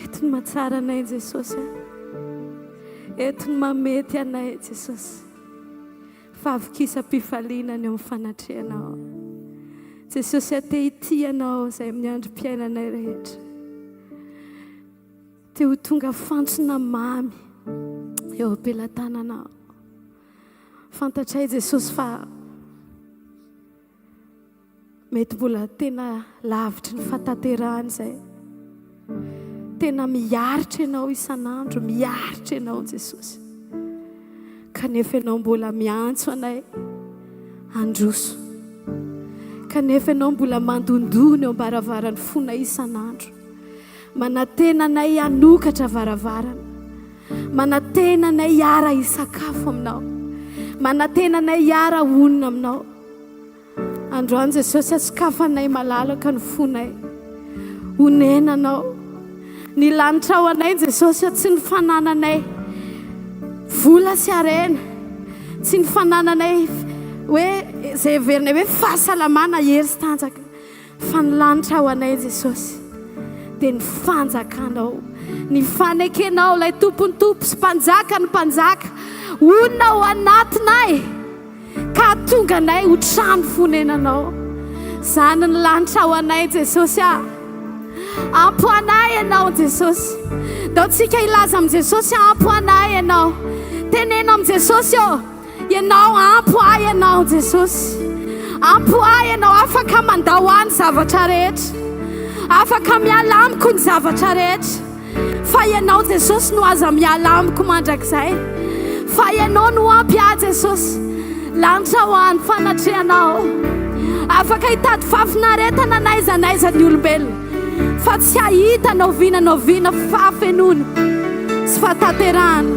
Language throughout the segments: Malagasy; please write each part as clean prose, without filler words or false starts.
Entony mahatsara anay Jesosy, entony mamety anay Jesosy, favokisam-pifaliana ny amin'ny fanatrehanao Jesosy. Te hity anao izay amin'ny androm-piainanay rehetra, te ho tonga fantsona mamy eo am-pelantananao. Fantatray Jesosy fa mety mbola tena lavitry ny fahatanterahana izay, tena miaritra ianao isan'andro, miaritra ianao Jesosy, kanefa ianao mbola miantso anay androso, kanefa ianao mbola mandondony eo am-baravarany fonay isan'andro, manantena anay hanokatra varavarana, manantena anay hiara hisakafo aminao, manantena anay hiara honina aminao. Androany Jesosy, atsokafanay malalaka ny fonay, honenanao ny lanitra ao anay Jesosy, tsy ny fanananay vola sy arena, tsy ny fanananay hoe zay heverinay hoe fahasalamana hery sy tanjaka, fa ny lanitra ao anay Jesosy dia ny fanjakanao, ny fanekenao, ilay tompony tompo sy mpanjaka ny mpanjaka, honina ao anatinay ka tonga anay ho trano fonenanao. Zany ny lanitra ao anay Jesosy, ampoanay ianao Jesosy. Dao tsika ilaza amin'ny Jesosy, ampoanay ianao, tenena amin'ny Jesosy ianao ampoay ianao Jesosy, ampoay ianao, afaka mandahoany zavatra rehetra, afaka miala amiko ny zavatra rehetra, fa ianao Jesosy no aza miala amiko mandrakizay, fa ianao no ampy ahy Jesosy. Lanitra ho any fanatrehanao, afaka hitady fafinaretana n'aiza ny olombelona, fa tsy hahita noviana fafenoana sy fahatanterahana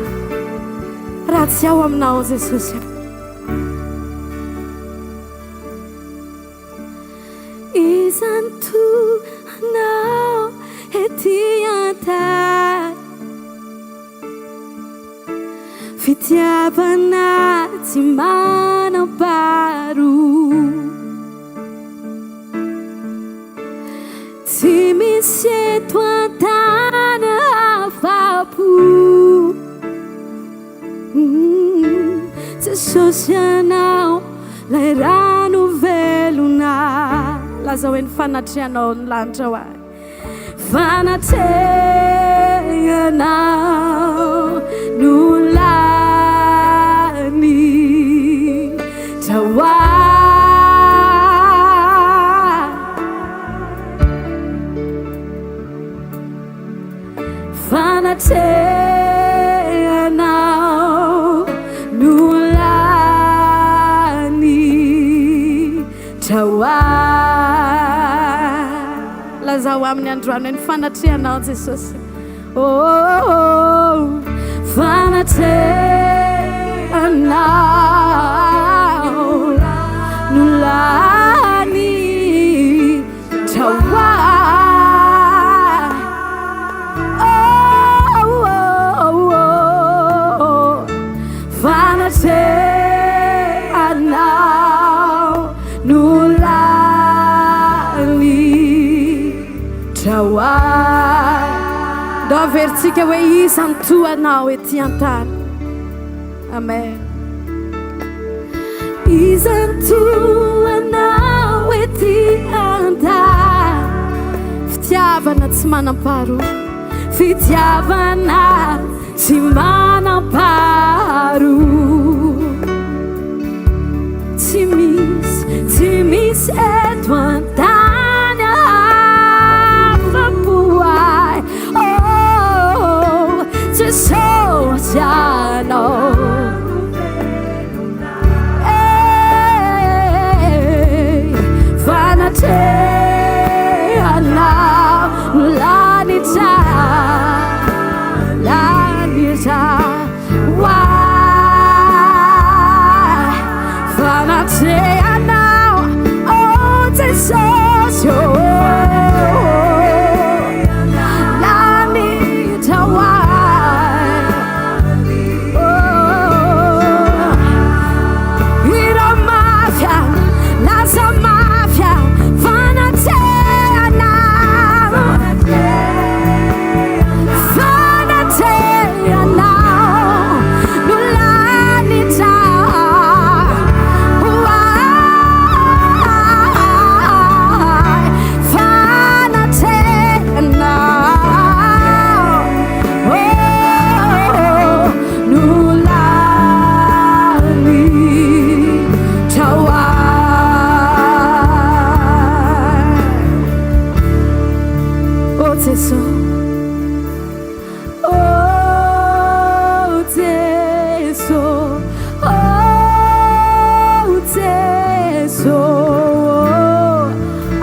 raha tsy ao aminao Jesosy. Izanto anao ety antany, fitiavana tsy manam-paro, tsy misy eto an-tany afa-po. Jesosy anao lay rano velona, laza hoe ny fanatrehanao ny lanitra ho ahy, fanatrehanao no lany tawa, fanatrehanao no lany tawa. Lazao amin'ny androany ny fanatrehanao Jesosy, fanatrehanao no lany tawa, fanatrehanao no lany tawa. Dao averitsika hoe izany toanao ety an-tany. Amen. Izany toanao ety an-tany, fitiavana tsy manam-paro, fitiavana tsy manam-paro, tsy misy eto an-tany afa-poay. Jesosy anao, fanatrehanao lanitra, lanitra wa.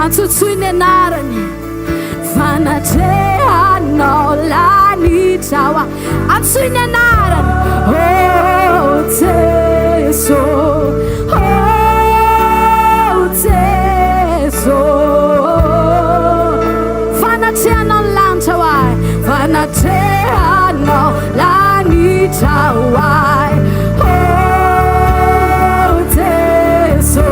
Antsotsony anarany fanatehanao lanitra antsoiny anarany Jesu Jesu fanatehanao lanitra hoay fanatehanao lanitra hoay Jesu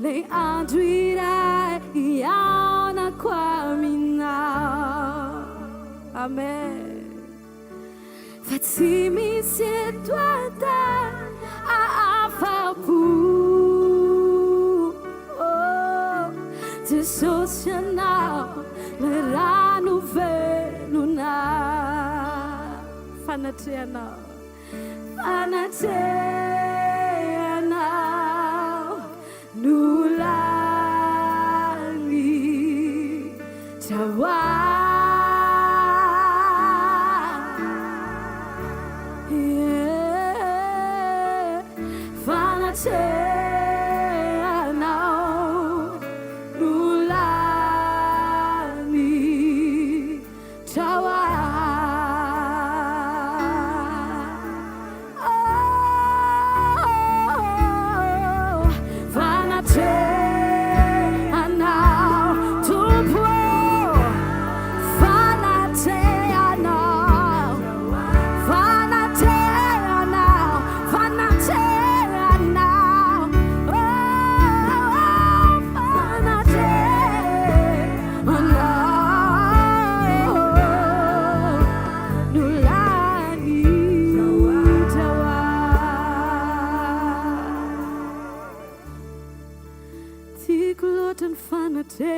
Leandro irai iana caminhar. Amém. Fa tsy misy eto afa-po. Jesosy anao le rano velona fanatehanao nulani tawa fanatehanao nulani tawa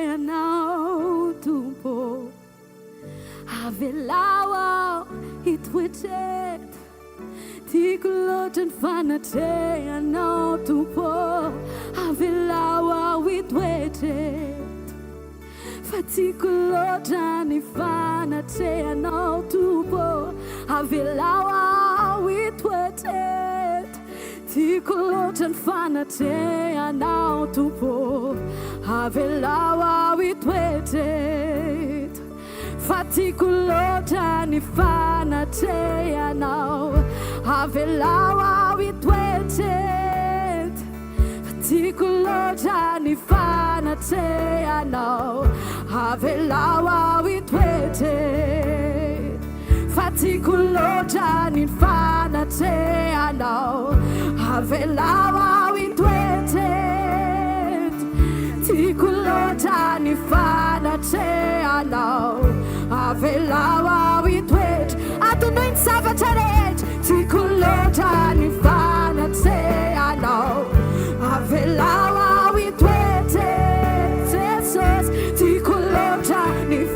Fanatehanao tumpo avelawa itwetet tikloten fanatehanao tumpo avelawa itwetet fatiklotan fanatehanao tumpo avelawa itwetet tikloten fanatehanao tumpo avelawa itwetet fatikulota fanatehanao avelawa itwetet fatikulota fanatehanao avelawa itwetet fatikulota fanatehanao avelawa itwetet tikulota fanatehanao avelawa itwetet atunoin sabataret tikulota fanatehanao avelawa itwetet Jesus tikulota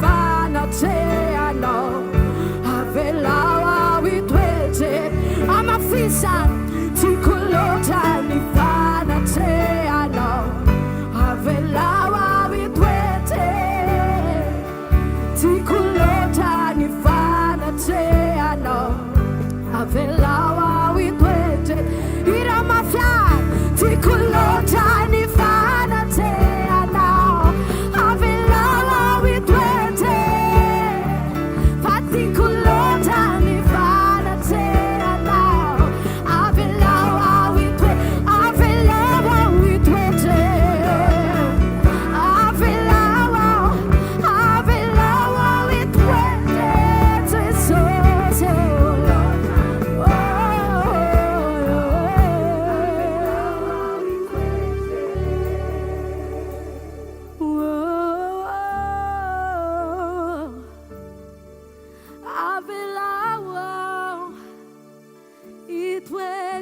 fanatehanao avelawa itwetet amafisa tikulota fanatehanao avelawa itwetet tikulota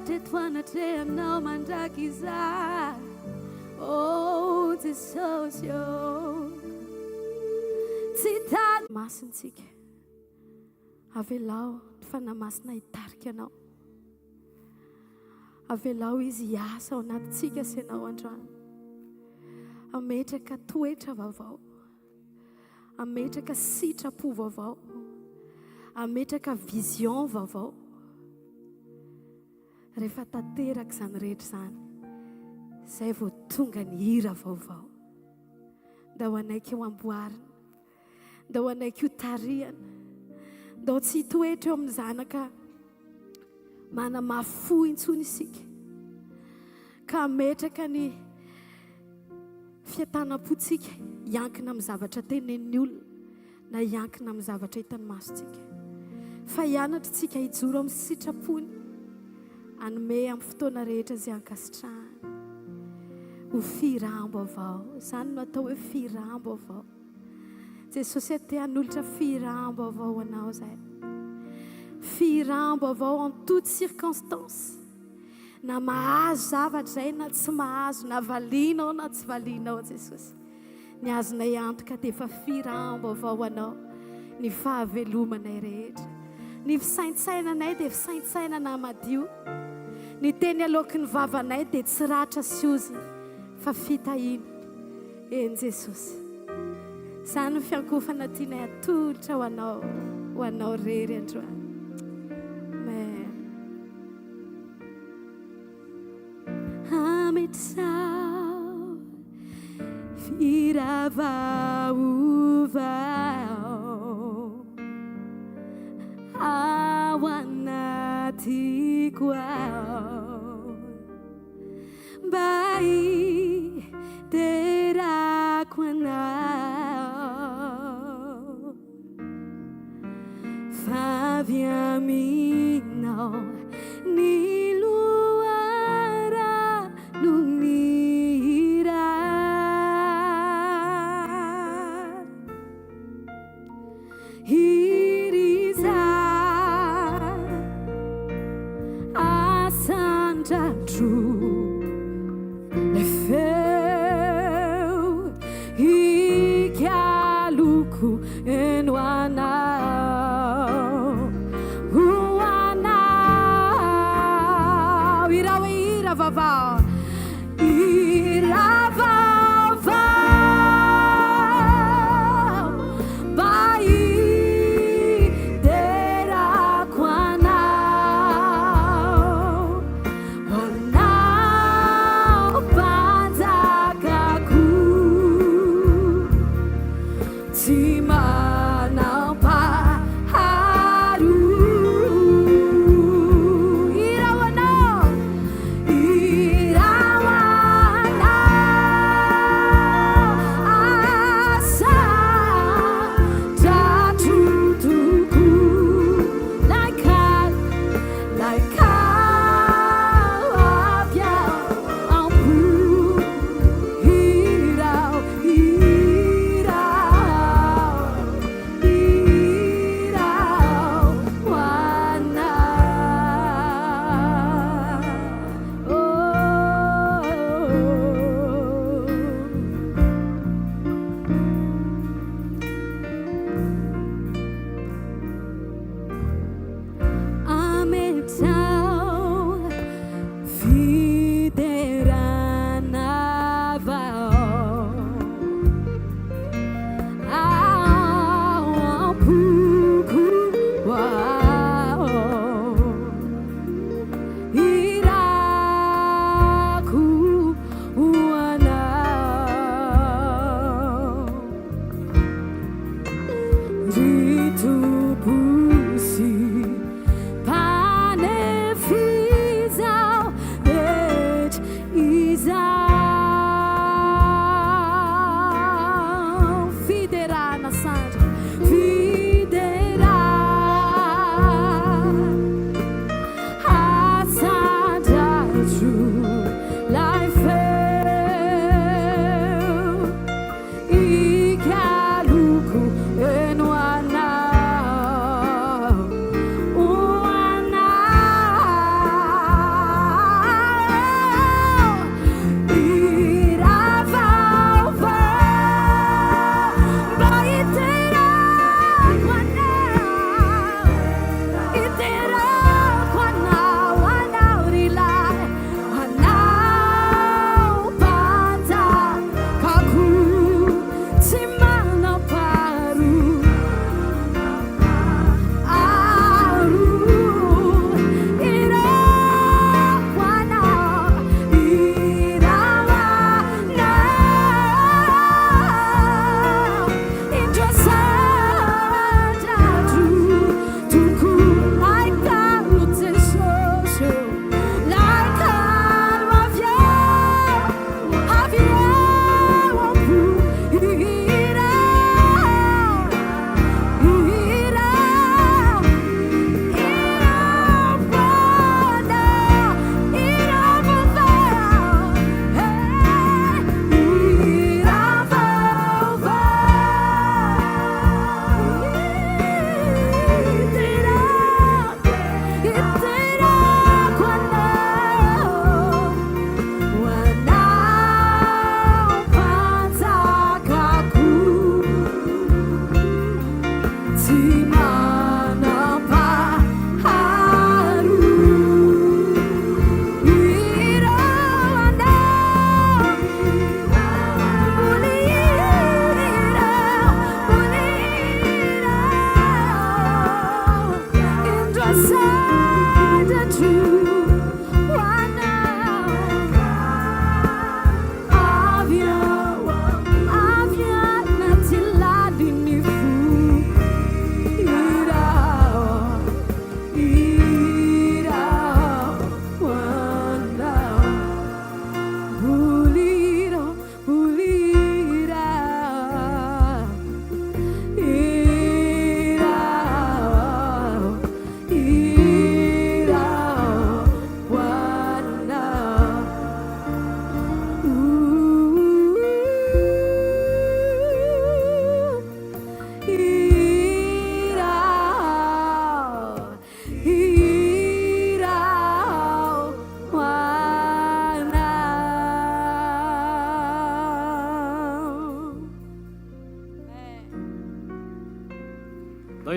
tetuanateanao mandrakiza oh Jesosy oh tsy tady masintsika avelao fanamasina hitarika anao avelao izy hiasa ao anatintsika senao androany ametraka toetra vaovao ametraka sitrapo vaovao ametraka vision vaovao rehefa tanteraka izany rehetra izany izay vao tonga ny hira vaovao nda ho anaiky eo amboarina nda ho anaiky io tariana nda ho tsy hitoetra eo amin'ny zanaka manamafo intsony isika ka ametraka ny fiatanam-potsika hiankina amin'ny zavatra tenenin'ny olona na hiankina amin'ny zavatra hitany masontsika fa hianatra tsika hijoro amin'ny sitrapony anome amin'ny fotoana rehetra izay ankasitrahana ho firambo avao izany no atao hoe firambo avao Jesosy te hanolotra firambo avao anao zay firambo avao en toute circonstance na mahazo zavatra zay na tsy mahazo na valinao na tsy valinao Jesosy ny azonay antoka dia efa firambo avao anao ny fahavelomanay rehetra ny fisaintsainanay dia fisaintsainana madio ny teny aloky ny vavanay dia tsy ratra sy ozy fa fitahiny en Jesosy izany ny fiankofana tianay atolotra ho anao rery androany amen ametrao firavaovao ao anatiko ao mba hiterako anao fa avy aminao ny luara no nira hiriza asandratro le feu hikialoko eno anao ho anao ira vavao ira vavao mba hiterako anao anao mpanjakako tsy manam-paharo irao anao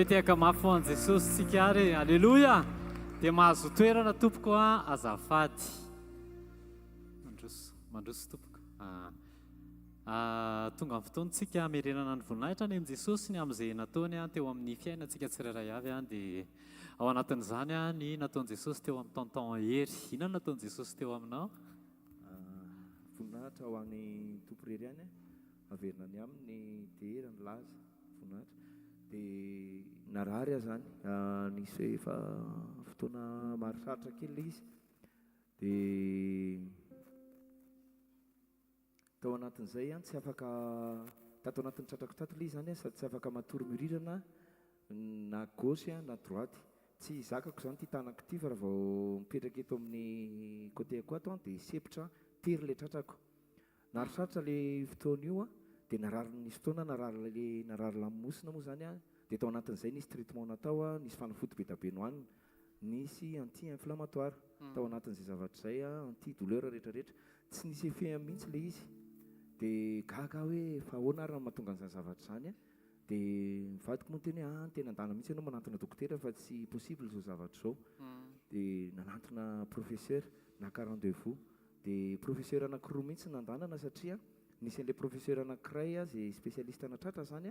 hoe tiaka mafy ho an' Jesosy tsika ary. Alleloia. Dia mahazo toerana tompoko azafady. Mandroso tompoko. Tonga amin'ny fotoantsika merenana ny voninahitra ny amin'i Jesosy ny amin'izay nataony teo amin'ny fiainantsika tsirairay avy dia ao anatin'izany ny nataon'i Jesosy teo amin'ny tonton hery. Inona nataon'i Jesosy teo aminao? Voninahitra ho an'ny tompo irery ihany averina ny aminy dia ny laza voninahitra dia narary zany nisy efa fotoana maritraritra kely izy dia tao anatin'izay tsy afaka tato anatin'ny tratrako tato ilay zany sady tsy afaka matory mirirana na gauche na droite tsy zakako zany ty tanako ty fa raha vao mipetraka eto amin'ny côtéko ato dia sepitra tery le tratrako naritraritra le fotoana io dia narary nisy fotoana narary lamosina moa zany dia tao anatin'izay nisy traitement natao nisy fanafody be dabe nohanina nisy anti-inflammatoire tao anatin'izay zavatra zay anti-douleur rehetrarehetra tsy nisy effet mihitsy le izy dia gaga hoe fa ahoana ary mahatonga an'izany zavatra zany dia mivadiko moa teny hoe tena andana mihitsy ianao manantona dokotera fa tsy possible zao zavatra zao dia nanantona professeur naka rendez-vous dia professeur anankiroa mihitsy nandanana satria nisy an'ilay professeur anankiray zay spécialiste anatratra zany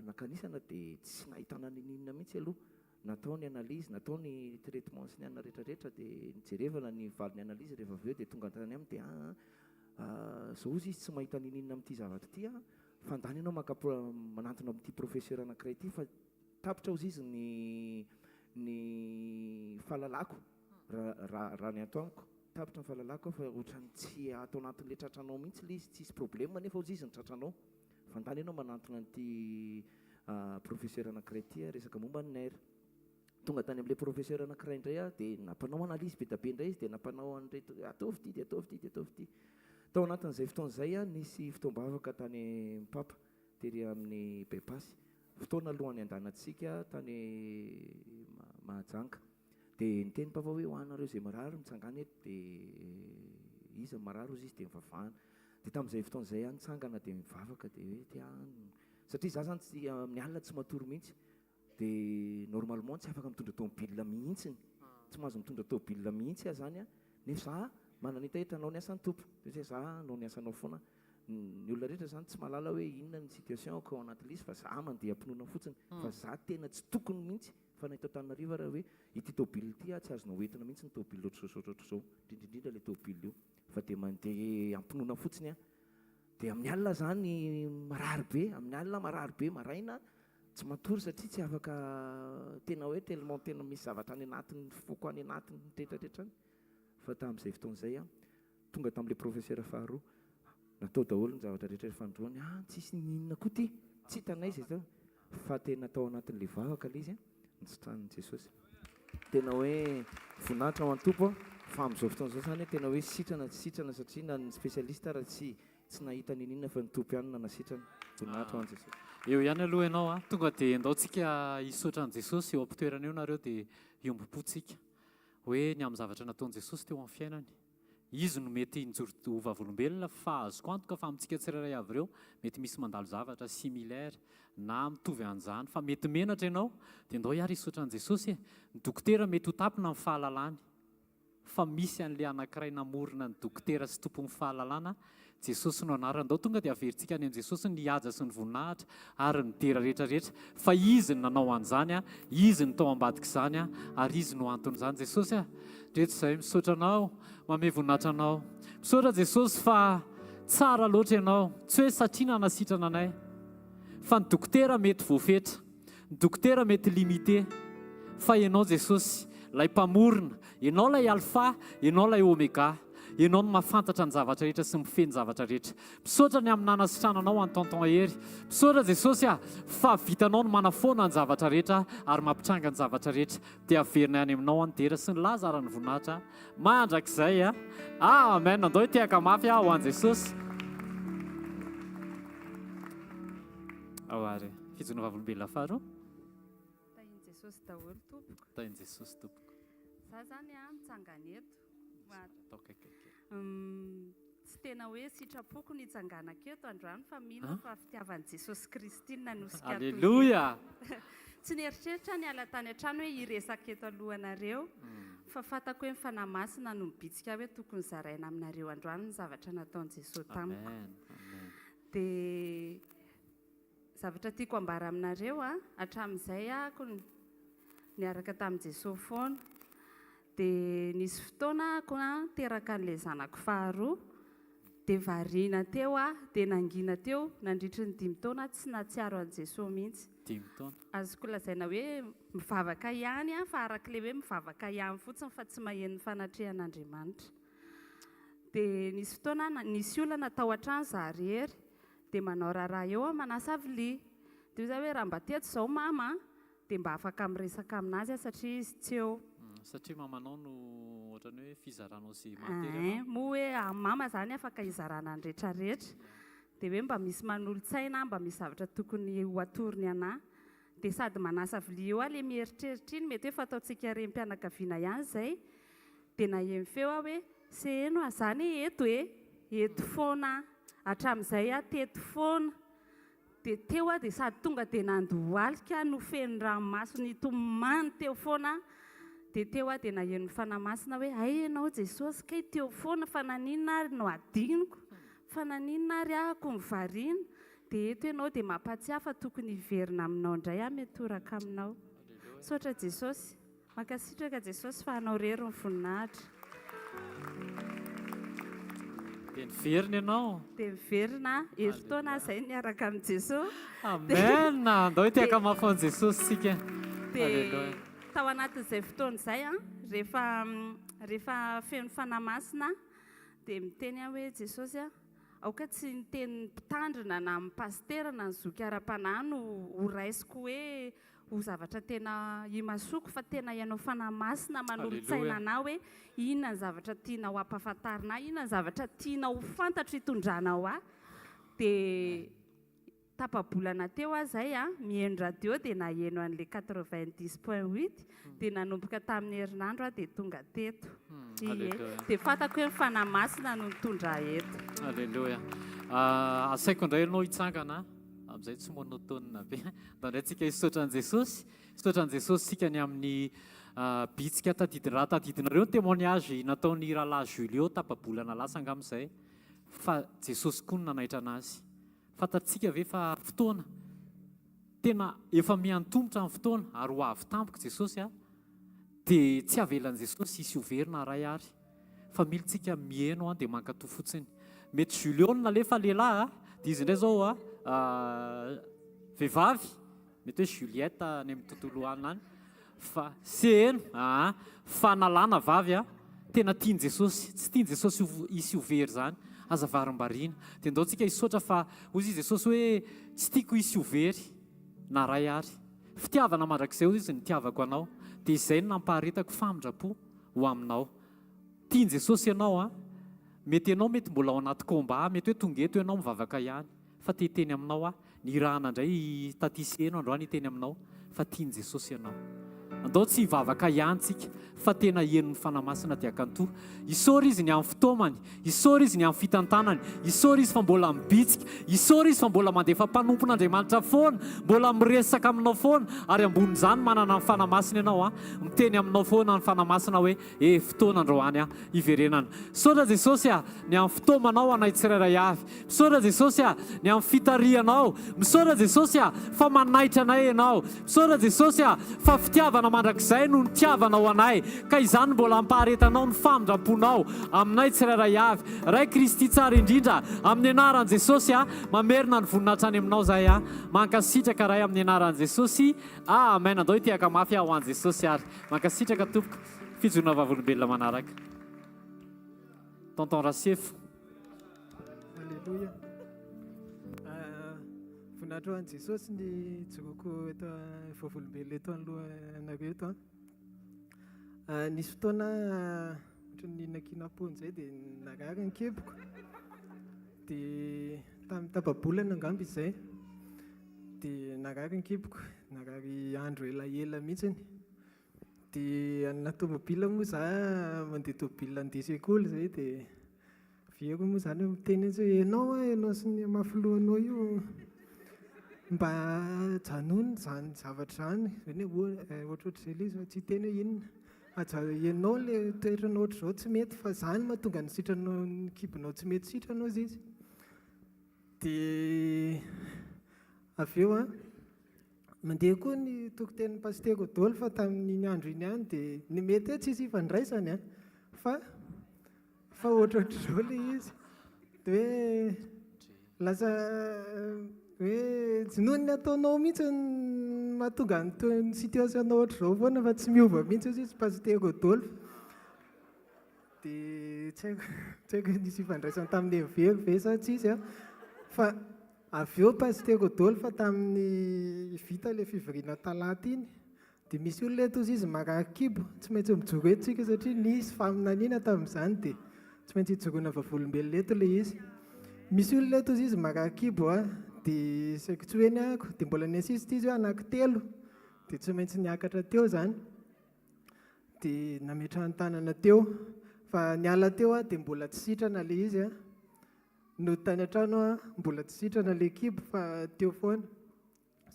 nakanisana dia tsy nahitana ninina mihitsy aloha natao ny analyse natao ny traitement sy ny anna rehetrarehetra dia nijerevana ny valiny analyse rehefa avy eo dia tonga tany aminy dia zao izy tsy mahita ninina amin'ity zavatra ity fandany ianao manantona amin'ity professeur anankiray ity fa tapitra ozy izy ny fahalalako raha ny atao amiko tapitra ny fahalalako fa ohatrany tsy atao anatin'ilay tratranao mihitsy ilay izy tsisy problème nefa ozy izy ny tratranao fandany ianao manantona an'ity professeur anankiray ity resaka momba ny nerf tonga tany amin'ilay professeur anankiray indray dia nampanao analyse be dabe indray izy dia nampanao an'irey ataovy ity dia ataovy ity dia ataovy ity tao anatin'izay fotoan'izay nisy fitoam-bavaka tany mipapa tery amin'ny bypass fotoana alohan'ny andanantsika tany mahajanga dia niteny mpava hoe hoanareo izay marary mitsangana eto dia izy marary ozy izy dia mivavahana dia tamin'izay fotoan'izay nitsangana dia mivavaka dia hoe tia satria za zany tsy amin'ny alina tsy matory mihitsy dia normalement tsy afaka mitondra tomobile mihitsiny tsy mahazo mitondra tomobile mihitsy zany nefa za mananita heta anao ny asan'ny tompo dia za anao ny asanao foana ny olona rehetra zany tsy mahalala hoe inona ny situation ko ao anatin'ilay izy fa za mandeha ampinona fotsiny fa za tena tsy tokony mihitsy fa nahita tanariva raha hoe ity tobile ity tsy azonao entina mihitsy ny tobile ohatr'izao indrindrindra ilay tobile io fa dia mandeha ampinona fotsiny dia amin'ny alina zany amin'ny alina marary be maraina tsy matory satria tsy afaka tena hoe tellement tena misy zavatra any anatin'ny foko any anatin'ny rehetrarehetra any fa tamin'izay fotoan'izay tonga tamin'ilay professeur faharoa natao daholo ny zavatra rehetra fandroany tsisy ninona koa ty tsy hitanay izay zao fa tena tao anatin'ilay vavaka ilay izy nitsitran'i Jesosy tena hoe voninahitra ho an-tompo fa amin'izao fotoan'izao zany tena hoe sitrana tsy sitrana satria na ny spécialiste raha tsy nahita ninina fa ny tompo ihany na nasitrana voninahitra ho an' Jesosy eo ihany aloha ianao tonga dia andaontsika hisaotra an' Jesosy eo am-pitoerana eo nareo dia iombopontsika hoe ny amin'ny zavatra nataon'i Jesosy teo amin'ny fiainany izy no mety nijoro vavolombelona fa azoko antoka fa amintsika tsirairay avy ireo mety misy mandalo zavatra similaire na mitovy an'izany fa mety menatra ianao dia ndao hiary hisaotra an' Jesosy ny dokotera mety ho tapina amin'ny fahalalany fa misy an'ilay anankiray namorona ny dokotera sy tompon'ny fahalalana Jesosy no anarany ndao tonga dia averintsika any an' Jesosy ny haja sy ny voninahitra ary ny dera rehetrarehetra fa izy ny nanao an'izany izy ny tao ambadika izany ary izy no anton'izany Jesosy rehetra izay misaotra anao mame voninahitra anao misaotra Jesosy fa tsara loatra ianao tsy hoe satria nanasitrana anay fa ny dokotera mety voafetra ny dokotera mety limité fa ianao Jesosy lay mpamorona ianao lay alpha ianao lay omega ianao no mahafantatra ny zavatra rehetra sy mifeny zavatra rehetra misaotra ny amin'ny nanasitrananao any tonton hery misaotra Jesosy fa vitanao no manafoana ny zavatra rehetra ary mampitranga ny zavatra rehetra dia averina any aminao any dera sy ny laza ara ny voninahitra mandrakizay amen andao tiaka mafy ho an' Jesosy ary fijona vavolombelona faharoa tahin' Jesosy daholo tompoko tahin' Jesosy tompoko za zany mitsangana eto atao kaikaiky tsy tena hoe sitrapoko nitsanganako eto androany fa mino fa fitiavan'i Jesosy Kristy nanosika Alleluia. tsy nieritreritra ny ala tany an-trano hoe hiresaka eto alohanareo fa fatako hoe mifanahy masina no mibitsika hoe tokony zaraina aminareo androany ny zavatra nataon'i Jesosy tamiko. Dia zavatra tiako ambara aminareo hatramin'izay ako niaraka tamin'i Jesosy foana. Dia nisy fotoana ako teraka an'ilay zanako faharoa dia variana teo dia nangina teo nandritry ny 5 taona tsy natsiaro an'i Jesosy mihitsy. 5 taona. Azoko lazaina hoe mivavaka ihany fa arak'ilay hoe mivavaka ihany fotsiny fa tsy maheno fanatrehan'Andriamanitra. Dia nisy fotoana nisy olona tao an-trano za rehery dia manao raharaha eo manasa vilia. Dia za hoe raha mba teto izao mama dia mba afaka miresaka aminazy satria izy tsy eo. Satria mamanao no ohatrany hoe fizaranao sy matery. Moa hoe mama zany afaka hizarana ny rehetrarehetra. Dia hoe mba misy manolo-tsaina, mba misy zavatra tokony ho atorony anahy. Dia sady manasa vilia eo ilay mieritreritra iny mety hoe fataontsika renim-pianakaviana ihany izay. Dia nahemy feo hoe seno zany eto eto foana hatramin'izay teto foana. Dia teo dia sady tonga dia nandohalika no feno ranomasina itomany teo foana. Dia teo dia naheno ny fanahy masina hoe ay ianao Jesosy kay teo foana fa naninona ary no adiniko fa naninona ary ako mivariana. Dia eto ianao dia mampatsiahy fa tokony hiverina aminao indray mety toraka aminao. Saotra Jesosy, mankasitraka Jesosy fa anao rery ny voninahitra. Dia niverina ianao. Dia miverina herintaona izay niaraka amin'ny Jesosy. Amen. Andao itiaka mafon'i Jesosy sika. Dia tao anatin'izay fotoana izay rehefa feno fanahy masina dia miteny hoe Jesosy aoka tsy niteny mpitandrina na mipastera na ny zoky ara-panahy no ho raisiko hoe ho zavatra tena himasoko fa tena ianao fanahy masina manolo-tsaina anao hoe inona ny zavatra tianao hampafantarina inona ny zavatra tianao fantatro hitondranao dia tapabolana teo zay mihaino radio dia naheno an'ilay 90.8 dia nanomboka tamin'ny herinandro dia tonga teto. Dia fatako hoe mifanahy masina no nitondra eto. Alleluia. Asaiko indray ianao hitsangana amin'izay tsy monotonina be. Ndray tsika hisaotran'i Jesosy. Hisaotran'i Jesosy sika ny amin'ny bitsika raha tadidinareo ny témoignage nataon'ny rahalahy Julio tapabolana lasa angamin'izay fa Jesosy koa no nanaitra anazy. Fantatsika ve fa fotoana tena efa miantombotra amin'ny fotoana ary ho avy tampoka Jesosy dia tsy avelan'i Jesosy hisy overina ray ary fa militsika mihaino dia mankatoa fotsiny. Mety Julio nalefa lehilahy dia izy indray zao vehivavy mety hoe Juliette any amin'ny tontolo any fa seno fa nalana vavy tena tiany Jesosy tsy tiany Jesosy hisy overy zany. Aza varim-bariana dia ndao tsika hisaotra fa hozy Jesosy hoe tsy tiako hisy overy na ray ary. Fitiavana mandrakizay hozy izy nitiavako anao dia izay no nampaharetako famindrapo ho aminao. Tiany Jesosy ianao mety ianao mety mbola ao anaty komba mety hoe tonga eto ianao mivavaka ihany fa teteny aminao ny rahana indray tatisy eno androany hiteny aminao fa tiany Jesosy ianao. Andao tsy hivavaka ihany tsika fa tena hienony fanahy masina dia akantoa. Isaory izy ny amin'ny fotoamany, isaory izy ny amin'ny fitantanany, isaory izy fa mbola mibitsika, isaory izy fa mbola mandefa mpanompon'Andriamanitra foana, mbola miresaka aminao foana ary ambonin'izany manana ny fanahy masina ianao miteny aminao foana ny fanahy masina hoe fotoana androany hiverenana. Misaotra Jesosy ny amin'ny fotoamanao anay tsirairay avy. Misaotra Jesosy ny amin'ny fitarianao. Misaotra Jesosy fa manaitra anay ianao. Misaotra Jesosy fa fitiavana mandrakizay no nitiavanao anay ka izany mbola ampaharetanao ny famindramponao aminay tsirairay avy. Ray Kristy tsara indrindra amin'ny anaran'i Jesosy mamerina ny voninahitra any aminao zay mankasitraka ray amin'ny anaran'i Jesosy. Amen. Andao itiaka mafy ho an'i Jesosy ary mankasitraka tompoko fijona vavolombelona manaraka. Tonton Rasefo. Alleluia. Voninahitra ho an'i Jesosy ny jokoko eto vavolombelona eto alohanareo eto. Nisy fotoana ohatran'ny nakinam-pony izay dia narary ny keboko dia tamin'ny tapabolana angamba izay dia narary ny keboko, narary andro elaela mihitsiny dia ana tomobila moa za mandeha tomobila andeha sekoly izay dia viako moa zany hoe miteny hoe ianao sy ny mafoloanao io mba janony zany zavatra zany zany hoe ohatrohatr'izay le izy tsy teny hoe inona ianao le toetranao ohatr'izao tsy mety fa zany mahatonga ny sitranao ny kibonao tsy mety sitranao izy dia avy eo mandeha koa ny tokotenin'ny pasterko dolo fa tamin'iny andro iny ihany dia ny mety hoe tsisy ifandraisany fa ohatrohatr'izao le izy dia hoe lasa hoe tsy noho ny ataonao mihitsy mahatonga ny situationao ohatr'izao foana fa tsy miova mihitsy izy pasterko dolo dia tsy haiko nisy ifandraisany tamin'ny every ve sa tsisy fa avy eo pasterko dolo fa tamin'ny vita le fivoriana talata iny dia misy olona eto izy maka kibo tsy maintsy mijoro etsika satria nisy faminaniana tamin'izany dia tsy maintsy hijoroana vavolombelona eto le izy misy olona eto izy maka kibo dia saiko tsy hoe ny ako dia mbola ny assiste izy hoe anankitelo dia tsy maintsy niakatra teo zany dia nametrahany tanana teo fa niala teo dia mbola tsy sitrana le izy no tany an-trano mbola tsy sitrana le kibo fa teo foana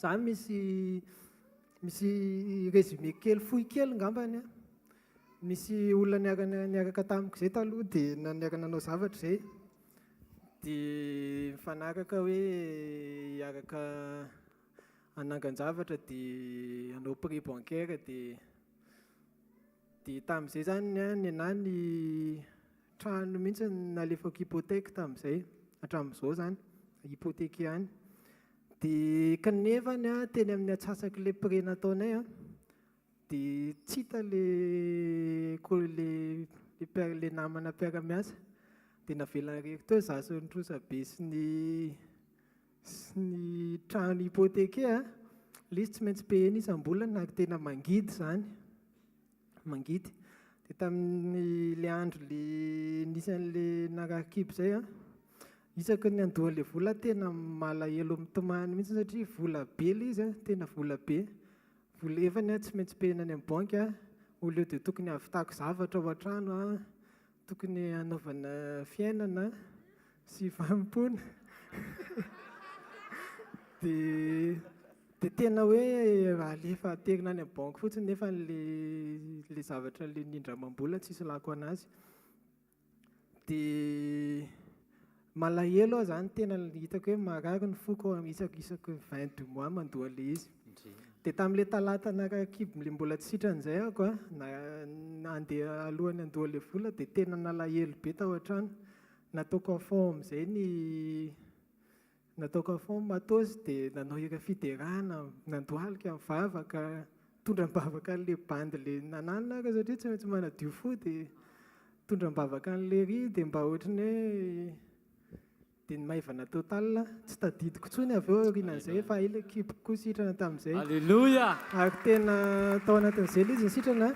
za misy résumé kely fohy kely ngambany misy olona niaraka tamiko izay taloha dia naniaraka nanao zavatra izay dia mifanaraka hoe hiaraka hanangan-javatra dia hanao prix bancaire dia tamin'izay zany ny anahy ny trano mihitsy nalefako hypothèque tamin'izay hatramin'izao zany hypothèque ihany dia kanefany teny amin'ny atsasaky le prix nataonay dia tsy hita le namana mpiara-miasa dia navelana reky teo za sy nitrosabe sy ny trano hypothèque le izy tsy maintsy pehena isam-bolana ary tena mangidy zany mangidy dia tamin'le andro le nisy an'le narakibo izay isaky ny andohan'le vola tena malahelo mitomany mihitsy satria vola be le izy tena vola be vola efany tsy maintsy pehina any amin'ny banky oleo dia tokony havitako zavatra ao an-trano tokony hanaovana fiainana sy vanim-pona dia tena hoe alefa aterina any amin'ny banky fotsiny nefa le zavatra le nindramam-bola tsisy lako anazy dia malahelo aho zany tena hitako hoe marary ny foko isakisako 22 mois mandoha le izy dia tamin'le talata narakibo le mbola tsy sitran'izay ako andeha alohany andoha le vola dia tena nalahelo be tao an-trano nataoko afon am'izay nataoko afon matosy dia nanao hira fiderana nandohalika mivavaka tondram-bavaka an'le bandy le nananina ka satria tsy maintsy manadio fo dia tondram-bavaka an'le ry dia mba ohatrany hoe dia ny maivana total tsy tadidiko tsony avy eo rinan'izay fa ile kibo koa sitrana tamin'izay alleloia ary tena tao anatin'izay le izy ny sitrana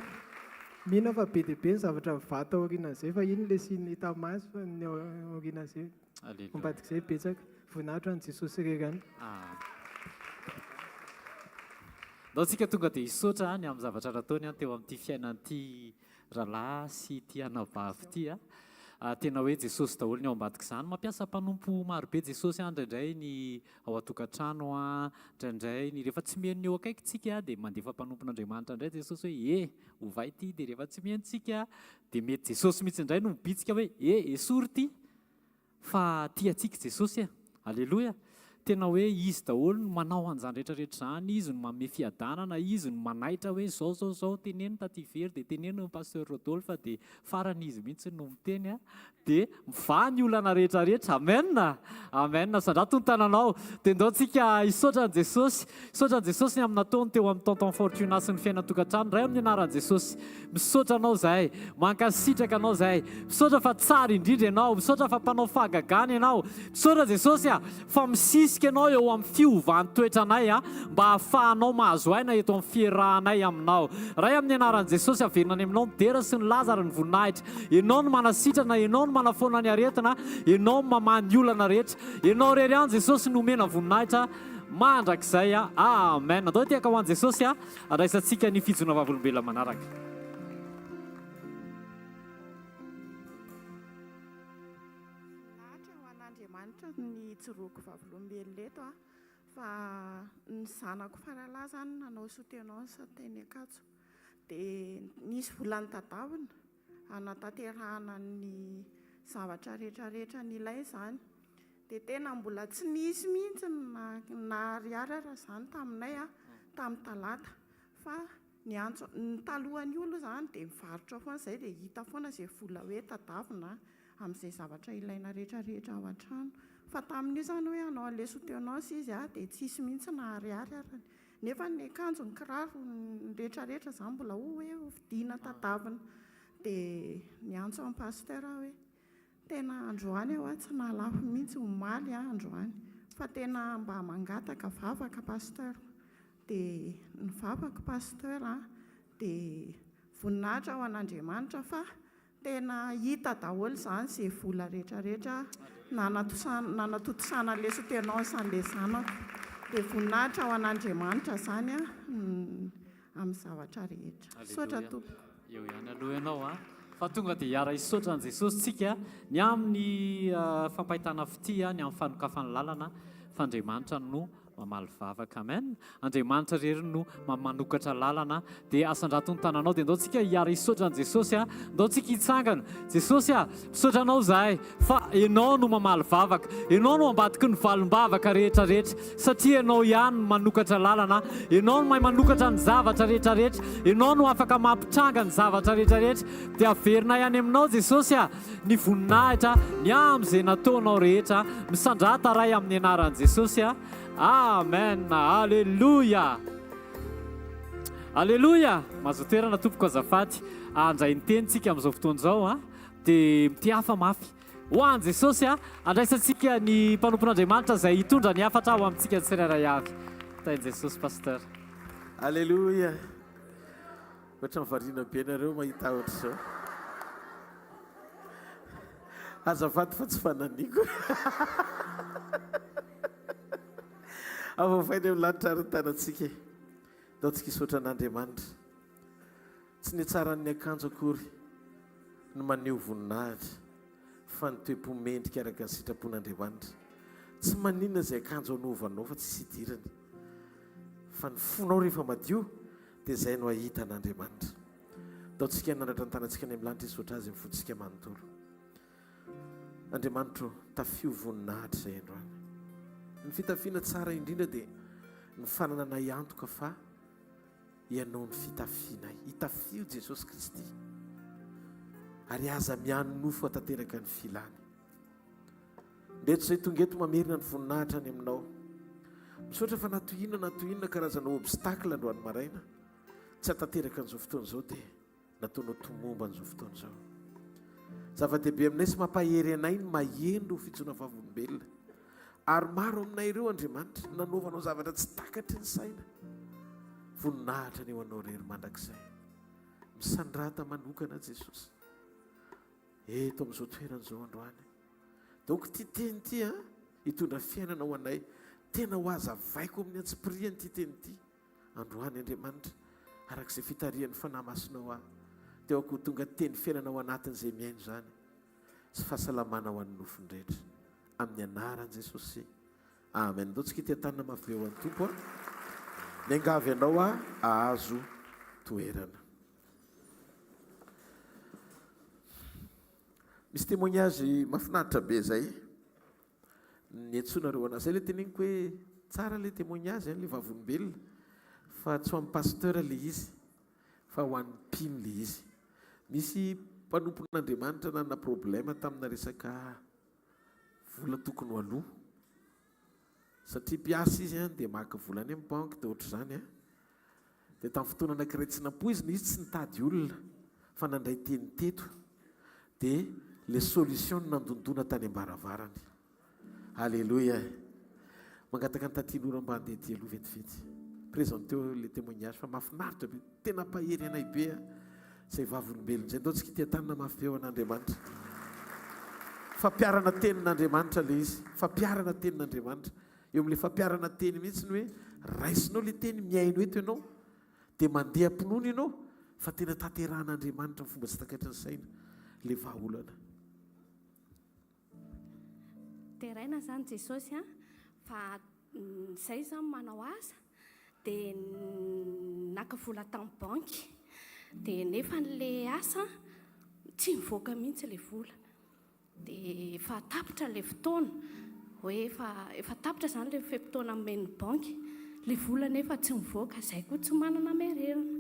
mihina fa be dia be ny zavatra mivata aorinan'izay fa iny le sy ny tamaso fa ny aorinan'izay ombadik'izay betsaka voninahitra any Jesosy rerany dao tsika tonga dia hisaotra ny amin'ny zavatra nataony teo amin'ity fiainan'ity rahalahy sy ity anabavy ity tena hoe Jesosy daholo ny ao ambadika izany mampiasa mpanompo marobe Jesosy indraindray ny ao atokantrano indraindray ny rehefa tsy mihaino eo akaikintsika dia mandefa mpanompon'Andriamanitra indray Jesosy hoe ovay ity dia rehefa tsy mihainontsika dia mety Jesosy mihitsy indray no mibitsika hoe esory ity fa tia antsika Jesosy alleloia tena hoe izy daholo no manao an'izany rehetrarehetra zany izy no manome fiadanana izy no manaitra hoe zao teneno taty very dia teneno pasteur Rodolphe dia farany izy mihitsy no miteny dia miva ny olana rehetrarehetra amen sandrato ny tananao dia ndao tsika hisaotra ny Jesosy ny amin'ny nataony teo amin'ny tonton Fortuna sy ny fiainan-tokantrano ray amin'ny anaran'i Jesosy misaotra anao zahay mankasitraka anao zahay misaotra fa tsara indrindra ianao misaotra fa mpanao fahagagana ianao misaotra Jesosy fa misisika anao eo amin'ny fiovany toetranay mba hahafahanao mahazo aina eto amin'ny fiarahanay aminao ray amin'ny anaran'i Jesosy averina any aminao ny dera sy ny lazara ny voninahitra ianao no manasitrana ianao no manafoana ny aretina ianao no mamany olana rehetra ianao rery any Jesosy no omena voninahitra mandrakizay amen andao tiaka ho an'i Jesosy raisantsika ny fijona vavolombelona manaraka Andriamanitra ny tsiroko vavolombelona eto a fa ny zanako faralahy zany nanao soutenance teny Ankatso dia nisy volany tadavina hanatanterahana ny zavatra rehetrarehetra nilay zany dia tena mbola tsy nisy mihitsy na ariary ara zany taminay a tamin'ny talata fa ny talohan'io aloha zany dia mivarotra foana izay dia hita foana izay vola hoe tadavina amin'izay zavatra ilaina rehetrarehetra ao an-trano fa tamin'io zany hoe hanao an'ilay soutenance izy a dia tsisy mihitsy na ariary arany nefa ny akanjo ny kiraro ny rehetrarehetra zany mbola hoe vidiana tadavina dia niantso amin'ny pasteur hoe tena androany aho a tsy nalafo mihitsy omaly a androany fa tena mba mangataka vavaka pasteur dia nivavaka pasteur a dia voninahitra ao an'Andriamanitra fa tena hita daholo zany izay vola rehetrarehetra nanatotosana an'ilay soutenance an'ilay zanako dia voninahitra ao an'Andriamanitra zany a amin'ny zavatra rehetra sotra tompo eo ihany aloha ianao a fa tonga dia hiara hisaotra an' Jesosy tsika ny amin'ny fampahitana fity a ny amin'ny fanokafany lalana fa Andriamanitra no mamaly vavaka amen Andriamanitra rery no manokatra lalana dia asandrato ny tananao dia ndao tsika hiara hisaotra an' Jesosy a ndao tsika hitsangana Jesosy a misaotranao zahay fa ianao no mamaly vavaka ianao no ambadiky ny valim-bavaka rehetrarehetra satria ianao ihany manokatra lalana ianao no mahay manokatra ny zavatra rehetrarehetra ianao no afaka mampitranga ny zavatra rehetrarehetra dia averina ihany aminao Jesosy a ny voninahitra ny amin'izay nataonao rehetra misandrata ray amin'ny anaran'i Jesosy a amen alleluia alleluia mazotoerana tompoko azafady andray ny tenytsika amin'izao fotoan'izao a dia mity hafa mafy ho an' Jesosy a andraisantsika ny mpanompon'Andriamanitra izay hitondra ny hafatra ao amintsika tsirairay avy tain'i Jesosy pasteur alleluia ohatra mivarina be nareo mahita ohatra zao azafady fa tsy fananiko avafainy amin'ny lanitra arytanantsika dao tsika hisaotra an'Andriamanitra tsy ny tsaran'ny akanjo akory no maneho voninahitra fa ny toe-pomendrika araka ny sitrapon'Andriamanitra tsy maninona izay akanjo anaovanao fa tsy sidirany fa ny fonao rehefa madio dia izay no ahita an'Andriamanitra dao tsika nandratra ny tanantsika any amin'ny lanitra hisaotra azy ny fotsika manontolo Andriamanitra tafio voninahitra izay androany ny fitafiana tsara indrindra dia ny fanananay antoka fa ianao ny fitafianay hitafio Jesosy Kristy ary aza miano nofo atanteraka ny filany ndreto izay tonga eto mamerina ny voninahitra any aminao misaotra fa natohinona karazana obstacle androany maraina tsy atanteraka an'izao fotoan'izao dia nataonao tomomba an'izao fotoan'izao zava-dehibe aminay sy mampahery anay ny maheno ho fitsoana vavolombelona ary maro aminay ireo Andriamanitra nanaovanao zavatra tsy takatry ny saina voninahitra ny eo anao rery mandrakizay misandrata manokana Jesosy eto amin'izao toeran'izao androany donc ty teny ty a hitondra fiainana ho anay tena ho azavaiko amin'ny antsipiriany ty teny ty androany Andriamanitra arak'izay fitarian'ny fanahy masinao ahy teo akoho tonga teny fiainana ho anatin'izay miaino zany sy fahasalamana ho an'ny nofondrehetra amin'ny anaran'i Jesosy amen dao tsika ity-tanana mafy eo an'ny tompo a ny angavy ianao a ahazo toerana misy témoignage mahafinaritra be zay ny antsonareo anazy zay le teneniko hoe tsara le témoignage le vavolombelona fa tsy ho amin'ny pasteur le izy fa ho an'ny mpino le izy misy mpanompon'Andriamanitra nanana problème tamina resaka vola tokony ho aloha satria mpiasa izy a dia maka volany amin'ny banque dia ohatra zany a dia tamin'ny fotoana anankiray tsy nampoizina izy tsy nitady olona fa nandray teny teto dia le solution nandondona tany ambaravarany alleluia mangataka ny tatilora mba handeha ty aloha vetivety présenteo le témoignage fa mahafinaritra be tena pahery anay be a zay vavolombelona zay ndao tsika tia-tanana mafy eo an'Andriamanitra fampiarana tenin'Andriamanitra le izy fampiarana tenin'Andriamanitra eo amin'le fampiarana teny mihitsy ny hoe raisinao le teny miaino eto ianao dia mandeha ampinono ianao fa tena tanterahan'Andriamanitra ny fomba tsy takatry ny saina le vahaolana teraina zany Jesosy a fa izay zany manao asa dia naka vola tamin'ny banky dia nefa n'le asa tsy mivoaka mihitsy ilay volana dia efa tapitra ilay fotoana hoe efa tapitra zany ilay fotoana amen'ny banky ilay volana efa tsy mivoaka izay koa tsy manana mererana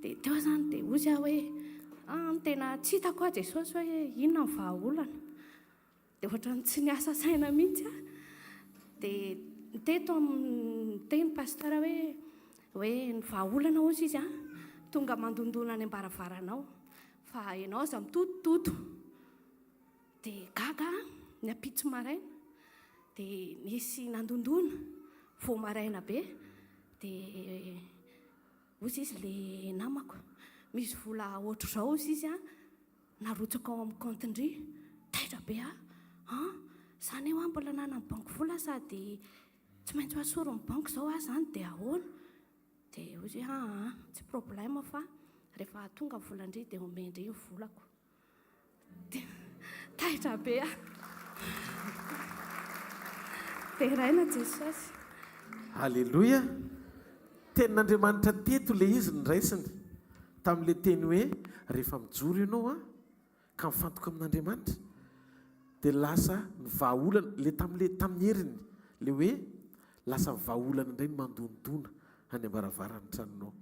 dia teo zany dia ozy aho hoe tena tsy hitako a Jesosy hoe inona ny vahaolana dia ohatrany tsy niasa saina mihitsy a dia teto teny pasteur hoe ny vahaolana ozy izy a tonga mandondona any ambaravaranao fa ianao aza mitotototo dia gaga ny apitso maraina dia nisy nandondona vo maraina be dia ozy izy le namako misy vola ohatro zao izy izy a narotsaka ao amin'ny compte-ndry taitra be zany eo mbola nana ny banky vola sady tsy maintsy asoro ny banky zao zany dia ahoana dia ozy tsy problème fa rehefa tonga volandry dia omendry ny volako dia taitra be dia raina Jesosy. Halleloia. Tenin'Andriamanitra teto le izy ny raisiny tamin'le teny hoe rehefa mijoro ianao ka mifantoka amin'Andriamanitra dia lasa ny vahaolana le tamin'ny heriny le hoe lasa vahaolana indray ny mandondona any ambaravarany tranonao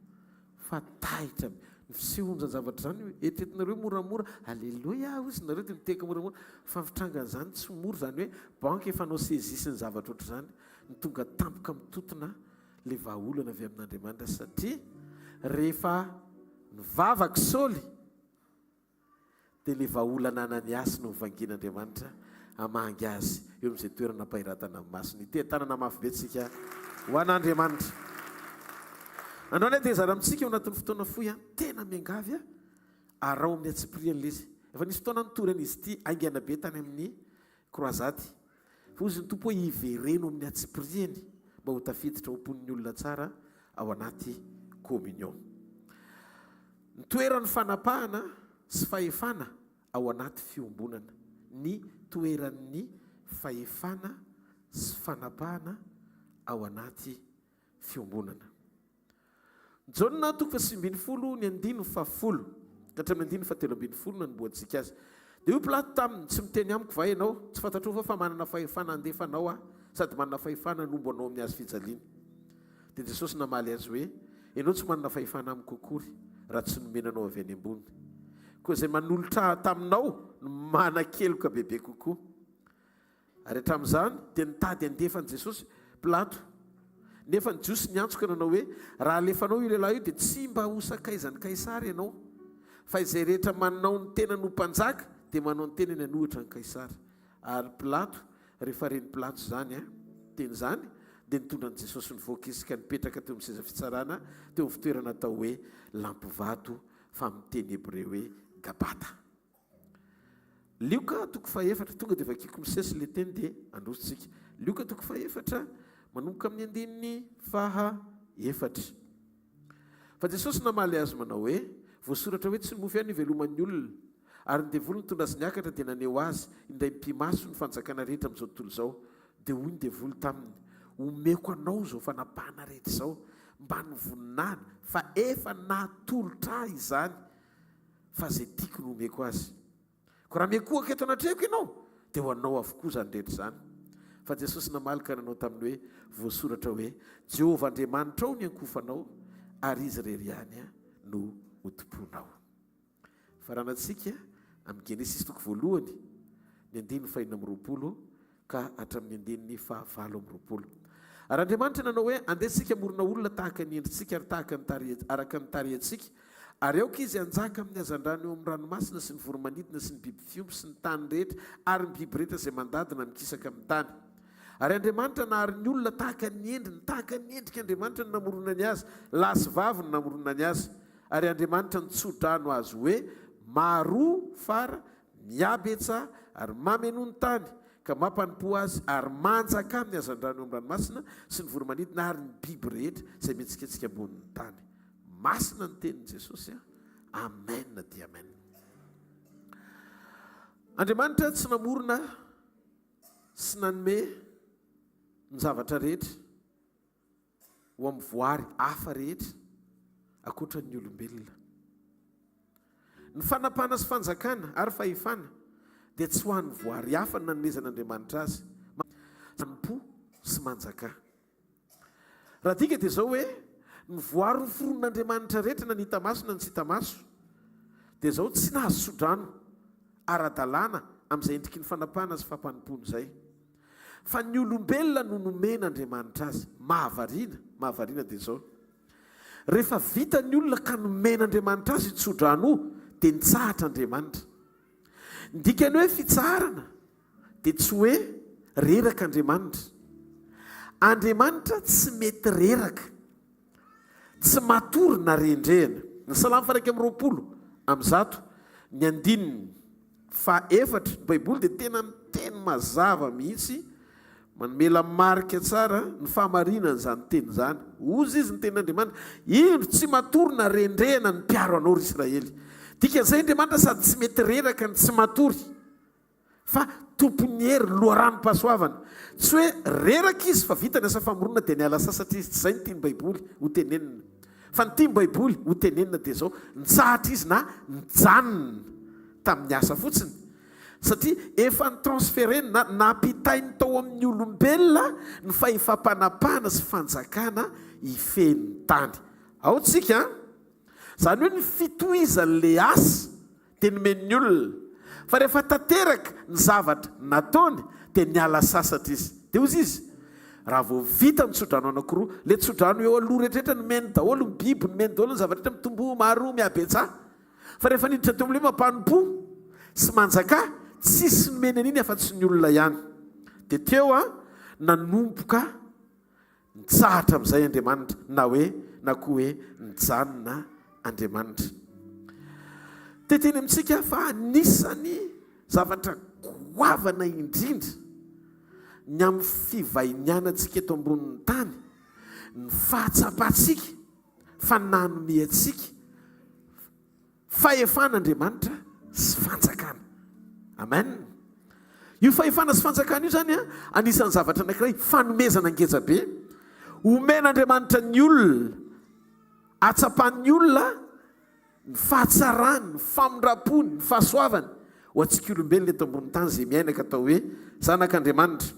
fa taitra ny fisehonjany zavatra zany eritretinareo moramora. Alleloia ozy nareo dia miteka moramora fa fitrangana zany tsy mora zany hoe banky efa nao sezisy ny zavatra ohatr' zany ny tonga tampoka mitotona le vahaolana avy amin'Andriamanitra satria rehefa nivavaka Saoly dia le vahaolana Ananiasy no nivangian'Andriamanitra hamangy azy eo amin'izay toerana mpahiratana amin'ny masony. Te-tanana mafy be tsika ho an'Andriamanitra. Androany dia zara amintsika eo anatin'ny fotoana fohy tena miangavy arao amin'ny atsiprian'le izy. Efa nisy fotoana nitorana izy ity aingana be tany amin'ny kroazady fa ozy ny tompo hoe hivereno amin'ny atsipriany mba ho tafiditra hompon'ny olona tsara ao anaty communion. Ny toeran'ny fanapahana sy fahefana ao anaty fiombonana. Ny toeran'ny fahefana sy fanapahana ao anaty fiombonana. Jauna toko fa 5 ny 10 fa 10 ka hatramin'ny 10 fa 13 nanomboantsika azy. Dia io Pilato taminy tsy miteny amiko va ianao tsy fantatrao fa manana fahefana andefanao sady manana fahefana nombo anao amin'ny azy fijaliana. Dia Jesosy namaly azy hoe ianao tsy manana fahefana amiko akory raha tsy nomenanao avy any ambony. Koa izay manolotra taminao no manan-keloka bebe kokoa. Ary hatramin'izany dia nitady andefany Jesosy Pilato. Nefa ny jiosy niantsoka nanao hoe raha alefanao io lehilahy io dia tsy mba hosakaizany Kaisary ianao fa izay rehetra manao ny tena no mpanjaka dia manao ny tena ny anohitra ny Kaisary. Ary Pilato rehefa reny Pilato zany teny zany dia nitondra ny Jesosy nivoakisika nipetraka teo amin'ny seza fitsarana teo amin'ny fitoerana atao hoe lampivato fa amin'ny teny hebreo hoe Gabata. Lioka toko faefatra tonga dia vakiko misesy le teny dia andrositsika. Lioka toko faefatra manomboka amin'ny 10 faha 4. Fa Jesosy namaly azy manao hoe voasoratra hoe tsy mofy ihany iveloman'ny olona ary ny devoly nitondra azy niakatra dia naneo azy indray mpimaso ny fanjakana rehetra amin'izao tontolo izao. Dia hoy ny devoly taminy omeko anao izao fanapahana rehetra izao mba nivoninana fa efa natolotra izany fa izay tiako no omeko azy. Ko raha mekohaka eto anatrehako ianao dia ho anao avokoa zany rehetra izany. Fa Jesosy namalika nanao taminy hoe voasoratra hoe Jehovah Andriamanitra ao ny ankofanao ary izy rery ihany no hotomponao. Faranantsika amin'ny Genesis toko voalohany ny 10:20 ka hatramin'ny 10:20. Ary Andriamanitra nanao hoe andesika morona olona tahaka ny endritsika ary tahaka araka ny tarehantsika ary aoka izy anjaka amin'ny hazandrano eo amin'ny ranomasina sy ny voromanidina sy ny biby fiompy sy ny tany rehetra ary ny biby rehetra izay mandadina mikisaka amin'ny tany. Ary Andriamanitra nahary ny olona tahaka ny endriny tahaka ny endrika Andriamanitra ny namoronany azy lasy vavy ny namoronany azy. Ary Andriamanitra nitsodrano azy hoe maro fara miabetsa ary mameno ny tany ka mampanimpo azy ary manjaka amin'ny hazandrano eo amin'ny ranomasina sy ny voromanidina ary ny biby rehetra izay mihetsiketsika ambonin'ny tany. Masina ny tenin'i Jesosy. Amen dia amen. Andriamanitra tsy namorona sy nanome ny zavatra rehetra ho amin'ny voary hafa rehetra akoatra ny olombelona. Ny fanapana sy fanjakana ary fahefana dia tsy ho an'ny voary hafa ny nanomezan'Andriamanitra azy manompo sy manjaka. Raha dika dia izao hoe ny voary ny foron'Andriamanitra rehetra na ny hita maso na ny tsy hita maso dia izao tsy nahazo sodrano ara-dalàna amin'izay endriky ny fanapana sy fampanompony izay, fa ny olombelona no nomen'Andriamanitra azy. Mahavariana dia izao, rehefa vita ny olona ka nomen'Andriamanitra azy itsodrano dia nitsahatra Andriamanitra. Ny dikany hoe fitsaharana dia tsy hoe reraka Andriamanitra. Andriamanitra tsy mety reraka, tsy matory na rendrehana. Ny Salamo 120 ny andininy fa efatra Baiboly dia tena teny mazava mihitsy, manomela marika tsara ny fahamarinana izany teny izany. Ozy izy ny tenin'Andriamanitra, ino tsy matory na rendrehana ny mpiaro anao ry Israely. Dikan'izay Andriamanitra sady tsy mety reraka ny tsy matory, fa tompony hery loharanom-pahasoavana. Tsy hoe reraka izy fa vita ny asa famoronana dia niala sasatra izy. Tsy izay ny tiany Baiboly ho tenenina, fa ny tiany Baiboly ho tenenina dia izao, nitsahatra izy na nijanona tamin'ny asa fotsiny, satria efa nytransferena na nampitainy tao amin'ny olombelona ny fahefam-panapana sy fanjakana ifehin'ny tany. Ao tsika izany hoe ny fitohizan'le asa dia nomen'ny olona, fa rehefa tanteraka ny zavatra nataony dia niala sasatra izy. Dia ozy izy raha vao vita ny tsodrano anankiroa, le tsodrano eo aloha rehetrarehetra nomeny daholo ny biby, nomeny daholo ny zavatra rehetra mitombo maro miabetsaha, fa rehefa niditra teo amin'ilay mampanompo sy manjaka tsisy nomeny an'iny afa-tsy ny olona ihany. Dia teo nanomboka nitsahatra amin'izay Andriamanitra, na koa hoe nijanona Andriamanitra. Teteny amintsika fa anisany zavatra goavana indrindra ny amin'ny fivahinianantsika eto ambonin'ny tany, ny fahatsapantsika, fananomeantsika, fahefan'Andriamanitra sy fanjakana. Amen. Io fahefana sy fanjakana io zany anisan'ny zavatra anankiray fanomezana ngejabe. Omen'Andriamanitra ny olona, atsapan'ny olona ny fahatsarany, ny famindram-pony, ny fahasoavany ho antsika olombelona eto ambonin'ny tany izay miaina ka atao hoe zanak'Andriamanitra.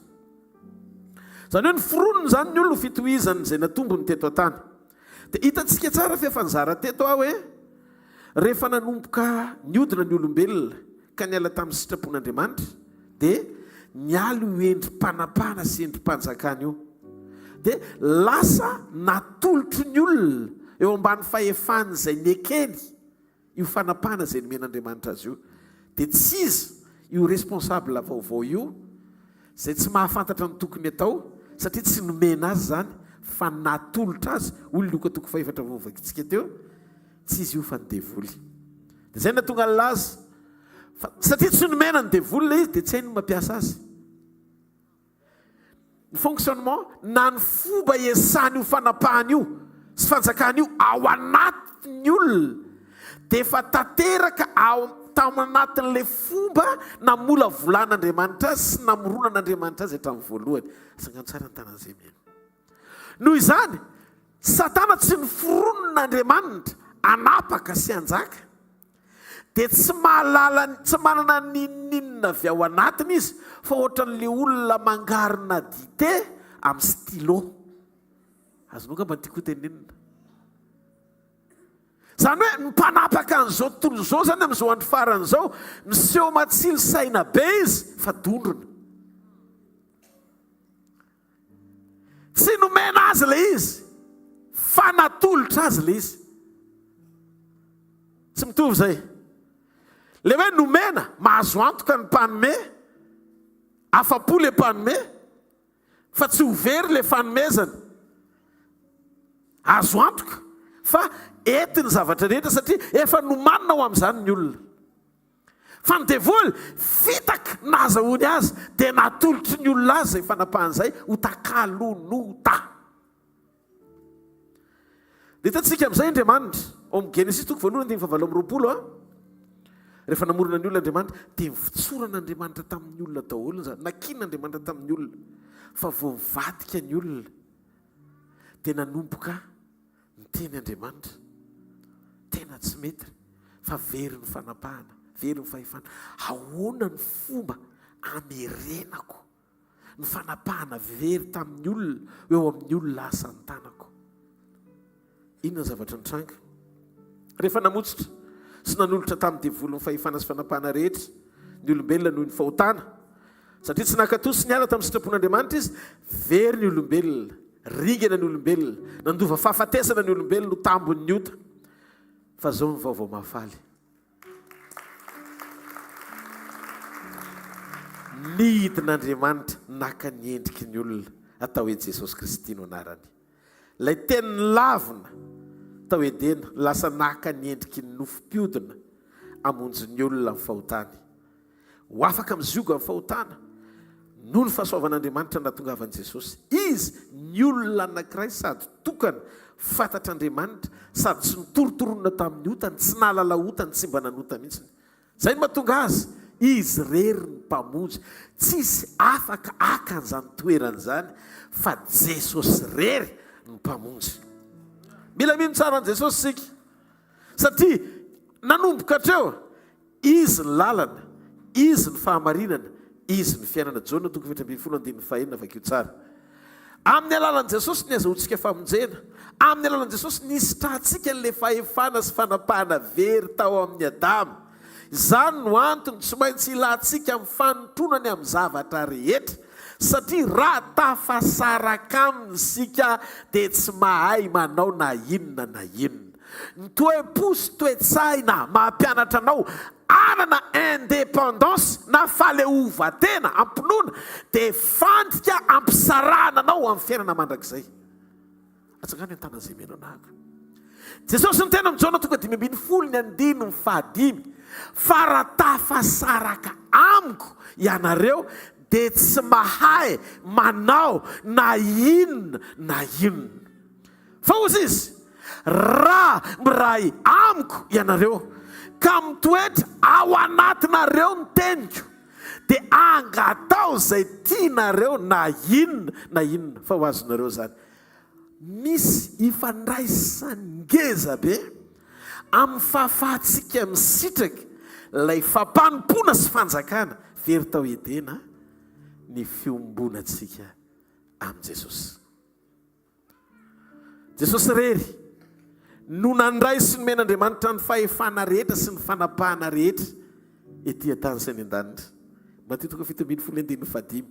Izany hoe ny foronony izany ny olona fitohizany izay natombony teto an-tany. Dia hitantsika tsara fiafanjara teto hoe rehefa nanomboka niodina ny olombelona ka niala tamin'ny sitrapon'Andriamanitra dia niala io endrim-panapana sy endrim-panjakana io, dia lasa natolotry ny olona eo ambany fahefany izay niekely io fanapana izay nomen'Andriamanitra azy io. Dia tsy izy io responsable vaovao io izay tsy mahafantatra ny tokony atao, satria tsy nomena azy zany fa natolotra azy. Olona io ka toko 4 vovakitsika teo, tsy izy io fa ny devoly. Dia izay natonga laza, satria tsy nomena ny devoly izy dia tsy hainy mampiasa azy. Ny fonctionnement na ny fomba iasany io fanapahany io sy fanjakany io ao anatin'ny olona dia efa tanteraka tao anatin'ilay fomba namola volan'Andriamanitra azy sy namoronan'Andriamanitra azy hatramin'ny voalohany. Sangano tsara ny tanan'izay mihena. Noho izany, Satana tsy niforonon'Andriamanitra anapaka sy anjaka, dia tsy manana ninninona avy ao anatiny izy fa ohatran'ilay olona mangarina dite amin'ny stylo. Azonao ngamba ny tiako tenenina. Izany hoe mpanapaka an'izao tontolo izao zany amin'izao andro faran'izao, miseho matsilo saina be izy fa dondrona. Tsy nomena azy le izy, fa natolotra azy le izy. Tsy mitovy izay. Le hoe nomena, mahazo antoka ny mpanome, afa-po le mpanome, fa tsy ho very le fanomezana. Azo antoka, fa ety ny zavatra rehetra satria efa nomanina ao amin'izany ny olona. Fa ny devoly fitaka nahazahoany azy dia natolotry ny olona azy izay fanapahan'izay ho takalonota. Dia hitantsika amin'izay Andriamanitra ao amin'ny Genesis toko 1:20. rehefa namorona ny olona Andriamanitra dia fitsoran'Andriamanitra tamin'ny olona daholo zany, nakin'Andriamanitra tamin'ny olona, fa vao mivadika ny olona dia nanomboka ny teny Andriamanitra. Tena tsy mety, fa very ny fanapahana, very ny fahefana. Ahoana ny fomba amerenako ny fanapahana very tamin'ny olona eo amin'ny olona asa ny tanako? Inona zavatra nitranga? Rehefa namotsitra sy nanolotra tamin'ny devoly ny fahefana sy fanapahana rehetra ny olombelona noho ny fahotana, satria tsy nakatosi ny ala tamin'ny sitrapon'Andriamanitra izy, very ny olombelona, ringana ny olombelona, nandova fahafatesana ny olombelona ho tambon'ny ota. Fa zao ny vaovao mahafaly, nidin'Andriamanitra naka ny endriky ny olona atao hoe Jesosy Kristy no anarany. Lay teny lavina tao edena lasa naka ny endriky ny nofom-piodina amonjy ny olona amin'ny fahotany. Ho afaka mizoga amin'ny fahotana noho ny fahasoavan'Andriamanitra nahatongavan'i Jesosy. Izy ny olona anankiray sady tokana fantatr'Andriamanitra sady tsy nitorotoronina tamin'ny otany, tsy nalala otany, tsy mba nanota mihitsiny. Zay no mahatonga azy izy rery ny mpamonjy, tsisy afaka akan'izany toeran'izany fa Jesosy rery ny mpamonjy. Mila mino tsara an' Jesosy sika, satria nanomboka hatreo izy ny lalana, izy ny fahamarinana, izy ny fiainana. Jona 7:21 vakio tsara. Amin'ny alalan'i Jesosy ny azahoantsika famonjena, amin'ny alalan'i Jesosy nisitrantsika n'ilay fahefana sy fanapahana very tao amin'ny Adama. Izany no antony tsy maintsy ilantsika amin'ny fanotronany amin'ny zavatra rehetra, satria raha tafasaraka aminy sika dia tsy mahay manao na inona na inona. Ny toe-po sy toe-tsaina mampianatra anao anana indépendance na faleovan-tena ampinoana dia fandrika ampisarahana anao amin'ny fiainana mandrakizay. Atsangany an-tana izay meno anahaka. Jesosy ny tena mijona 5:5 fa raha tafasaraka amiko ianareo dia tsy mahay manao na inona na inona. Fa ozy izy, raha miray amiko ianareo ka mitoetra ao anatinareo ny teniko dia angatao izay tianareo na inona na inona. Fa ho azonareo zany misy ifandraisany ngeza be amin'ny fahafahantsika misitraka lay fampanompona sy fanjakana very tao edena ny fiombonantsika amin'i Jesosy. Jesosy rery no nandray sy nomen'Andriamanitra ny fahefana rehetra sy ny fanapahana rehetra etỳ an-tany sy any an-danitra. Mateo 7:15.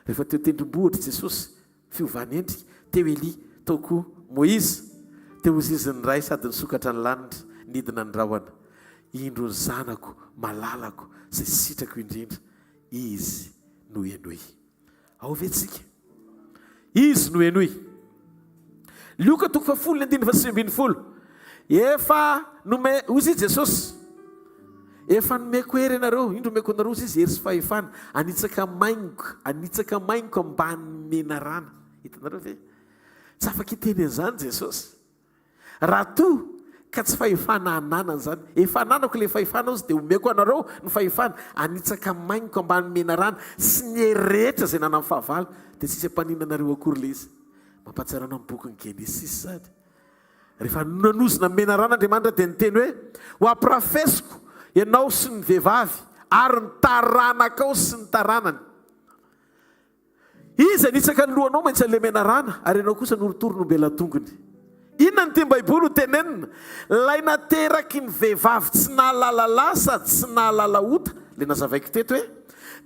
Rehefa teo tendrombohitra Jesosy fiovany endrika, teo Eli, tao koa Moizy, teo izy ny ray sady nisokatra ny lanitra nidina ny rahona. Indro ny zanako malalako izay sitrako indrindra, izy no enoy. Ao vetsika, izy no enoy. Luka 10:19. Efa nome ozy Jesosy, efa nomeko hery ianareo, indro meko anareo izy hery sy fahefana, anitsaka maingo ambany menarana. Hitanareo ve? Tsy afaka hiteny an'izany Jesosy. Raha to ka tsy fahefana ananana zany, efa ananako ilay fahefana izy dia omeko anareo ny fahefana, anitsaka maingo ambany menarana sy ny hery rehetra izay nanamin'ny fahavalo, dia tsisy ampaninanareo akory le izy. Mampahatsiaro ana amin'ny bokin'ny Genesis zany. Rehefa nanozona menarana Andriamanitra dia niteny hoe ho amparafesiko ianao sy ny vehivavy ary ny taranakao sy ny taranany. Izy anitsaka ny lohanao maintsy an'ilay menarana ary ianao kosa norotoro no belatongony. Inona ny tiam-baiboly ho tenenina? Lay nateraky ny vehivavy tsy nahalala lahy sady tsy nahalala ota, le nazavaiko teto hoe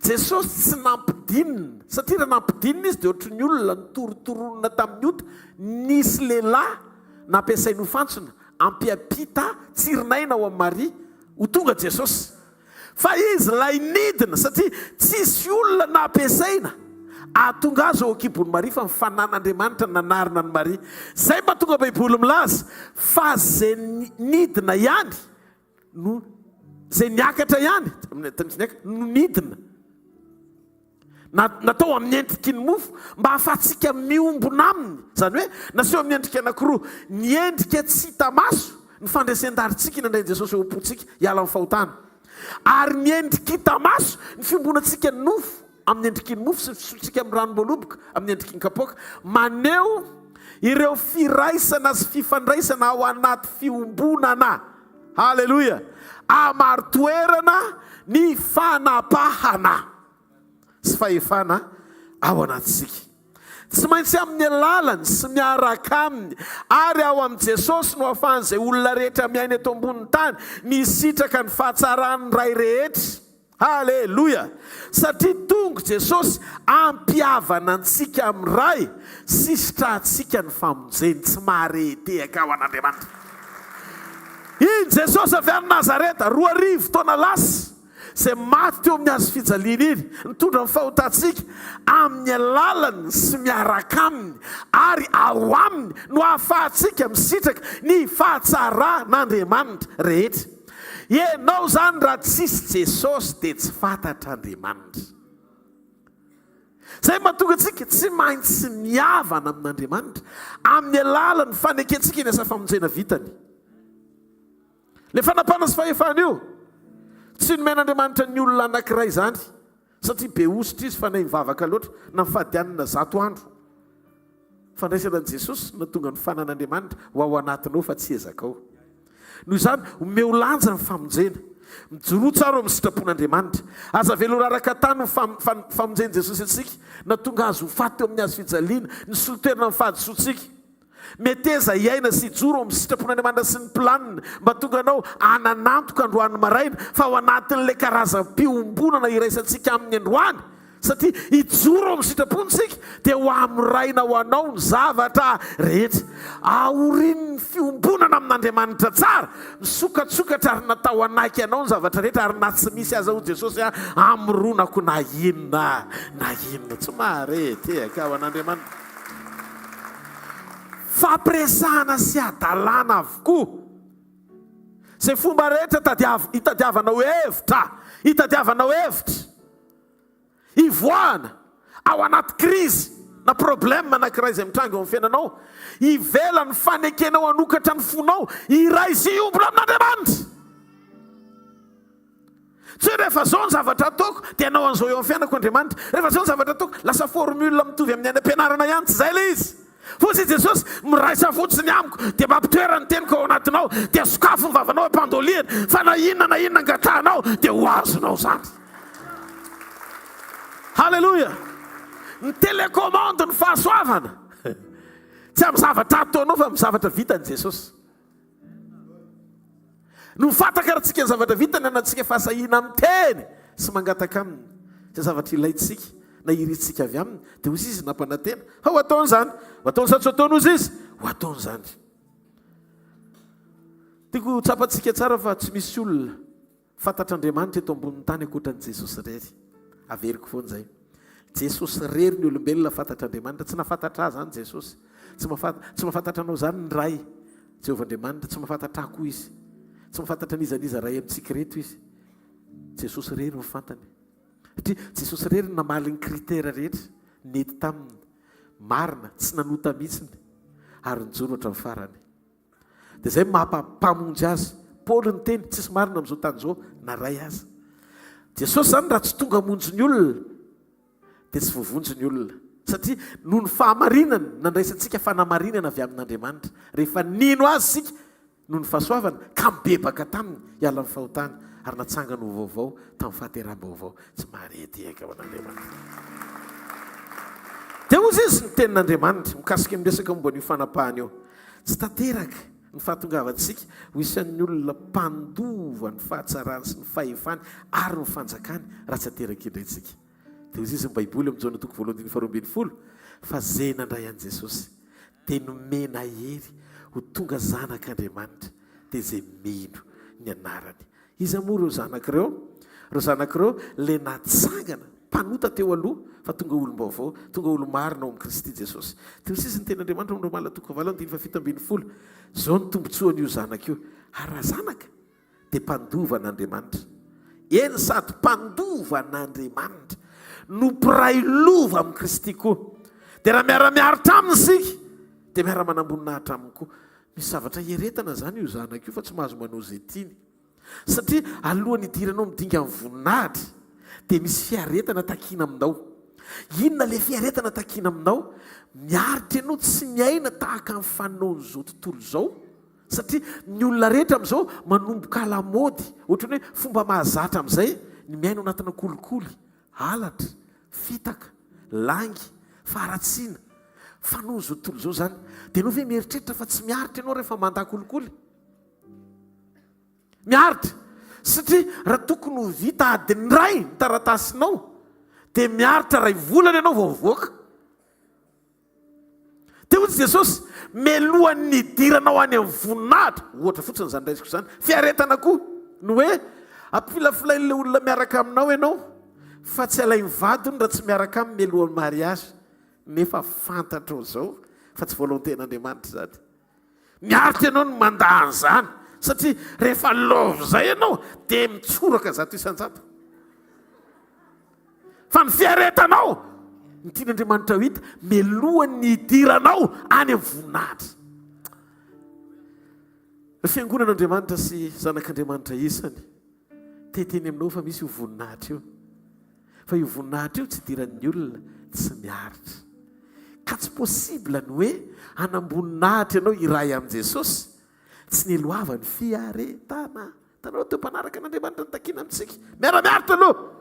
Jesosy tsy nampidinina, satria raha nampidinina izy dia ohatry ny olona nitorotoronina tamin'ny ota, nisy lehilahy nampiasainy ho fantsona ampiampita tsirinaina ao amin'ny Maria ho tonga Jesosy. Fa izy lay nidina satria tsisy olona nampiasaina ahatonga azy ao akibon'ny Maria fa mifanan'Andriamanitra nanarina ny Maria. Zay mahatonga baiboly milaza fa zay nidina ihany no zay niakatra ihany no nidina. Natao amin'ny endriky ny mofo mba hahafahantsika miombona aminy. Zany hoe naseho amin'ny endrika anankiroa, ny endrika tsy hita maso, ny fandresendaritsika inandray Jesosy eo am-pontsika hiala amin'ny fahotana. ary miendrika hita maso ny fiombonatsika ny nofo amin'ny endriky ny mofo sy fisotsika amin'ny ranom-boaloboka amin'ny endriky ny kapoaka maneho ireo firaisana sy fifandraisana ao anaty fiombonana. Halleloja. Amaritoerana ny fanapahana sy fahefana ao anatitsika. Tsy maintsy amin'ny alalany sy miaraka aminy ary ao amin'ny Jesosy no ahafahan'izay olona rehetra miaina eto ambonin'ny tany misitraka ny fahatsarany ray rehetra. Halleluja. Satria tonga Jesosy ampiavana antsika amin'ny ray sy sitrahantsika ny famonjeny tsy maharetehaka ao an'Andriamanitra. Iny Jesosy avy any Nazareta 2 taona lasa izay maty teo amin'ny hazo fijaliana iny nitondra ny fahotantsika amin'ny alalany sy miaraka aminy ary ao aminy no ahafahantsika misitraka ny fahatsaran'Andriamanitra rehetra. Ianao zany raha tsisy Jesosy dia tsy fantatr'Andriamanitra. Zay mahatonga antsika tsy maintsy miavana amin'Andriamanitra amin'ny alalany fanekentsika iny asa famonjena vitany. Le fanapana sy fahefana io tsy nomen'Andriamanitra ny olona anankiray zany satria be ositra izy fa nay mivavaka loatra na mifadianina 100 andro. Fandraisana an' Jesosy natonga ny fanan'Andriamanitra ho ao anatinao fa tsy ezakao. Noho izany omeo lanja ny famonjena mijoroa tsara amin'ny sitrapon'Andriamanitra. Aza velo raraka tany ny famonjeny Jesosy atsika natonga azo ho faty teo amin'ny hazo fijaliana ny solotoerana amin'ny fahadisoantsika. Meteza iaina sy joro amin'ny sitrapon'Andriamanitra sy ny planiny mba tonga anao ananantoka androany maraina fa ao anatin'ilay karazam-piombonana iraisantsika amin'ny androany. Satria ijoro amin'ny sitrapontsika dia ho amiraina ho anao ny zavatra rehetra. Aorin'ny fiombonana amin'Andriamanitra tsara misokatsokatra ary natao anaiky anao ny zavatra rehetra ary na tsy misy aza ho Jesosy amironako na inona tsy maharetehaka ao an'Andriamanitra. Fampiresahana sy adalana avokoa izay fomba rehetra hitadiavanao hevitra ivoahana ao anaty krizy na problème anankiray izay mitrango eo amin'ny fiainanao, ivela ny fanekenao anokatra ny fonao iray sy iombona amin'Andriamanitra. Tsy hoe rehefa zao ny zavatra ataoko dia anao an'izao eo amin'ny fiainako Andriamanitra, rehefa zao ny zavatra ataoko lasa formule mitovy amin'ny any am-pianarana ihany, tsy zay ilay izy. Fosy Jesosy miraisa fotsiny amiko dia mampitoera ny teniko ao anatinao dia sokafo ny vavanao ampandoliana fa na inona angatahanao dia ho azonao zany. Halleluja. Ny telecommande ny fahasoavana tsy amin'ny zavatra ataonao fa amin'ny zavatra vitany Jesosy. No fataka rahantsika ny zavatra vitany anatsika fahasahiana amin'ny teny sy mangataka aminy izay zavatra ilaitsika na iritsika avy aminy dia hozy izy nampanantena ho ataony zany, ho ataony zany tsy ataony ozy izy ho ataony zany. Tiako tsapantsika tsara fa tsy misy olona fantatr'Andriamanitra eto ambonin'ny tany ankoatran'i Jesosy rery. Averiko foana zay. Jesosy rery ny olombelona fantatr'Andriamanitra, tsy nafantatra zany Jesosy. Tsy mahafantatra anao zany ny ray Jehovah-Andriamanitra, tsy mahafantatra akoho izy. Tsy mahafantatra nizaniza ray amintsika reto izy. Jesosy rery no fantany. Satria Jesosy rery namaly ny kritera rehetra nety taminy. Marina, tsy nanota mihitsiny ary nijoro hatramin'ny farany. Dia zay mampamonjy azy. Paoly ny teny tsisy marina amin'izao tany izao na ray azy. Jesosy zany raha tsy tonga monjy ny olona dia tsy voavonjy ny olona. Satria noho ny fahamarinana nandraisantsika fanamarinana avy amin'Andriamanitra. Rehefa nino azy sika noho ny fahasoavana ka mibebaka taminy hiala amin'ny fahotana ary natsangana ho vaovao tamin'ny fahateram-baovao tsy maharetehaka ao an'Andriamanitra. Dia ozy izy ny tenin'Andriamanitra mikasika miresaka momba n'io fanapahana eo. Tsy tanteraka ny fahatongavantsika ho isan'ny olona mpandova ny fahatsarany sy ny fahefany ary ny fanjakany raha tsy ateraka indraytsika. Dia ozy izy ny Baiboly amin'ny Jaona 2:20 fa zay nandray an'i Jesosy dia nomena hery ho tonga zanak'Andriamanitra dia zay mino ny anarany. Iza moa ireo zanak'ireo? Ireo zanak'ireo le natsangana mpanota teo aloha fa tonga olom-baovao, tonga olo-marina ao amin'ny Kristy Jesosy. Dia ozy izy ny ten'Andriamanitra amin'ny Romana 7:7 zao ny tombotsoan'io zanaka io. Ary raha zanaka dia mpandova an'Andriamanitra. Eny sady mpandova an'Andriamanitra no mpiray lova amin'ny Kristy koa. Dia raha miara-miaritra aminy isika dia miara-manambonina hatra aminy koa. Misy zavatra hieretana zany io zanaka io fa tsy mahazo manao izay tiany. satria alohan'ny idiranao midinga amin'ny voninahitra dia misy fiaretana takina aminao. Inona le fiaretana takina aminao? Miaritra ianao tsy miaina tahaka amin'ny fanaon'izao tontolo izao, satria ny olona rehetra amin'izao manomboka alamody, ohatrany hoe fomba mahazatra amin'izay ny miaina anatina kolikoly, halatra, fitaka, langy, faratsiana, fanaon'izao tontolo izao zany. Dia ianao ve mieritreritra fa tsy miaritra ianao rehefa mandakolikoly? Miaritra, satria raha tokony ho vita adiny ray ny taratasinao dia miaritra ray volana ianao vao mivoaka. Dia hoy Jesosy, mialohan'ny idiranao any amin'ny voninahitra, ohatra fotsiny izany raisiko izany, fiaretana koa no hoe ampifilafilain'ilay olona miaraka aminao ianao, fa tsy alainy vadiny raha tsy miaraka amin'ny mialohan'ny mariazy, nefa fantatrao izao fa tsy volonten'Andriamanitra izany. Miaritra ianao no mandahan' izany, satria rehefa lova izay ianao dia mitsoraka zato isan-jato. Fa ny fiaretanao ny tian'Andriamanitra ho hita mialohan'ny idiranao any amin'ny voninahitra. Fiangonan'Andriamanitra sy zanak'Andriamanitra isany teteny aminao fa misy io voninahitra io, fa io voninahitra io tsy idiran'ny olona tsy miaritra. Ka tsy possible ny hoe hanamboninahitra ianao iray amin'i Jesosy tsy niloava ny fiaretana. Tanao teo mpanaraka n'Andriamanitra ny takina amintsika, miara-miaritra aloha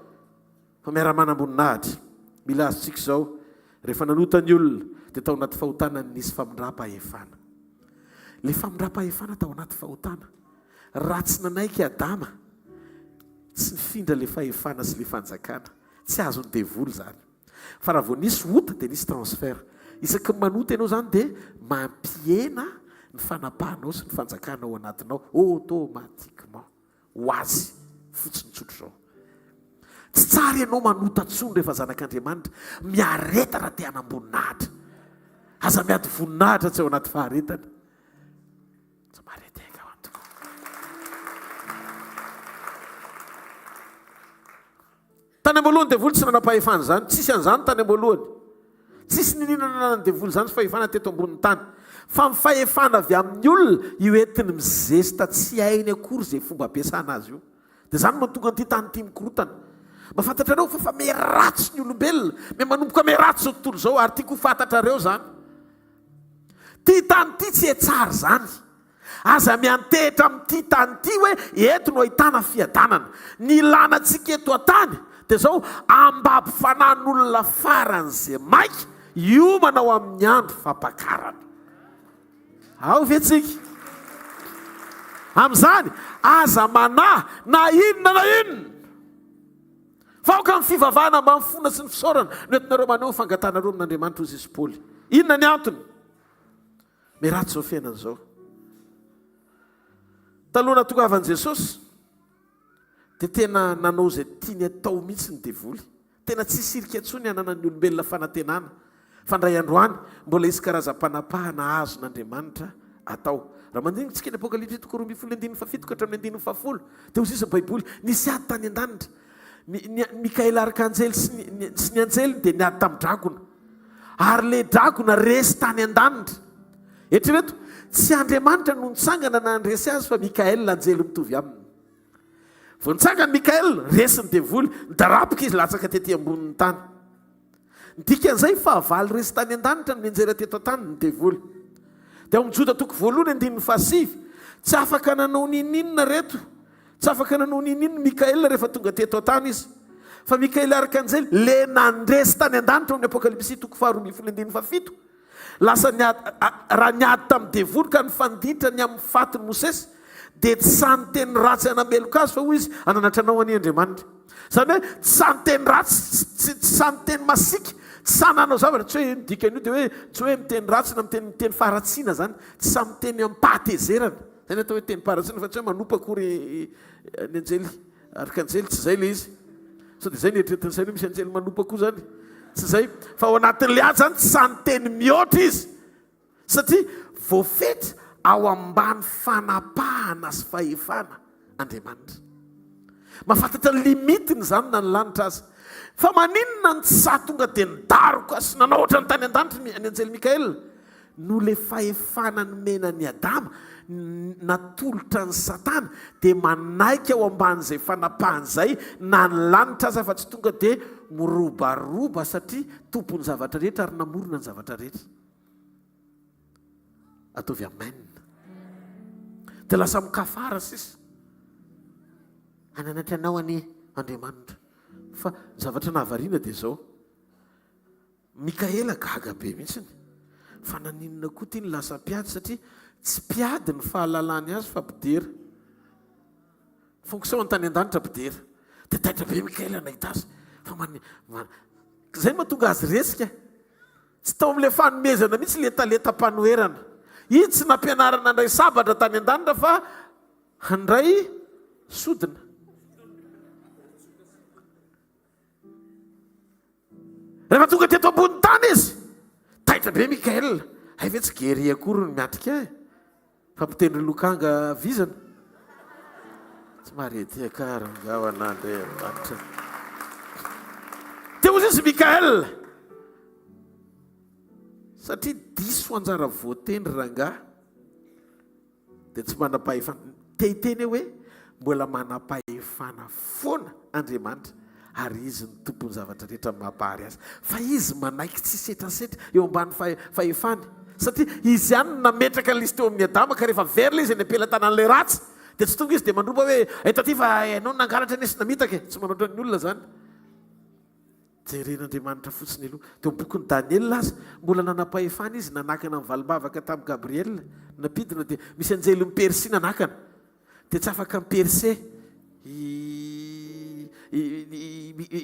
fa miara-manamboninahitra. Mila azontsika izao rehefa nanota ny olona dia tao anaty fahotana nisy famindram-pahefana. Le famindram-pahefana tao anaty fahotana, raha tsy nanaiky Adama tsy nifindra le fahefana sy le fanjakana, tsy azony devoly zany. Fa raha vao nisy ota dia nisy transfert. Isaky ny manota ianao zany dia mampiena ny fanapahanao sy ny fanjakanao anatinao automatiquement ho azy fotsiny tsotro zao. Tsy tsara ianao manota tsony rehefa zanak'Andriamanitra miareta raha te hanamboninahitra. Aza miady voninahitra tsy ao anaty faharetana. Tsy mareteka ho antoko. Tany am-boalohany devoly tsy nanam-pahefana zany, tsisy an'izany tany am-boalohany. Tsisy nininana ny devoly zany sy fahefana teto ambonin'ny tany. Fa ny fahefana avy amin'ny olona io entiny mizesta tsy hainy akory izay fomba ampiasana azy io. Dia izany mahatonga an'ity tany ity mikorotana. Mafantatrareo fa meratsy ny olombelona, manomboka meratsy zao tontolo izao, ary tiako fantatrareo zany. Ty tany ity tsy tsara zany. Aza miantehitra amin'ity tany ity hoe eto no ahitana fiadanana. Ny ilanantsika eto an-tany dia zao ambampifanan'olona faran'izay maika io manao amin'ny andro fampakarana. Ao vetsika. Amin'izany aza manahy na inona na inona. Faoka amin'ny fivavahana ambany fona sy ny fisaorana no entinareo maneho ny fangatanareo amin'Andriamanitra hozy izy Paoly. Inona ny antony? Meratsy zao fiainana izao. Taloha natogavan'i Jesosy dia tena nanao izay tiany atao mihitsy ny devoly. Tena tsy sirika intsony hananan'ny olombelona fanantenana. Fa ndray androany mbola isy karazam-panapahana azon'Andriamanitra atao. Raha mandinitsika ny Apokalipsy 2:17 hatramin'ny 10:10 dia hozy izy ny Baiboly nisy ady tany an-danitra. Mikaela arkanjely sy ny anjeliny dia niady tamin'ny dragona. Ary le dragona resy tany an-danitra. Eritrereto, tsy Andriamanitra no nitsangana na andresy azy fa Mikaela anjely mitovy aminy. Vao nitsangana Mikaela, resy ny devoly, nidarapika izy latsaka tetỳ ambonin'ny tany. Dikan'izay fa valy resy tany an-danitra no mianjera teto an-tany ny devoly. Dia ao amin'ny Joda toko voalohany 9:7, tsy afaka nanao ninina reto. Tsy afaka nanao ninina Mikaela rehefa tonga teto an-tany izy. Fa Mikaela arkanjely le nandresy tany an-danitra amin'ny Apokalipsy 2:7. Lasa raha niady tamin'ny devoly ka nifanditra ny amin'ny fatiny Mosesy dia tsy sany teny ratsy hanameloka azy fa hoy izy ananatranao any Andriamanitra. Izany hoe tsy sany teny ratsy, tsy sany teny masika, tsy sananao zavatra, tsy hoe dikany io dia hoe tsy hoe miteny ratsy na miteny faharatsiana zany, tsy samy miteny ampahatezerana. Zany atao hoe teny faharatsiana fa tsy hoe manompa akory ny anjely arkanjely, tsy izay le izy. So dia izay ny eritreretin'izay misy anjely manompa koa zany. Tsy izay, fa ao anatin'le ady zany tsy sany teny mihoatra izy. Satria voafetra ao ambany fanapahana sy fahefana Andriamanitra. Mahafantatra ny limitiny zany na ny lanitra azy. Fa maninona ny tsy sa tonga dia nidaroka sy nanao ohatra ny tany an-danitra ny anjely Mikaela no le fahefana nomena ny Adama natolotra ny satana dia manaiky ao amban'izay fanapahan'izay na ny lanitra aza fa tsy tonga dia mirobaroba satria tompony zavatra rehetra ary namorona ny zavatra rehetra. Ataovy amen. Dia lasa mikafara sisa any anaty anao any Andriamanitra. Fa zavatra nahavariana dia zao, Mikaela gaga be mihitsiny. Fa naninona koa ty ny lasa piady satria tsy piady ny fahalalany azy fa pidera. Fonction an-tany an-danitra pidera. Dia taitra be Mikaela nahita azy. Fa zay mahatonga azy resika. Tsy tao amin'ilay fanomezana mihitsy letaleta-panoerana. Iny tsy nampianarana andray sabatra tany an-danitra fa handray sodina. Rehefa tonga teto ambony tany izy, taitra be Mikaela. Hay ve tsy gery akory ny miatrika e. Fa mpitendry lokanga vizana. Tsy marety akarangao an'Andriamanitra. Teo izy Mikaela. Satria diso anjara voatendry rangahy dia tsy manam-pahefana. Tehiteny hoe mbola manam-pahefana foana Andriamanitra ary izy ny tompony zavatra rehetra mampahary azy. Fa izy manaiky tsy setrasetra eo ambany fahefany. Satria izy ihany nametraka an'izy teo amin'ny Adama ka rehefa verina izy any am-pelantanan'ilay ratsy dia tsy tonga izy dia mandroba hoe eto aty fa ianao nangalatra nesy namitaka. Tsy manoatra ny olona zany. Jeren'Andriamanitra fotsiny aloha. Teo bokin'ny Daniel azy mbola nanam-pahefana izy nanakana amin'ny valibavaka tamin'ny Gabriel napidina dia misy anjely mipersia nanakana. Dia tsy afaka miperse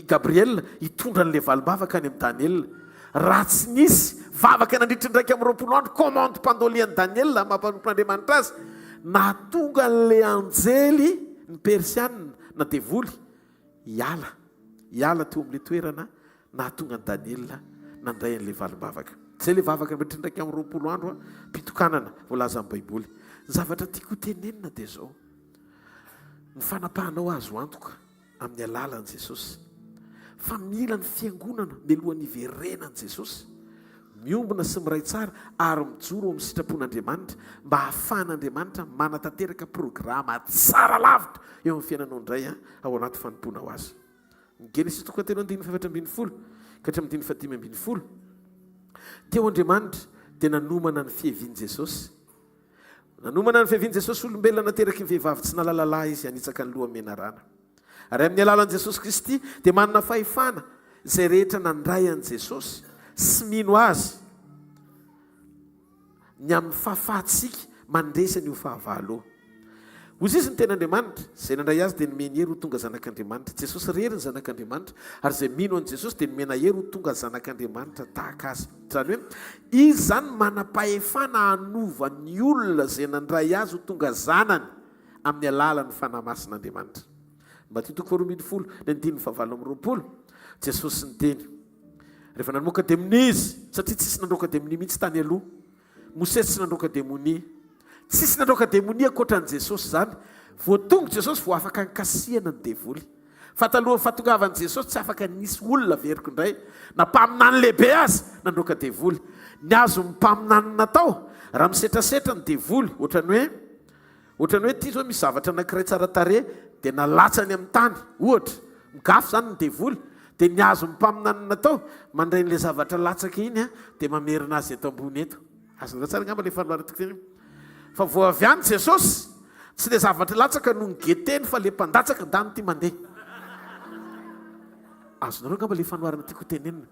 Gabriel hitondra an'ilay valibavaka any amin'ny Daniel. Raha tsy nisy vavaka nandritra ndraiky amin'ny 20 andro commande mpandolian'i Daniel mampanompon'Andriamanitra azy, nahatonga an'ilay anjely ny persianina na devoly hiala teo amin'ilay toerana, nahatonga an'i Daniel nandray an'ilay valibavaka. Zay ilay vavaka nandritra ndraiky amin'ny 20 andro mpitokanana voalaza amin'ny Baiboly. Ny zavatra tiako tenenina dia zao, ny fanapahanao azo antoka amin'ny alalan'i Jesosy. Fa mila ny fiangonana mialohan'ny iverenan'i Jesosy, miombona sy miray tsara ary mijoro amin'ny sitrapon'Andriamanitra mba hahafahan'Andriamanitra manatanteraka programa tsara lavitra eo amin'ny fiainanao indray ao anaty fanompoana ho azy. Ny Genesis 3:7-20 ka hatramin'ny 5:5. Teo Andriamanitra dia nanomana ny fihevian'i Jesosy. Nanomana ny fihevian'i Jesosy olombelona nateraky ny vehivavy tsy nalalalahy izy hanitsaka ny loha menarana. Ary amin'ny alalan'i Jesosy Kristy dia manana fahefana izay rehetra nandray an'i Jesosy sy mino azy ny amin'ny fahafahatsika mandresany io fahavalo. Ozy izy ny ten'Andriamanitra, izay nandray azy dia nomeny hery ho tonga zanak'Andriamanitra. Jesosy rery ny zanak'Andriamanitra ary izay mino an'i Jesosy dia nomena hery ho tonga zanak'Andriamanitra tahaka azy. Izany hoe izy zany manam-pahefana hanova ny olona izay nandray azy ho tonga zanany amin'ny alalan'ny fanahy masin'Andriamanitra. Mateo 20:9-20. Jesosy niteny rehefa nanomboka demonia izy, satria tsisy nandroaka demonia mihitsy tany aloha. Mosesy tsy nandroaka demonia, tsisy nandroaka demonia ankoatran'i Jesosy zany. Voatonga Jesosy vao afaka nikasihana ny devoly. Fa talohan'ny fahatongavan'i Jesosy tsy afaka nisy olona veriko indray na mpaminany lehibe azy nandroaka devoly. Ny azo mpaminany natao raha misetrasetra ny devoly, ohatrany hoe ity zao misy zavatra anankiray tsara tare dia nalatsany amin'ny tany, ohatra migafy zany ny devoly, dia ny azo mpaminany natao mandray n'ilay zavatra latsaka iny dia mamerina azy eto ambony eto. Azonao tsara ngamba ilay fanolarana teny. Fa vao avy any Jesosy, tsy ilay zavatra latsaka no ngeteny fa ilay mpandatsaka ndany ity mandeha. Azonareo ngamba ilay fanolarana tiako tenenina.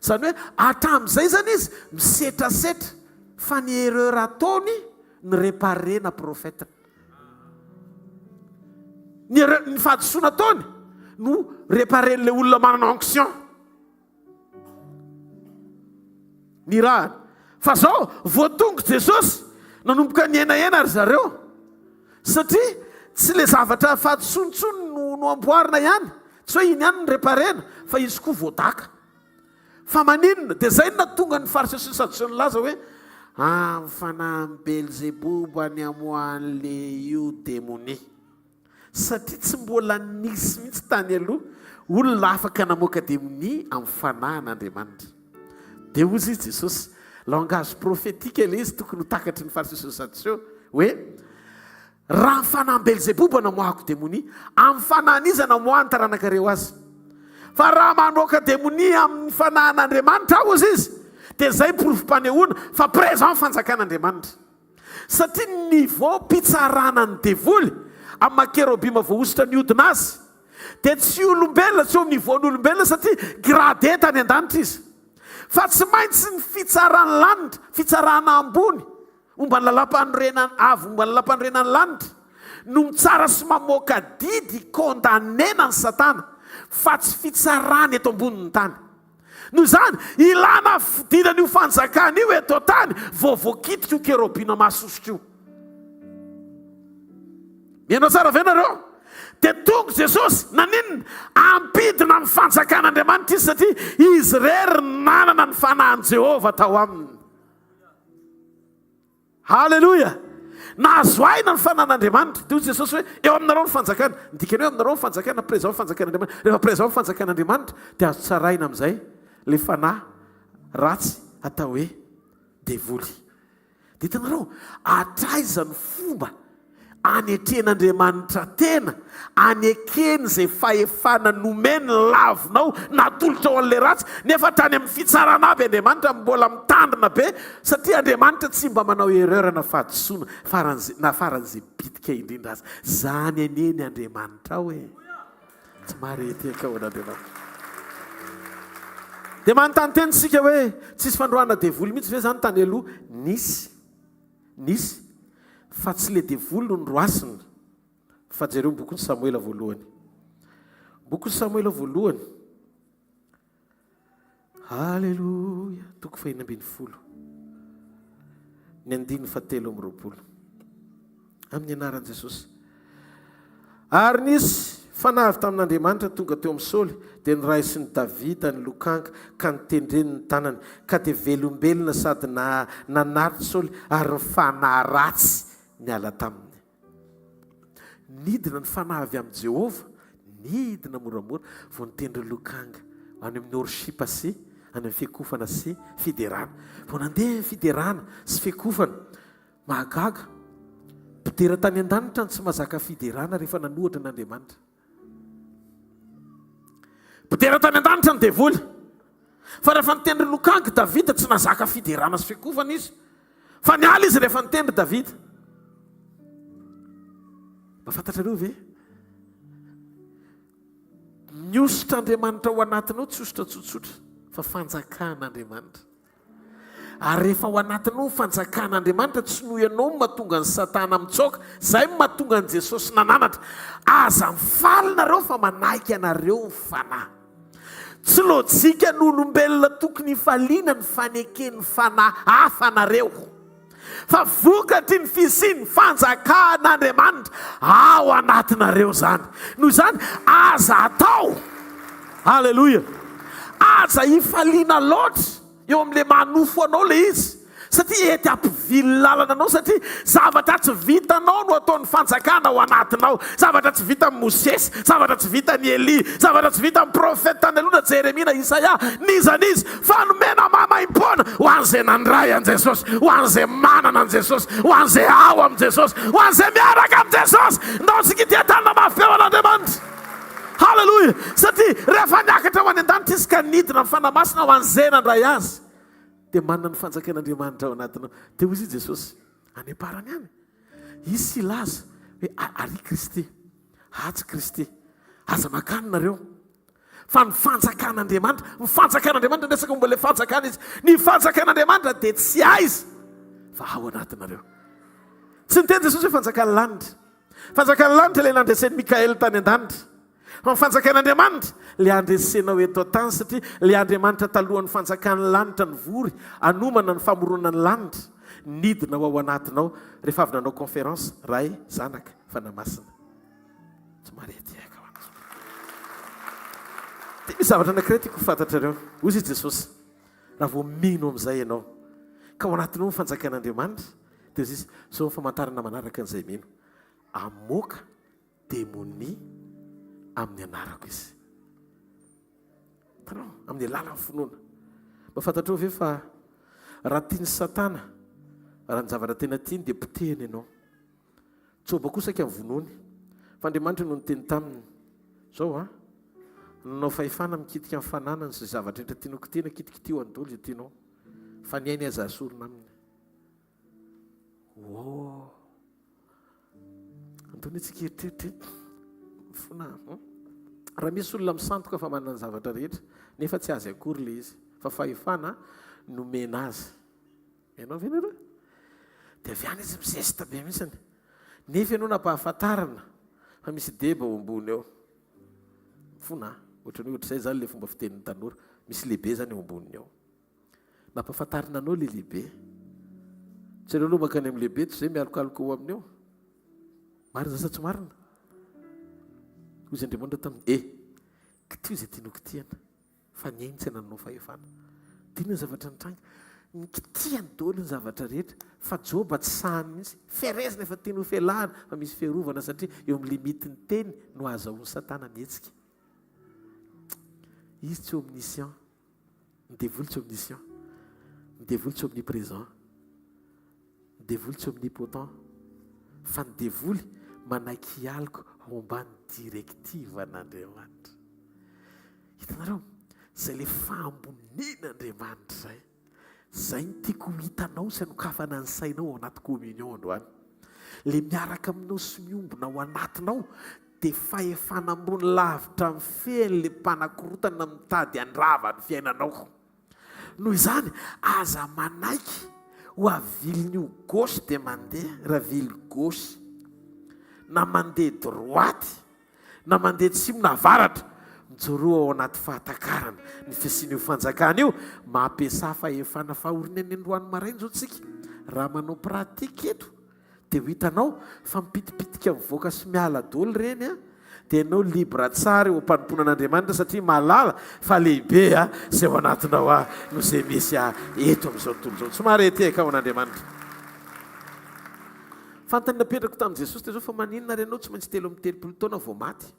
Zany hoe hatramin'izay zany izy misetrasetra fa ny erreur ataony ny réparena profeta. Ny fahadisoana ataony no réparen'ilay olona manana onction. Ny raha fa zao voatonga Jesosy nanomboka ny henahena ry zareo, satria tsy ilay zavatra fahadisonontsony no amboarina ihany, tsy hoe iny ihany ny réparena fa izy koa voadaka. Fa maninona dia zay no natonga ny fariseo sy ny saduséen laza hoe amin'ny fanahy Belzeboba ny amoan'le io demonia. Satria tsy mbola nisy mihitsy tany aloha olona afaka namoaka demonia amin'ny fanahin'Andriamanitra. Dia ozy izy Jesosy langage prophétique ilay izy tokony ho takatry ny fariseo sy ny saduséen hoe raha nyfanahany belzeboba namoahako demonia amin'ny fanahany izy namoahany taranakareo azy fa raha manoaka demonia amin'ny fanahan'andriamanitra ao izy izy dia zay profim-panehoana fa présent fanjakan'andriamanitra satria niveau mpitsarana ny devoly amin'ny makerobima voaositra ny odina azy dia tsy olombelona tsy eo amin'ny niveaun'olombelona satria grade tany an-danitra izy fa tsy maintsy ny fitsarany lanitra fitsarana ambony omba ny lalam-panorenany avy omba ny lalam-panorenany lanitra no mitsara sy mamoaka didy kondannena ny satana fa tsy fitsarany eto ambonin'ny tany noho izany ilana fidinany io fanjakana io eto tany voavoakitika io kerobina mahasositra io mianao tsara ve nareo dia tonga jesosy naninona ampidina amin'ny fanjakan'andriamanitra izy satria izy rery nanana ny fanahany jehovah tao aminy halleloia nahazo aina ny fanan'andriamanitra dia jesosy hoe eo aminareo ny fanjakana ndikany hoe aminareo ny fanjakana présent fanjakan'andriamanitra rehefa présent fanjakan'andriamanitra dia azo tsaraina amin'izay le fanahy ratsy atao hoe devoly dia hitanareo atraizany fomba anetren'andriamanitra tena anekeny zay fahefana nomeny lavinao natolotra ao an'le ratsy nefa tany amin'ny fitsarana aby andriamanitra mbola mitandrina be satria andriamanitra tsy mba manao erreur na fahadisoana na faran'izay bitika indrindra azy zany aneny andriamanitra ao e tsy mareteka ao an'andriamanitra dia manontany tenitsika hoe tsisy fandroana devoly mihitsy ve zany tany aloha nisy fa tsy le devoly no nroasina fa jereo bokony samoela voalohany bokony samoela voalohany halleloia toko 2:12 ny 9:7 amin'ny anaran'i Jesosy ary nisy fanavy tamin'andriamanitra tonga teo amin'ny Saoly dia niraisy ny Davida ny lokanga ka nitendreny ny tanany ka dia velombelona sady nanaritra Saoly ary ny fanahy ratsy niala taminy nidina ny fanavy amin'ny Jehovah nidina moramora vao nitendry lokanga any amin'ny orshipa sy any amin'ny fiakofana sy fiderana vao nandeha fiderana sy fiakofana mahagaga mpidera tany an-danitra ny tsy mahazaka fiderana rehefa nanohatra n'Andriamanitra mpidera tany an-danitra ny devoly fa rehefa nitendry lokanga Davida tsy nazaka fiderana sy fiakofana izy fa niala izy rehefa nitendry Davida mahafantatrareo ve miositra Andriamanitra ao anatinao tsy ositra tsotsotra fa fanjakan'Andriamanitra ary rehefa ao anatinao fanjakan'Andriamanitra tsy noho ianao mahatonga ny satana mitsoaka zay mahatonga ny Jesosy nananatra aza mifaly nareo fa manaiky anareo ny fanahy tsy lojika n'olombelona tokony hifaliana ny fanekeny fanahy hafa nareo fa vokatry ny fisiny fanjakan'Andriamanitra ao anatinareo zany noho izany aza atao halleloia aza hifaliana loatra eo amin'le manofo anao le izy satria ety ampivily lalana anao satria zavatra tsy vitanao no ataon'ny fanjakana ao anatinao zavatra tsy vita amin'ny Mosesy zavatra tsy vita ny Eli zavatra tsy vita amin'ny profeta tany aloha na Jeremia Isaia nizanizy fa nomena mamaim-poana ho an'izay nandray an' Jesosy ho an'izay manana an' Jesosy ho an'izay ao am' Jesosy ho an'izay miaraka am' Jesosy ndao tsika itiatanina mafy eo an'Andriamanitra halleloia satria rehefa niakatra ho any an-danitra izy ka nidina ny fanamasina ho an'izay nandray azy dia manana ny fanjakan'Andriamanitra ao anatinao dia hozy Jesosy aneparany any izy sy laza hoe ary Kristy atsy Kristy aza makany nareo fa ny fanjakan'Andriamanitra resaka momba le fanjakana izy ny fanjakan'Andriamanitra dia tsy aiza fa ao anatinareo tsy niteny Jesosy hoe fanjakan'ny lanitra le nandresen'ny Mikaela tany an-danitra fa ny fanjakan'Andriamanitra le andresenao eto tany satria le Andriamanitra talohan'ny fanjakan'ny lanitra ny vory anomana ny famoronan'ny lanitra nidina ao anatinao rehefa avy nanao conférence ray zanaka fanamasina tsy maretiaka dia misy zavatra anankiray tiako fantatrareo ozy Jesosy raha vao mino amin'izay ianao ka ao anatinao ny fanjakan'Andriamanitra dia izy zao famantarana manaraka an'izay mino amoaka demonia amin'ny anarako izy tanao amin'ny alalan'ny finoana mba fantatrao ve fa raha tiany satana raha ny zavatra tena tiany dia potehiny ianao tsoba kosaka amin'ny vonony fa Andriamanitra no niteny taminy zao nanao fahefana mikitika amin'ny fananana zay zavatra rehetra tianao kitihana kitikitio any daholo zay tianao fa ny ainy aza asorona aminy antony tsika eritreritra fona raha misy olona misantoka fa manana zavatra rehetra nefa tsy azy akory le izy fa fahefana nomena azy ianao venareo dia avy any izy misesta be mihitsiny nefa ianao nampahafantarana fa misy deba ao ambony ao fona ohatrany ohatr'izay zany le fomba fitenin'ny tanora misy lehibe zany ao amboniny ao nampahafantarina anao le lehibe tsy reo aloha makany amin'ny lehibe tsy zay mialokaloka ao aminy ao marina sa tsy marina ozy Andriamanitra tamin'ny kitio zay tianao kitihana fa ny ainy tsy nanao fahefana tiana ny zavatra nitranga nikitihany daholo ny zavatra rehetra fa joba tsy sahany mihitsy ferezina efa tianao fialahana fa misy fiarovana satria eo amin'ny limitiny teny no azahoany satana mihetsika izy tsy omniscient ny devoly tsy omniscient ny devoly tsy omniprésent ny devoly tsy omnipotent fa ny devoly manaiky hialoko ao ambany direktiva an'Andriamanitra hitanareo zay le fahambonian'Andriamanitra zay ny tiako hitanao sy anokafana ny sainao ao anaty communion androany le miaraka aminao sy miombona ao anatinao dia fahefana ambony lavitra amin'ny feny le mpanakorotana mitady andrava ny fiainanao noho izany aza manaiky ho avilin'io gauche dia mandeha raha vily gauche na mandeha droite na mandeha tsimo na avaratra mijoroa ao anaty fahatakarana ny fisian'io fanjakana io mampiasa fahefana fahorina ny androany marainy zao tsika raha manao pratika eto dia ho hitanao fa mipitipitika mivoaka sy miala daholo reny dia ianao libra tsara eo ampanompoana an'Andriamanitra satria mahalala fa lehibe zay ao anatinao no zay misy eto amin'izao tontolo izao somary eteka ao an'Andriamanitra fantany napetrako tamin'i Jesosy dia zao fa maninona renao tsy maintsy 3 taona vao maty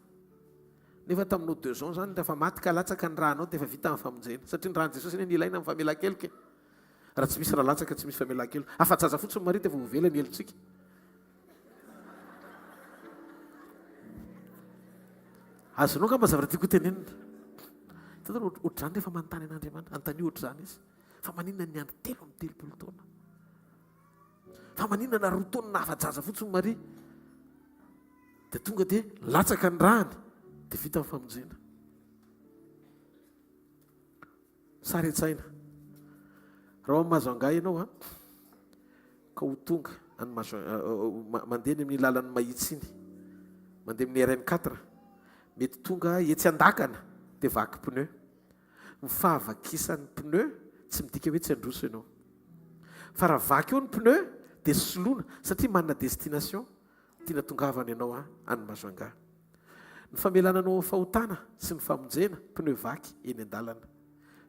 nefa taminao 2 ans zany rehefa maty ka latsaka ny rahanao dia efa vita amin'ny famonjena satria ny rahan'i Jesosy eny ilaina amin'ny famela-keloka raha tsy misy raha latsaka tsy misy famela-kelo afa-jaza fotsiny marita efa vovela ny elontsika azonao nga mazavatra tiako tenenina hitanao ohatr'izany rehefa manontany an'Andriamanitra anontany ohatr'izany izy fa maninona ny andro 3 taona fa maninona na 2 taona na afa-jaza fotsiny Maria dia tonga dia latsaka ny rahany dia vita amin'ny famonjena sary an-tsaina raha mahazo angah ianao ka ho tonga mandeha ny amin'ny lalan'ny mahitsy iny mandeha amin'ny RN4 mety tonga etsy andakana dia vaky pneu mifahavakisany pneu tsy midika hoe tsy androso ianao fa raha vaky eo ny pneu dia soloina satria manana destination tiana tongavana ianao any Masoanga ny famelananao fahotana sy ny famonjena pneu vaky eny an-dalana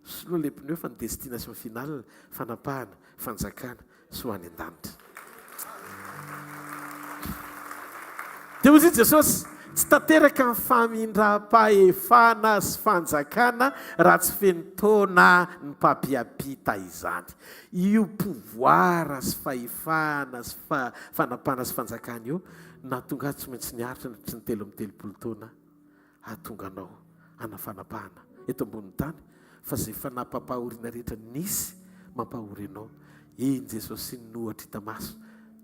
soloina le pneu fa ny destination finale fanapahana fanjakana sy ho any an-danitra dia hozy Jesosy tsy tanteraka ny famindram-pahefana sy fanjakana raha tsy feny taona ny mpampiampita izany io pouvoir sy fahefana sy fanapahana sy fanjakana io nahatonga tsy maintsy niaritra natry ny 3 taona ahatonga anao anafanapahana eto ambonin'ny tany fa zay fanampam-pahoriana rehetra nisy mampahori anao iny Jesosy nohatra hita maso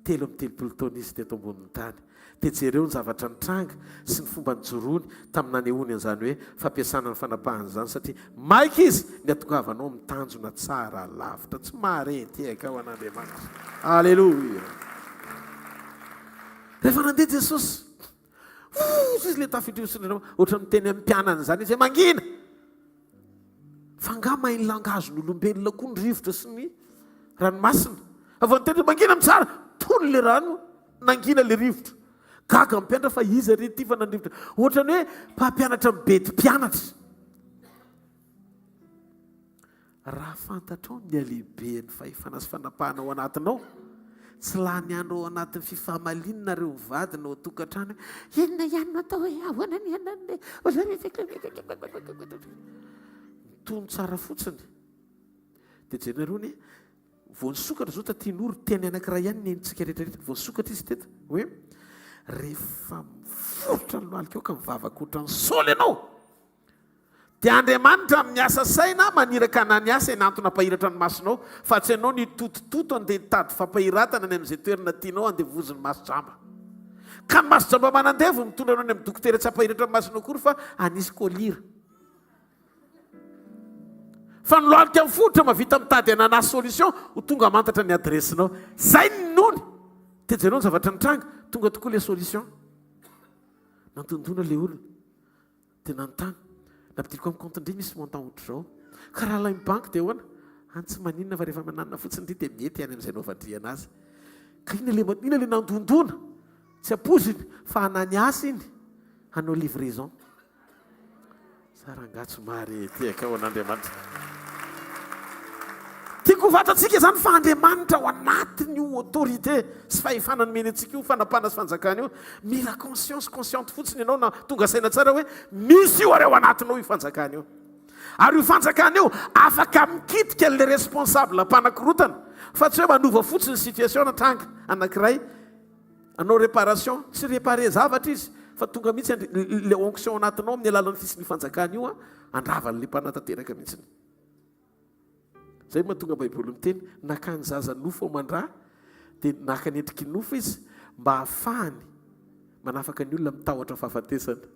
3 taona izy teto ambonin'ny tany dia jereo ny zavatra nitranga sy ny fomba nijoroany tamin'ny nanehoany an'izany hoe fampiasana ny fanapahana izany satria maika izy ny atongavanao mitanjona tsara lavitra tsy marety eka ao an'Andriamanitra alleloia rehefa nandeha Jesosy izy le tafidriosina ohatra miteny amin'ny mpianana izany izy hoe mangina fa nga mainy langazon'olombelona koa ny rivotra sy ny ranomasina avy niteny mangina mitsara tony le rano nangina le rivotra gaga mpianatra fa izy ry ty fa nandrivotra ohatrany hoe mpampianatra mibety mpianatra raha fantatrao ny alehibe ny fahefana sy fanapahana ao anatinao tsy lany andro ao anatin'ny fifahamalinina reo mivadina ao tokantrano inona ihany no atao hoe ahoana ny ananle mitony tsara fotsiny dia jerynareo ny vao nisokatra zao tatin'oro teny anankiray ihany ny enitsika rehetrarehetra vao nisokatra izy teto hoe rehefa miforitra ny lohalika eo ka mivavakotra ny saoly ianao dia Andriamanitra miasa saina maniraka nany asa enantona pahiratra ny masonao fa tsy ianao ny totototo andeha tady fampahiratana ny amin'izay toerana tianao andevozony masodrama ka ny masodrama manandevo mitondra anao ny amin'ny dokotera tsy hampahiratra ny masonao kory fa anisy kolira fa ny lohalika miforitra mavita mitady anana solution ho tonga mantatra ny adresinao zay ny nony tejenao ny zavatra nitranga tonga tokoa le solution nantondona le olona dia nanontany napidiriko amin'ny compte indray misy montant ohatr'izao ka raha lay banky dia hoana any tsy maninona fa rehefa mananina fotsiny ry dia mety any amin'izay naovandriana azy ka ina le nandondona tsy ampoziny fa hanany asa iny hanao livraison sarangatso mary tiaka ao an'Andriamanitra tiako vatantsika zany fa Andriamanitra ao anatiny io autorité sy fahefanany meny antsika io fanapana sy fanjakana io mila consciente fotsiny ianao na tonga saina tsara hoe misy io ary ao anatinao io fanjakana io ary io fanjakana io afaka mikitika le responsable mpanakorotana fa tsy hoe manova fotsiny situation natranga anankiray anao réparation tsy réparé zavatra izy fa tonga mihitsy le onction anatinao amin'ny alalan'ny fisiny fanjakana io andravan'le mpanatanteraka mihitsiny zay mahatonga baiboly miteny nakany zaza nofo ao mandrà dia naka ny endriky nofo izy mba hahafahany manafaka ny olona mitahotra fahafatesana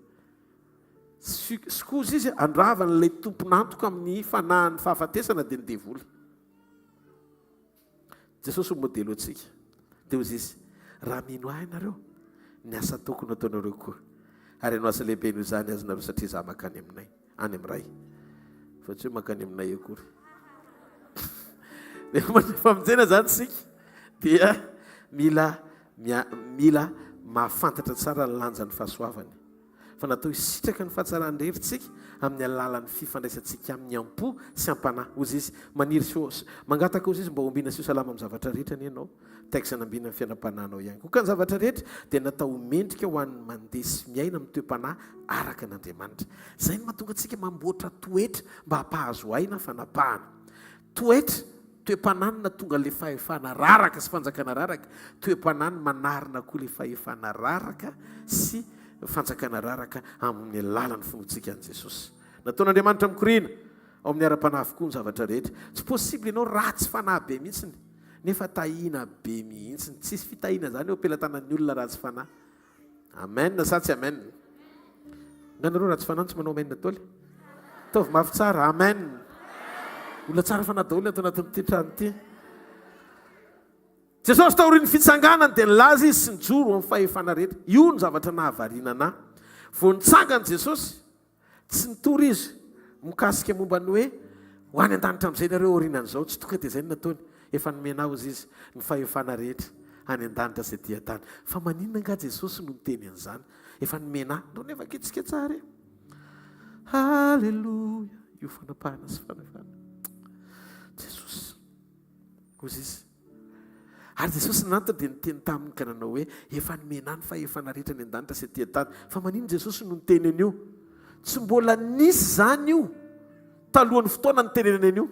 skozy izy andravan'ilay tomponantoka amin'ny fanahin'ny fahafatesana dia ny devoly Jesosy modelo antsika dia ozy izy raha mino ahy nareo ny asa tokony ataonareo koa ary anao asa lehibe noho izany azy nareo satria za makany aminay any amin'ray fa tsy hoe makany aminay akory famonjena zany sika dia mila mahafantatra tsara ny lanjan'ny fahasoavany fa natao isitraka ny fahatsarandreritsika amin'ny alalan'ny fifandraisantsika amin'ny ampo sy ampanahy ozy izy maniry mangataka ozy izy mba hombina sio salama amin'ny zavatra rehetra ny ianao taika sanambina ny fiainam-panahinao ihany koa ka ny zavatra rehetra dia natao mendrika ho an'ny mandeha sy miaina amin'ny toe-panahy araka an'Andriamanitra zay ny mahatonga antsika mamboatra toetra mba hampahazo aina fanapahana toetra toe-pananina tonga le fahefana raraka sy fanjakana raraka toe-panany manarina koa le fahefana raraka sy fanjakana raraka amin'ny lalany fonotsika an' Jesosy nataon'Andriamanitra mikorina ao amin'ny ara-panahy avokoa ny zavatra rehetra tsy possible ianao ratsy fanahy be mihitsiny nefa tahina be mihitsiny tsisy fitahina zany eo ampelantanan'ny olona ratsy fanahy amen sa tsy amen nganareo ratsy fanahy tsy manao amen nataoly taovy mafy tsara amen olona tsara fa nadaolo atao anatin'ity trano ity Jesosy taoriny fitsanganany dia nilaza izy sy nijoro amin'ny fahefana rehetra io ny zavatra nahavariana anahy vao nitsangany Jesosy tsy nitory izy mikasika momba ny hoe ho any an-danitra amin'izay nareo orinan'izao tsy toka dia zay ny nataony efa nomenao izy izy ny fahefana rehetra any an-danitra izay dia-tany fa maninona nga Jesosy no niteny an'izany efa nomena ndao nefa kitsika tsara e halleloia io fanapahana sy fanafana Jesosy ozy izy ary Jesosy nanto dia niteny taminy ka nanao hoe efa nomena ny fahefana rehetra ny an-danitra sy dia-tany fa manino Jesosy no niteny an'io tsy mbola nisy zany io talohan'ny fotoana ny tenenany an'io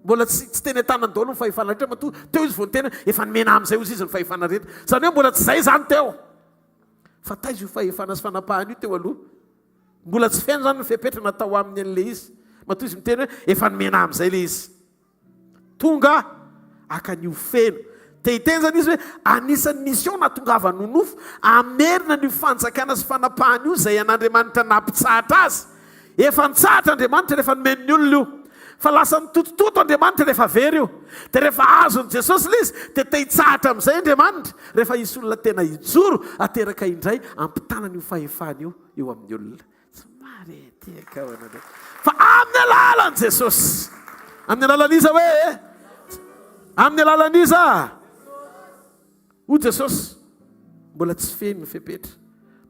mbola tsy teny an-tanany daholo ny fahefana rehetra mato teo izy vao niteny efa nomena amin'izay ozy izy ny fahefana rehetra zany hoe mbola tsy zay zany teo fa taizy io fahefana sy fanapahana io teo aloha mbola tsy fiaino zany ny fepetra natao aminy an'le izy mato izy miteny hoe efa nomena amin'izay le izy tonga akan'io feno dia hiteny zany izy hoe anisan'ny mission natongava nonofo amerina ny fanjakana sy fanapahana io izay an'Andriamanitra nampitsahatra azy efa nitsahatra Andriamanitra rehefa nomeny ny olona io fa lasa mitotototo Andriamanitra rehefa very io dia rehefa azony Jesosy le izy dia te hitsahatra amin'izay Andriamanitra rehefa isy olona tena hijoro ateraka indray ampitanana io fahefana io eo amin'ny olona somary tiaka fa amin'ny alalan'i Jesosy amin'ny alalan'iza hoe amin'ny alalan'iza o Jesosy mbola tsy feno ny fepetra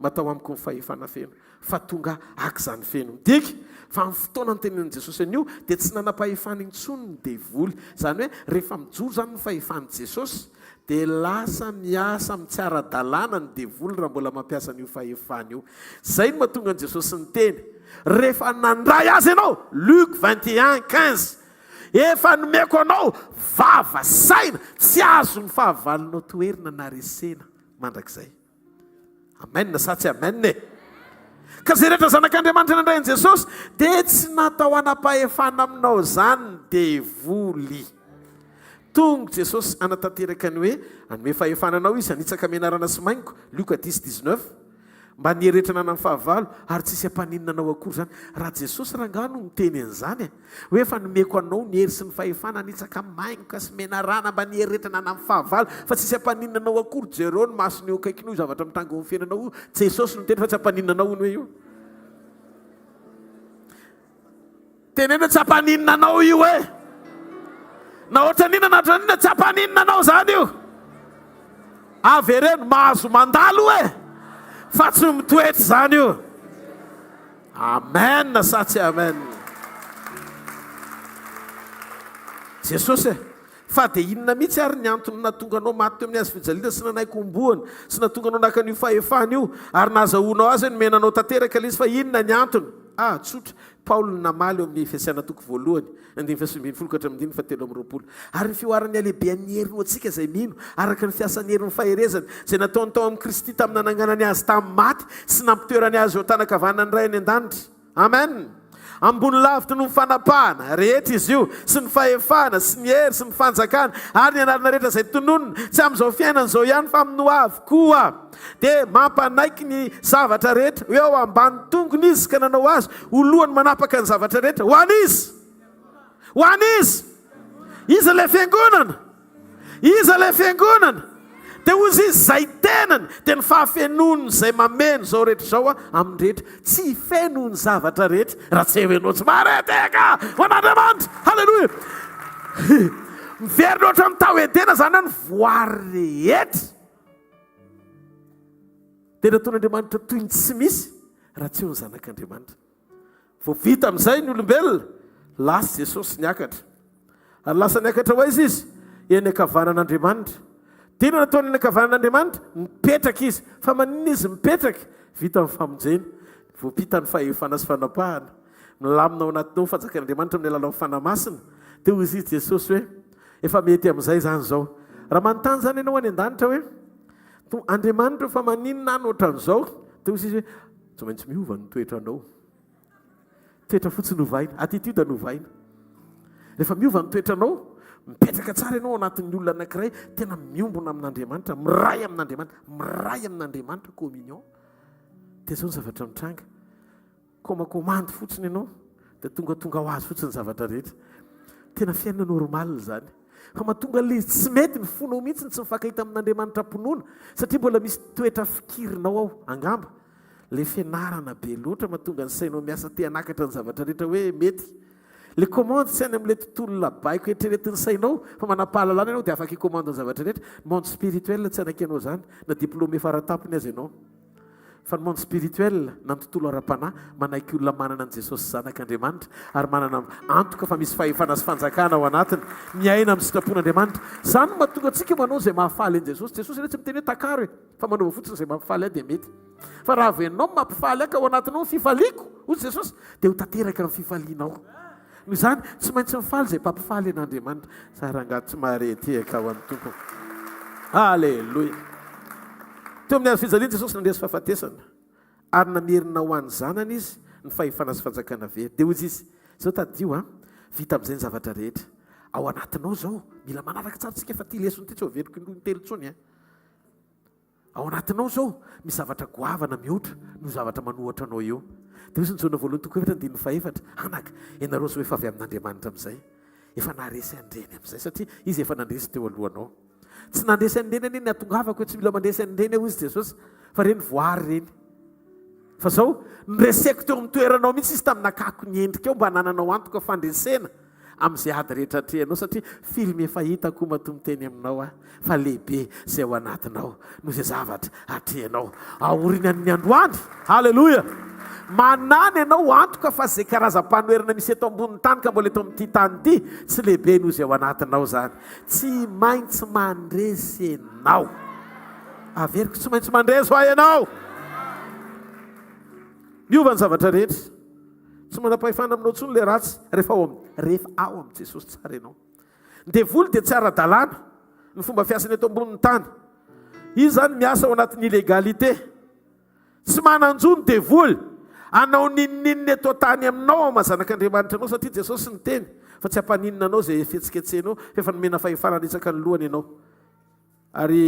matao amiko ny fahefana feno fa tonga ak'izany feno midiky fa amin'ny fotoana ny tenenin' Jesosy an'io dia tsy nanam-pahefana intsony ny devoly zany hoe rehefa mijoro zany ny fahefan'i Jesosy dia lasa miasa amin'ny tsy ara-dalàna ny devoly raha mbola mampiasa an'io fahefana io zay no mahatonga an' Jesosy niteny rehefa nandray azy ianao Luc 21:15 efa nomeko anao vava saina tsy azo ny fahavalonao toerina na resena mandrakizay amen sa tsy amen e. Ka zay rehetra zanak'Andriamanitra nandrain' Jesosy dia tsy natao hanapahefana aminao zany devoly. Tonga Jesosy anatanteraka ny hoe anome fahefananao izy anitsaka menarana sy maingo Luka 10:19 mba nieretrana amin'ny fahavalo ary tsisy ampaninanao akory zany. Raha Jesosy rangano miteny an'izany hoe efa nomeko anao ny hery sy ny fahefana anitsaka maingo ka sy menarana mba nieretrana amin'ny fahavalo fa tsisy ampaninanao akory. Jereo ny masony eo akaikinao zavatra mitanga ny fiainanao Jesosy no teny fa tsy ampaninanao ny hoe io tenena tsy ampaninanao io e na ohatra nina na nina tsy ampaninanao zany io avereno mahazo mandalo e fa tsy mitoetra zany io. Amen sa tsy amen. Jesosy fa dia inona mihitsy ary ny antony natonga anao maty teo amin'ny azy fijaliana sy nanaikombohana sy natonga anao nakan'io fahefana io ary nahazahoanao azy hoe nomenanao tanteraka ilay izy fa inona ny antony? Tsotra. Paolo namaly eo amin'ny Efesiana toko voalohany 9:17 ary ny fioarany alehibe ny herinao antsika izay mino araka ny fiasan'ny herin'ny faherezany izay nataony tao amin'ny Kristy tamin'ny nananganany azy tamin'ny maty sy nampitoerany azy eo tanakavanany ray any an-danitra. Amen. Ambony lavitra no mifanapahana rehetra izy io sy ny fahefana sy ny hery sy ny fanjakana ary ny anarana rehetra izay tononona tsy amin'izao fiainana izao ihany fa amin'ny ho avy koa dia mampanaiky ny zavatra rehetra hoe ao ambany tongony izy ka nanao azy olohany manapaka ny zavatra rehetra ho an'izy izy ilay fiangonana dia ozy izy zay tenany dia ny fahafenony izay mameno zao rehetra zao amin'ny rehetra tsy fenony zavatra rehetra raha tsy hevenao tsy mareteka ho an'Andriamanitra. Halleloia. Miverina ohatra amin'ny tahoedena zany ny voary rehetra dia nataon'Andriamanitra toy ny tsy misy raha tsy eo ny zanak'Andriamanitra. Vao vita amin'izay ny olombelona lasa Jesosy niakatra ary lasa niakatra ho aiza izy eny ankavanan'Andriamanitra. Tena nataony eny ankavanan'Andriamanitra mipetraka izy fa maninona izy mipetraka vita amin'ny famonjena voapita ny fahefana sy fanapahana milamina ao anatinao fanjakan'Andriamanitra amin'ny alalan'ny fanamasina dia hoy izy Jesosy hoe efa mety amin'izay zany zao raha manontany zany ianao any an-danitra hoe Andriamanitra fa maninona any ohatran'izao dia hoy izy hoe tsy maintsy miova ny toetranao toetra fotsiny hovaina attitude ny hovaina rehefa miova ny toetranao mipetraka tsara ianao anatin'ny olona anankiray tena miombona amin'Andriamanitra miray amin'Andriamanitra communion dia zao ny zavatra mitranga komakomandy fotsiny ianao dia tonga ho azy fotsiny zavatra rehetra tena fiainana normal zany fa mahatonga le tsy mety ny fonao mihitsy tsy mifankahita amin'Andriamanitra mponoana satria mbola misy toetra fikirinao ao angamba le fianarana be loatra mahatonga ny sainao miasa te hanakatra ny zavatra rehetra hoe mety le commande tsy any amin'ilay tontolo labaiko eritreretin'ny sainao fa manapahalalana ianao dia afaka icommande ny zavatra rehetra. Monde spirituel tsy anakianao zany na diplôme faratapony azy ianao fa ny monde spirituel na ny tontolo ara-panahy manaiky olona manana an' Jesosy zanak'Andriamanitra ary manana antoka fa misy fahefana sy fanjakana ao anatiny miaina amin'ny sitrapon'Andriamanitra. Zany mahatonga antsika manao izay mahafaly an' Jesosy. Jesosy rehetra tsy miteny hoe takaro e fa manao fotsiny izay mampifaly ahy dia mety fa raha venao mampifaly aka ao anatinao ny fifaliako hozy Jesosy dia ho tanteraka ny fifalianao. Noho izany tsy maintsy mifaly izay mpampifaly an'Andriamanitra sarangato tsy mahareteka ao amin'ny tompo. Halleloia. Teo amin'ny azo fijaliana Jesosy nandresy fahafatesana ary namerina ho an'ny zanany izy ny fahefana sy fanjakana very dia hozy izy zao tadio vita amin'izay ny zavatra rehetra ao anatinao zao mila manaraka tsara tsika fa ty lesony ty tsy ho averiko indroa ny telo tsony ao anatinao zao misy zavatra goavana mihoatra no zavatra manohatra anao eo. Dia hozy ny jona voalohany toko efatra andininy faefatra anaka ianareo zao efa avy amin'Andriamanitra amin'izay efa naharesy andreny amin'izay satria izy efa nandresy teo alohanao. Tsy nandresy andreny any ny atongavako hoe tsy mila mandresy andreny ao izy Jesosy fa reny voary reny fa zao nyreseko teo amin'ny toeranao mihitsy izy tamin'nakako ny endrika eo mba hanananao antoka fandresena amin'izay ady rehetra atrehanao satria filmy efa hitako matomiteny aminao fa lehibe izay ao anatinao no izay zavatra atrehanao aorinan'ny androany. Halleloia. Manany ianao antoka fa zay karazam-panoerana misy eto ambonin'ny tany ka mbola eto amin'ity tany ity tsy lehibe noho izay ao anatinao zany. Tsy maintsy mandresy ianao. Averiko tsy maintsy mandresy ho ahy ianao. Miova ny zavatra rehetra. Tsy manam-pahefana aminao tsony le ratsy rehefa ao amin'ny Jesosy tsara ianao. Ny devoly dia tsy ara-dalàna ny fomba fiasany eto ambonin'ny tany. Izy zany miasa ao anatin'ny illégalité tsy mananjony devoly anao ninininy atao tany aminao mazanak'andriamanitra anao satria jesosy ny teny fa tsy hampaninina anao zay fietsiketsenao fefa nomena fahefananitsaka ny lohany ianao ary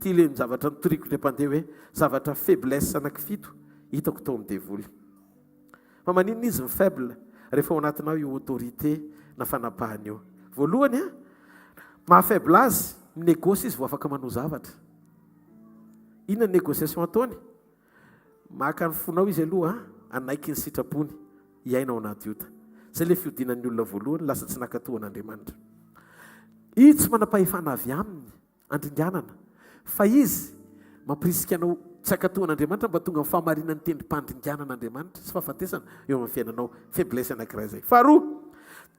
ty le ny zavatra nitoriko le mpandeha hoe zavatra faiblesse anankifito hitako tao amin'ny devoly fa maninona izy ny faible rehefa ao anatinao io autorité na fanapahany io voalohany a mahafaible azy minégosy izy vao afaka manao zavatra inona négociation ataony maka ny fonao izy aloha anaiky ny sitrapony hiainao anaty ota zay le fiodinan'ny olona voalohany lasa tsy nakatohan'Andriamanitra izy tsy manam-pahefana avy aminy andringanana fa izy mampirisika anao tsy akatohan'Andriamanitra mba tonga amin'ny fahamarinany tendrim-pandringanan'Andriamanitra sy fahafatesana eo amin'ny fiainanao faiblesse anankiray zay faharoa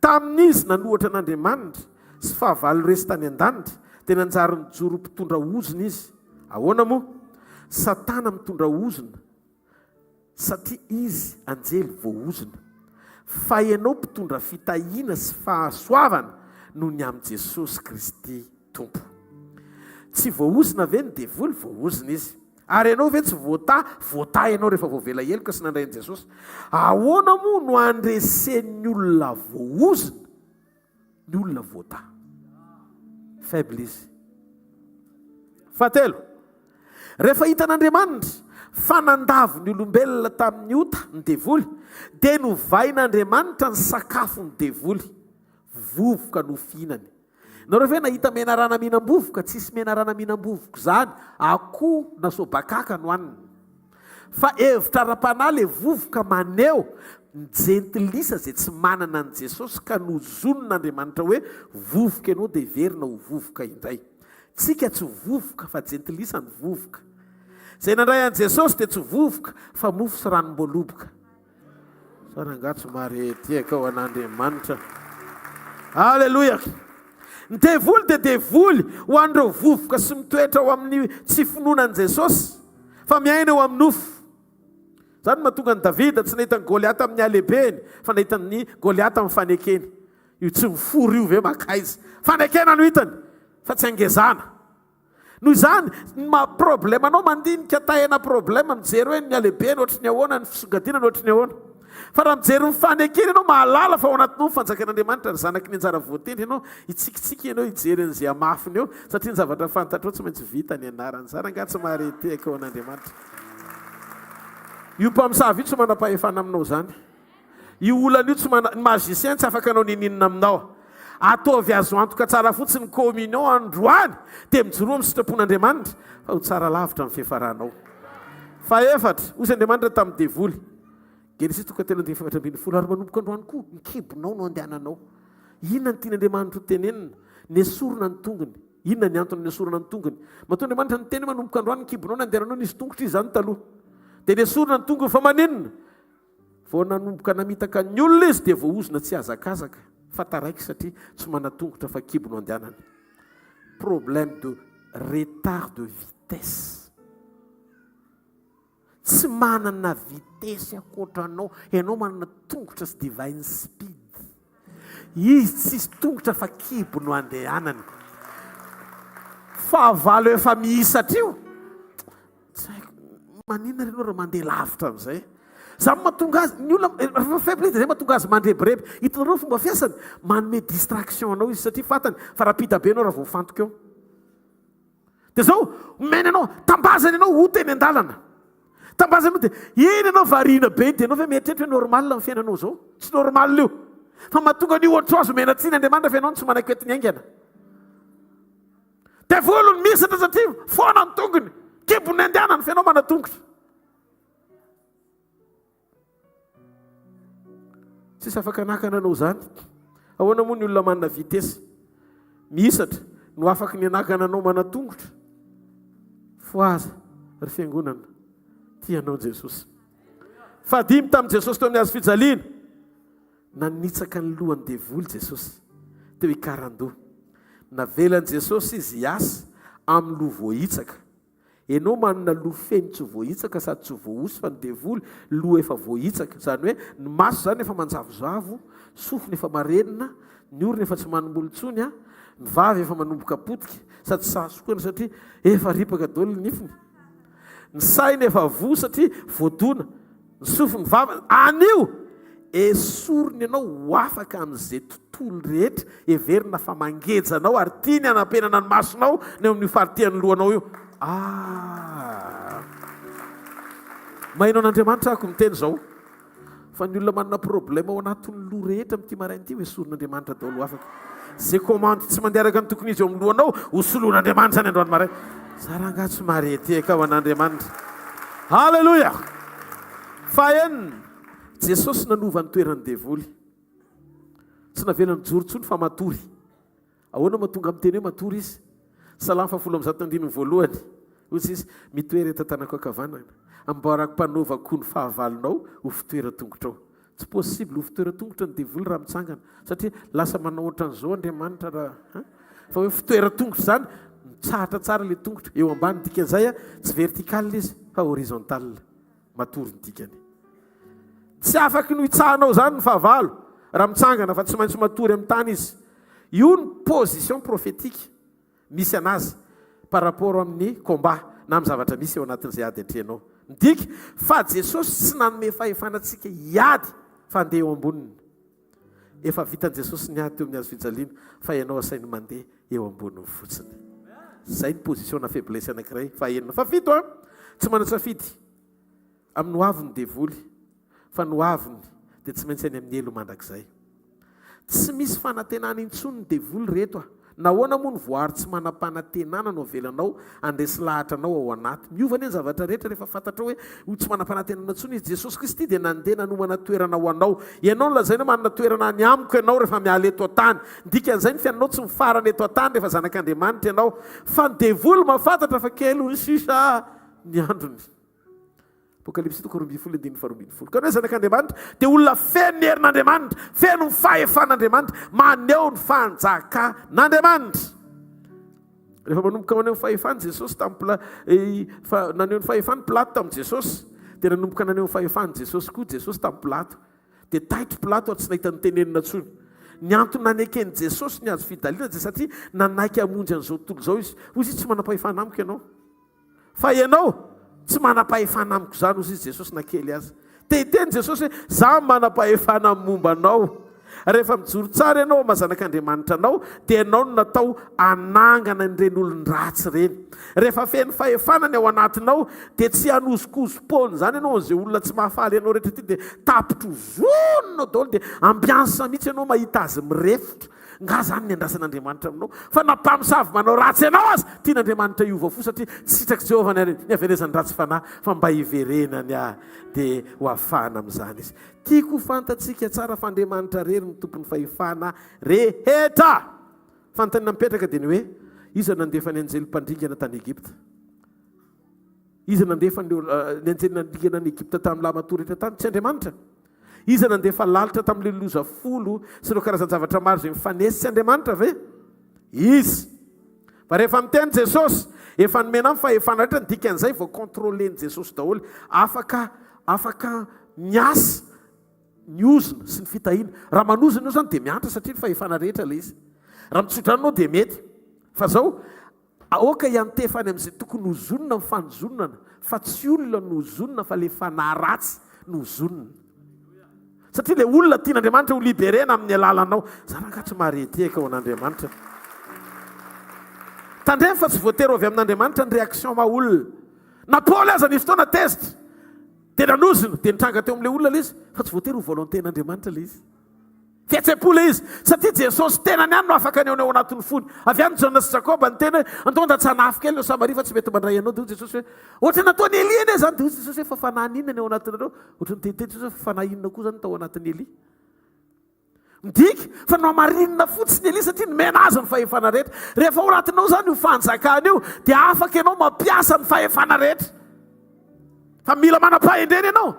tamin'izy nanohatra an'Andriamanitra sy fahavalo resy tany an-danitra dia nanjary nijoro mpitondra ozona izy ahoana moa satana mitondra ozona satria izy anjely voaozona fa ianao mpitondra fitahiana sy fahasoavana noho ny amin'i Jesosy Kristy tompo tsy voaozona ve ny devoly voaozona izy ary ianao ve tsy voata ianao rehefa voavela heloka sy nandrain'i Jesosy ahoana moa no andresen'ny olona voaozona ny olona voata faible izy fahatelo rehefa hitan'Andriamanitra fanandavo ny olombelona tamin'ny ota ny devoly dia novain'Andriamanitra ny sakafo ny devoly vovoka no fihinany nareo ve nahita menarana mihinam-bovoka tsisy menarana mihinam-bovoka zany akoho na sobakaka no aniny fa hevitra ara-panahy le vovoka maneo ny jentilisa zay tsy manana an' Jesosy ka nozonon'Andriamanitra hoe vovoka ianao dia verina ho vovoka indray tsika tsy vovoka fa jentilisa ny vovoka zay nandray an' Jesosy dia tsy vovoka fa mofo sy ranom-boaloboka sarangatsy maretiaka ao an'Andriamanitra halleloia ny devoly dia devoly ho an'ireo vovoka sy mitoetra ao amin'ny tsy finonan' Jesosy fa miaina eo amin'ny nofo zany mahatonga ny Davida tsy nahita ny Goliata amin'ny alehibeny fa nahita ny Goliata amin'ny fanekeny io tsy mifory io ve makaizy fanekena no hitany fa tsy angezana noho izany problema anao mandinika tahena problema mijery hoe ny alehibeny ohatry ny ahoana ny fisongadinana ohatry ny ahoana fa raha mijery mifanekeny ianao mahalala fa ao anatinao fanjakan'Andriamanitra ry zanaky ny anjara voatendry ianao hitsikitsika ianao hijery an'izay amafiny eo satria ny zavatra fantatrao tsy maintsy vita ny anarany zarangatsy mahareteka ao an'Andriamanitra io mpamosavy io tsy manam-pahefana aminao zany io olana io tsy magicien tsy afaka anao nininina aminao ataovy azo antoka tsara fotsiny communion androany dia mijoroa amin'ny sitrapon'Andriamanitra fa ho tsara lavitra amin'ny fiafaranao fa efatra osy Andriamanitra tamin'ny devoly Genesis 3:7 ary manomboka androany koa nikibonao no andehananao inona ny tian'Andriamanitra ho tenenina ny esorona ny tongony inona ny antony ny esorona ny tongony matoa Andriamanitra ny teny manomboka androany nikibonao no andehananao nisy tongotra izy zany taloha dia ny esorona ny tongony fa maninona vao nanomboka namitaka ny olona izy dia voaozona tsy azakazaka fa taraiky satria tsy manatongotra fa kibo no andehanany problème de retard de vitesse tsy manana vitesy akoatranao ianao manana tongotra sy divine speed izy tsisy tongotra fa kibo no andehanany fahavalo efa miisatra io maninona renao raha mandeha lavitra amin'izay za mahatonga azy ny olona faible izy zay mahatonga azy mandrebireby hitanareo fomba fiasany manome distraction anao izy satria fatany fa rapida be anao raha vao fantoka eo dia zao omena anao tambazany ianao ota eny an-dalana tambazany anao dia eny anao variana be dia anao ve mieritreritra hoe normal amin'ny fiainanao zao tsy normal io fa mahatonga ny ohatra azo omena tsiny Andriamanitra fa ianao no tsy manaiky oetiny aingana dia volony misatra satria foana ny tongony kibony andehanany fa ianao manatongotra tsisy afaka anakana anao zany ahoana moa ny olona manana vitesy misatra no afaka ny anakana anao manatongotra fo aza ry fiangonana tianao Jesosy fadimy tamin'i Jesosy teo amin'ny azo fijaliana nanitsaka ny lohany devoly Jesosy teo hikarandoha navelan'i Jesosy izy hiasa amin'ny loha voahitsaka ianao manana loha feno tsy voahitsaka sady tsy voaosy fa ny devoly loha efa voahitsaka zany hoe ny maso zany efa manjavozavo sofiny efa marenina ny orona efa tsy manombolontsony a ny vavy efa manomboka potika sady sasokana satria efa ripaka dolo ny nifiny ny sainy efa vo satria voadona ny sofiny vava anio esorony ianao ho afaka amin'izay tontolo rehetra everina fa mangejanao ary tiany anampenana ny masonao ny amin'ny faritian'ny lohanao io mahinao an'Andriamanitra ako miteny zao fa ny olona manana problème ao anatin'ny loha rehetra amin'ity marain'ity hoe soron'Andriamanitra daholo afaka zay commande tsy mandeha araka ny tokony izy eo amin'ny lohanao ho soloan'Andriamanitra zany androany maray saranga tsy marety eka ho an'Andriamanitra halleloja fa enina Jesosy nanova ny toerany devoly tsy navelany jorontsony fa matory ahoana mahatonga amin'ny teny hoe matory izy Salamo 119 voalohany ozy izy mitoera eto tanako ankavanana amboarako mpanovako ny fahavalonao ho fitoeran-tongotrao tsy possible ho fitoeran-tongotra ny devoly raha mitsangana satria lasa manao ohatran'izao Andriamanitra raha fa hoe fitoeran-tongotra zany mitsahatra tsara le tongotra eo ambany dikan'izay tsy vertical izy fa horizontal matory ny dikany tsy afaky no hitsahanao zany ny fahavalo raha mitsangana fa tsy maintsy matory amin'ny tany izy io ny position prophétique misy anazy par rapport amin'ny combat na amin'ny zavatra misy eo anatin'izay ady antreanao midika fa Jesosy tsy nanome fahefanantsika hiady fa andeha eo amboniny efa vitan Jesosy ny ady teo amin'ny azo fijaliana fa ianao asainy mandeha eo amboniny fotsiny zay ny position na faiblesse anankiray fa enina fa fito tsy manatsafidy amin'ny hoaviny devoly fa ny hoaviny dia tsy maintsy any amin'ny elo mandrakizay tsy misy fanantenana intsony ny devoly reto nahoana moa ny voary tsy manam-panantenana no avelanao andresy lahatranao ao anaty miovana ny zavatra rehetra rehefa fantatrao hoe tsy manam-panantenana intsony izy Jesosy Kristy dia nandeha nanomana toerana ho anao ianao no lazaina manana toerana any amiko ianao rehefa miala eto an-tany dikan'izay ny fiainanao tsy mifarana eto an-tany rehefa zanak'Andriamanitra ianao fa ny devoly mahafantatra fa kely ho ny sisa ny androny Apocalypse 2:12 ka hoe zanak'Andriamanitra dia olona feno ny herin'Andriamanitra feno ny fahefan'Andriamanitra maneho ny fanjakan'Andriamanitra rehefa manomboka maneho ny fahefany Jesosy naneho ny fahefany Pilato tamin'i Jesosy dia nanomboka naneho ny fahefany Jesosy koa Jesosy tamin'i Pilato dia taitry Pilato tsy nahita ny tenenina tsony ny antony nanekeny Jesosy ny azo fidaliana dia satria nanaiky hamonjy an'izao tontolo zao izy hoy izy tsy manam-pahefana amiko ianao fa ianao tsy manam-pahefana amiko zany ozy izy Jesosy nakely azy tehiteny Jesosy hoe za manam-pahefana amin'ny momba anao rehefa mijoro tsara ianao mazanak'Andriamanitra anao dia ianao no natao anangana nyreny olony ratsy reny rehefa feno fahefanany ao anatinao dia tsy hanozokozom-pony zany ianao an'izay olona tsy mahafaly ianao rehetra ty dia tapitro zononao daholo dia ambiansa mihitsy ianao mahita azy mirefotra nga zany ny andrasan'Andriamanitra aminao fa nampamosavy manao ratsy ianao azy tian'Andriamanitra iova fo satria tsy sitraky Jehovah ny averezany ratsy fanahy fa mba hiverenany dia ho afahana amin'izany izy tiako fantatsika tsara fa Andriamanitra rery ny tompony fahefana rehetra fanontaniana mipetraka dia ny hoe iza nandefa ny anjely mpandringana tany Egypta iza nandefa ny anjely nandringana ny Egypta tamin'ny lahy matory rehetra tany tsy Andriamanitra iza nandefa lalitra tamin'le loza folo sy ireo karazan-javatra maro zay mifanesy tsy Andriamanitra ve izy fa rehefa miteny Jesosy efa nomena amin'ny fahefana rehetra ny dikan'izay vao contrôleny Jesosy daholo afaka miasa ny ozona sy ny fitahiana raha manozona io zany dia miantra satria ny fahefana rehetra le izy raha mitsodraninao dia mety fa zao aoka iantefany amin'izay tokony hozonona mifanozonana fa tsy olona no hozonona fa le fanahy ratsy no hozonona satria le olona tian'Andriamanitra ho liberena amin'ny alalanao zany angatsy marety eka ho an'Andriamanitra tandremy fa tsy voatery ho avy amin'Andriamanitra ny réaction ma olona na Paoly aza nisy fotoana test dia nanozona dia nitranga teo amin'ilay olona le izy fa tsy voatery ho volontén'Andriamanitra le izy fihetsepo le izy satria Jesosy tenany any no afaka ny ao anatin'ny fony avy any Jona sy Jakoba ny tena hoe andonda tsanafy kely no Samaria fa tsy mety mandray ianao dia Jesosy hoe ohatra nataony Elia anie zany dia Jesosy hoe fa fanahy inona ny ao anatinareo ohatra ny tetety Jesosy fa fanahy inona koa zany tao anatin'ny Elia midika fa no marinina fotsiny Elia satria nomena azy ny fahefana rehetra rehefa ao anatinao zany io fanjakana io dia afaka ianao mampiasa ny fahefana rehetra fa mila manam-pahendrena ianao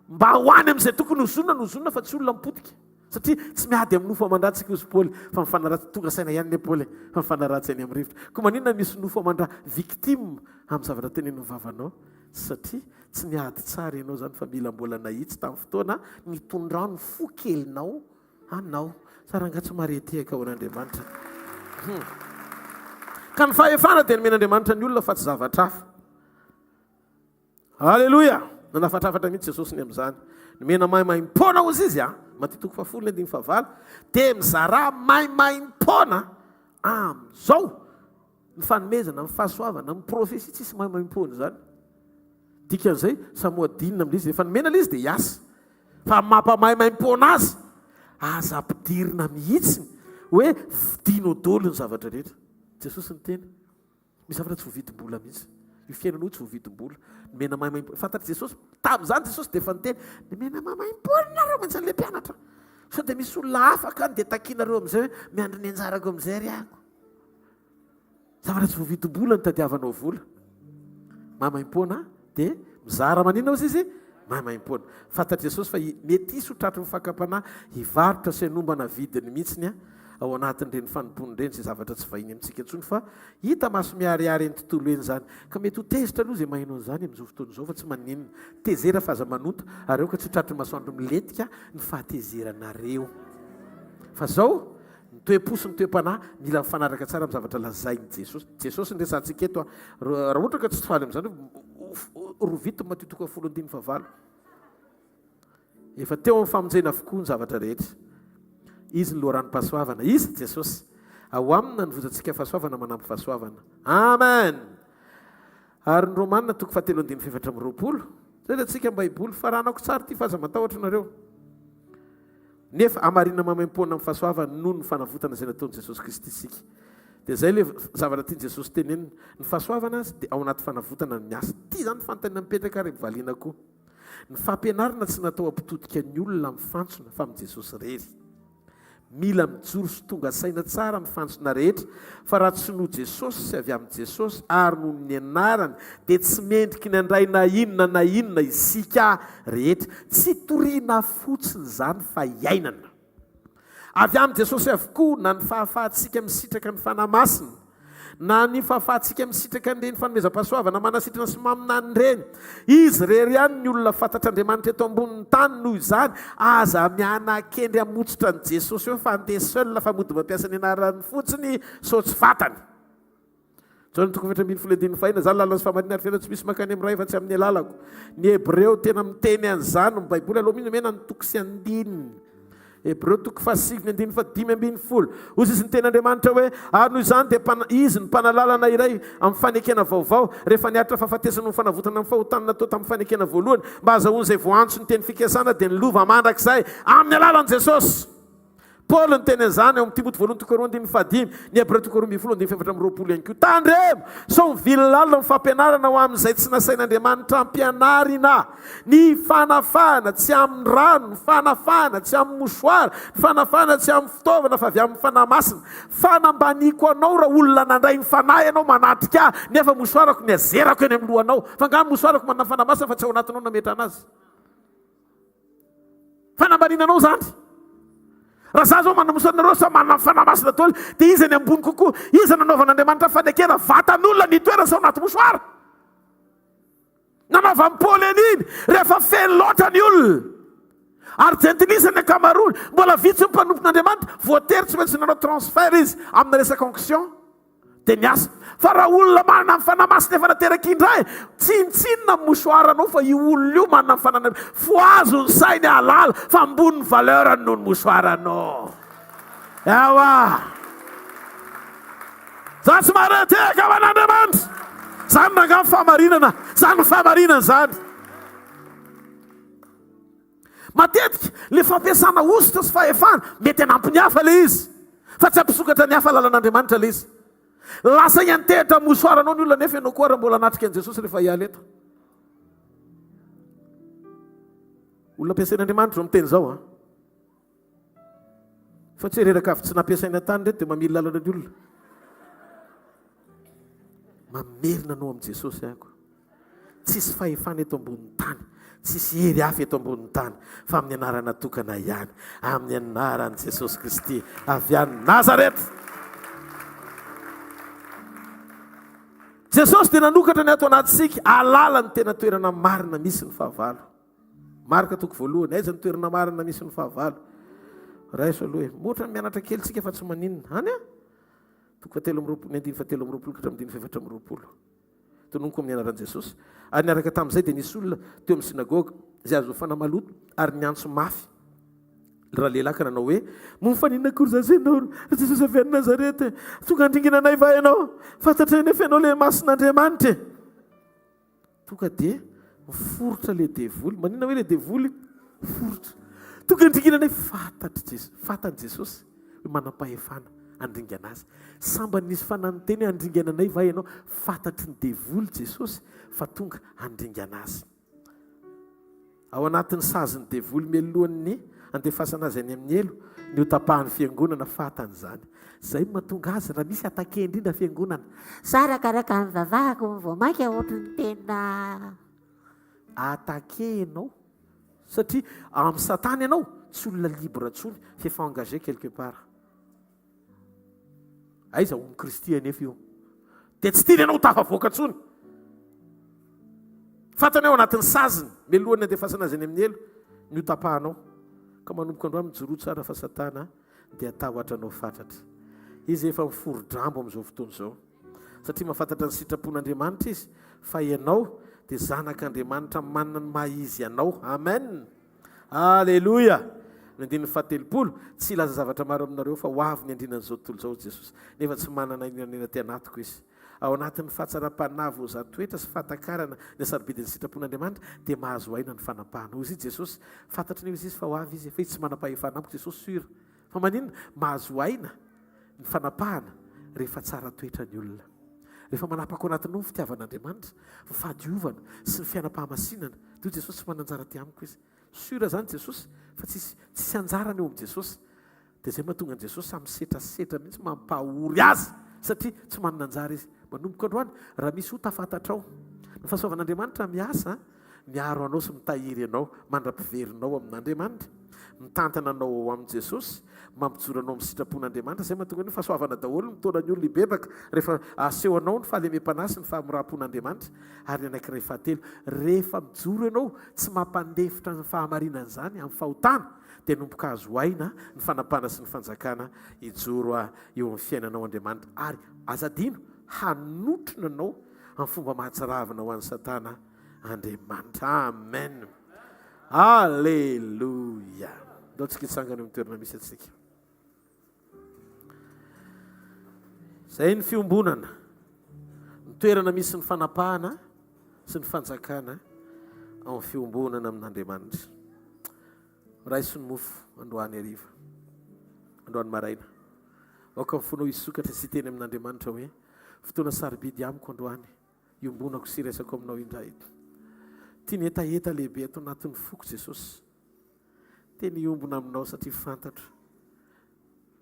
mba hoany amin'izay tokony hozonona fa tsy olona mipotika satria tsy miady amin'ny nofo aman-dratsika ozy Paoly fa mifanaratsy tonga saina ihany ne Paoly fa mifanaratsy any amin'ny rivotra koa maninona misy nofo amandra victime amin'ny zavatra tenen'ny vavanao satria tsy niady tsara ianao zany fa mila mbola nahitsy tamin'ny fotoana nitondrano fo kelinao anao sarangatsy maretehaka ao an'Andriamanitra ka ny fahefana dia nomen'Andriamanitra ny olona fa tsy zavatra hafa Halleloja. Nanafatrafatra mihitsy Jesosy ny amin'izany. Nomena maimaim-pona ozy izy matitoko fafolo ny andiny fahavalo dia mizara maimaim-pona amin'izao ny fanomezana, ny fahasoavana, ny profesia tsisy maimaim-pona zany. Dikan'izay samoadinina amin'izy efa nomena ilay izy dia hiasa. Fa mampamaimaim-pona azy aza ampidirina mihitsy hoe vidino dolo ny zavatra rehetra. Jesosy ny teny. Misy zavatra tsy vovidim-bola mihitsy. Io fiainanao tsy vovidim-bola. Mena maimaim-pona. Fantatry Jesosy tamin'izany Jesosy dia efa niteny ny mena maimaim-pona nareo mantsy an'ilay mpianatra. Sao dia misy olona afaka dia takinareo amin'izay hoe miandro ny anjarako amin'izay ry ako. Zavatra tsy vovidim-bola ny tadiavanao vola. Maimaim-pona dia mizara maninona ozy izy? Maimaim-pona. Fantatry Jesosy fa mety isy ho tratry ny fakapana hivarotra sy hanombana vidiny mihitsiny ao anatin'ireny fanompony ireny sy zavatra tsy vahiny amintsika intsony fa hita maso miariary ny tontolo eny zany. Ka mety ho tezitra aloha izay mahaino an'izany amin'izao fotoana izao fa tsy maninona. Tezera fa aza manota ary eo ka tsy tratry ny masoandro miletika ny fahatezeranareo. Fa zao ny toe-posy ny toe-panahy mila mifanaraka tsara amin'ny zavatra lazainy Jesosy. Jesosy nresantsika eto raha ohatra ka tsy faly amin'izany rovito matitoko folo andiny favalo. Efa teo amin'ny famonjena avokoa ny zavatra rehetra. Izy ny loharanom-pahasoavana. Izy Jesosy. Ao amina ny vozantsika fahasoavana manampy fahasoavana. Amen. Ary ny Romanina toko 7:20. Zay ilay antsika Baiboly faranako tsara ty fa aza matahotra nareo. Nefa amarina maimaim-pona amin'ny fahasoavana noho ny fanavotana izay nataon'i Jesosy Kristy isika. Dia zay ilay zavatra tian'i Jesosy tenenina. Ny fahasoavana dia ao anaty fanavotana ny asa. Ty zany fanontaniana mipetraka ary mivaliana koa. Ny fampianarana tsy natao ampitodika ny olona mifantsona fa amin'ny Jesosy rery. Mila mijoro sy tonga saina tsara mifantsona rehetra fa raha tsy noho Jesosy sy avy amin'ny Jesosy ary noho ny anarany dia tsy mendriky ny andray na inona isika rehetra. Tsy toriana fotsiny zany fa iainana. Avy amin'ny Jesosy avokoa na ny fahafahantsika misitraka ny fanahy masina na ny fahafahantsika misitraka n'ireny fanomezam-pahasoavana manasitrana sy maminany ireny. Izy rery ihany ny olona fantatr'Andriamanitra eto ambonin'ny tany noho izany aza miana-kendry hamotsitra ny Jesosy eo fa andeha seul fa mody mampiasa ny anarany fotsiny so tsy fantany. John 7:10 zany lalana sy famarinana ary fiaina tsy misy makany amin'ny ray fa tsy amin'ny alalako. Ny Hebreo tena miteny an'izany ny Baiboly aloha mihitsy mena ny toko sy andininy. Hebreo toko 5:5. Ozy izy ny ten'Andriamanitra hoe ary noho izany dia izy ny mpanalalana iray amin'ny fanekena vaovao rehefa niaritra fahafatesana ny fanavotana amin'ny fahotana natao tamin'ny fanekena voalohany mba azahoany izay voantso ny teny fikasana dia ny lova mandrakizay amin'ny alalan'i Jesosy. Paul ny teny an'izany ao amin'ny Timoty 2:5, ny Hebreo 2:4 ihany koa. Tandremo sao mivily lalina ny fampianarana ho amin'izay tsy nasain'Andriamanitra ampianarina. Ny fanafahana tsy amin'ny rano, ny fanafahana tsy amin'ny mosoara, ny fanafahana tsy amin'ny fitaovana fa avy amin'ny fanahy masina. Fanambaniko anao raha olona nandray ny fanahy ianao manatrika nefa mosoarako ny azerako eny amin'ny lohanao. Fa ngano mosoarako manana fanahy masina fa tsy ao anatinao nametra anazy. Fanambaninanao zany. Raha za zao manamosoanareo sa manana fanahy masina toly dia izy ny ambony kokoa. Izy nanaovan'Andriamanitra fanekena vatan'olona ny toerana sa ao anaty mosoara. Nanaova amin'ny Paoly an'iny rehefa feno loatra ny olona. Ary jentilisany ankamaroany mbola vitsy ny mpanompon'Andriamanitra voatery tsy maintsy nanao transfert izy amin'ny resaka onction dia niasa. Fa raha olona manana amin'ny fanahy masina efa nateraka indray tsintsinina amin'ny mosoaranao fa io olona io manana amin'ny fanahy foazo ny sainy halala fa ambony ny valeurany noho ny mosoaranao. Ewa za tsy mareteka aman'Andriamanitra. Zany nangano fahamarinana. Zany fahamarinana zany. Matetika le fampiasana ositra sy fahefana mety hanampy ny hafa le izy fa tsy hampisokatra ny hafa lalan'Andriamanitra le izy. Lasa iantehitra mosoaranao ny olona nefa ianao koa raha mbola anatrika an'i Jesosy rehefa hiala eto. Olona ampiasain'Andriamanitra miteny zao fa tsy reraka avy tsy nampiasaina tany reto dia mamily lalana ny olona. Mamerina anao amin'i Jesosy ahako. Tsisy fahefana eto ambonin'ny tany, tsisy hery hafa eto ambonin'ny tany fa amin'ny anarana tokana ihany, amin'ny anaran'i Jesosy Kristy avy any Nazareta. Jesosy dia nanokatra ny ato anatsika alala ny tena toerana marina misy ny fahavalo. Marika toko 1, aiza ny toerana marina misy ny fahavalo. Raiso aloha e, moatra ny mianatra kely tsika fa tsy maninona. Hany toko 7:20 ka 7:20. tononoko amin'ny anaran'i jesosy ary niaraka tamin'izay dia nisy olona teo amin'ny synagoga izay azo fanamaloto ary niantso mafy raha lehilahy ka nanao hoe momfaninona kory za zay nao jesosy avy any nazareta tonga andringinanay va ianao fantatra nefa ianao le mason'Andriamanitra tonga dia miforotra le devoly maninona hoe le devoly forotra tonga andringinanay fantany jesosy hoe manam-pahefana andringana azy samba nisy fananoteny hoe andringananay va ianao fantatry ny devoly jesosy fa tonga andringana azy ao anatin'ny sazin'ny devoly melohan'ny andefasana azy any amin'ny elo ny hotapahan'ny fiangonana fatany izany zay mahatonga azy raha misy atake indrindra fiangonana sarakaraka ny vavahako vao mainka ohatrany tena atakenao satria amin'ny satany ianao tsy olona libre ntsony fefa engagé quelque part aiza ho ny kristy anefa io dia tsy tiany ianao tafavoaka ntsony fantany ao anatin'ny saziny melohany andefasana azy any amin'ny elo ny hotapahanao ka manomboka andro amin'ny joroa tsara fa satana dia atahoatranao fatratra izy efa miforo-drambo amin'izao fotoana izao satria mahafantatra ny sitrapon'Andriamanitra izy fa ianao dia zanak'Andriamanitra manana ny maha-izy ianao amen alleloia ny andininy fahatelopolo tsy ilaza zavatra maro aminareo fa ho avy ny andrinan'izao tontolo izao jesosy nefa tsy manana inanena ty anatiko izy ao anatin'ny fahatsara-panavo zatoetra sy fahatakarana ny asarobidin'ny sitrapon'Andriamanitra dia mahazo aina ny fanampahana ozy jesosy fantatry ny izy fa ho avy izy fa izy tsy manam-pahefana amiko jesosy sura fa maninona mahazo aina ny fanapahana rehefa tsara toetra ny olona rehefa manapaka ao anatinao ny fitiavan'Andriamanitra ny fahadiovana sy ny fiainam-pahamasinana dia jesosy tsy mananjara ty amiko izy sura zany jesosy fa tsisy anjarany eo amin'ny jesosy dia zay mahatonga ny jesosy amin'ny setrasetra mihitsy mampahory azy satria tsy manana anjara izy manomboka androany raha misy ho tafatatrao ny fahasoavan'Andriamanitra miasa miaro anao sy mitahiry anao mandra-piverinao amin'Andriamanitra mitantana anao ao amin'i jesosy mampijoro anao amin'ny sitrapon'Andriamanitra zay mahatonga ny fahasoavana daholo mitona ny olona ibebaka rehefa aseho anao ny fahalemem-panasy ny fahamoram-pon'Andriamanitra ary ny anankiray fahatelo rehefa mijoro ianao tsy mampandefitra ny fahamarinan'izany amin'ny fahotana dia nomboka azo aina ny fanapana sy ny fanjakana ijoro eo amin'ny fiainanao Andriamanitra ary azadino hanotrona anao amin'ny fomba mahatsaravina ho an'ny satana Andriamanitra amen alleluia ndao tsika hitsangana amin'ny toerana misy atsika zay ny fiombonana ny toerana misy ny fanapahana sy ny fanjakana amin'ny fiombonana amin'Andriamanitra raisy ny mofo androany ariva androany maraina aoka mifonao isokatra sy teny amin'Andriamanitra hoe fotoana sarobidy amiko androany iombonako sy resako aminao indray tia ny etaeta lehibe ato anatin'ny foko jesosy teny iombona aminao satria fantatro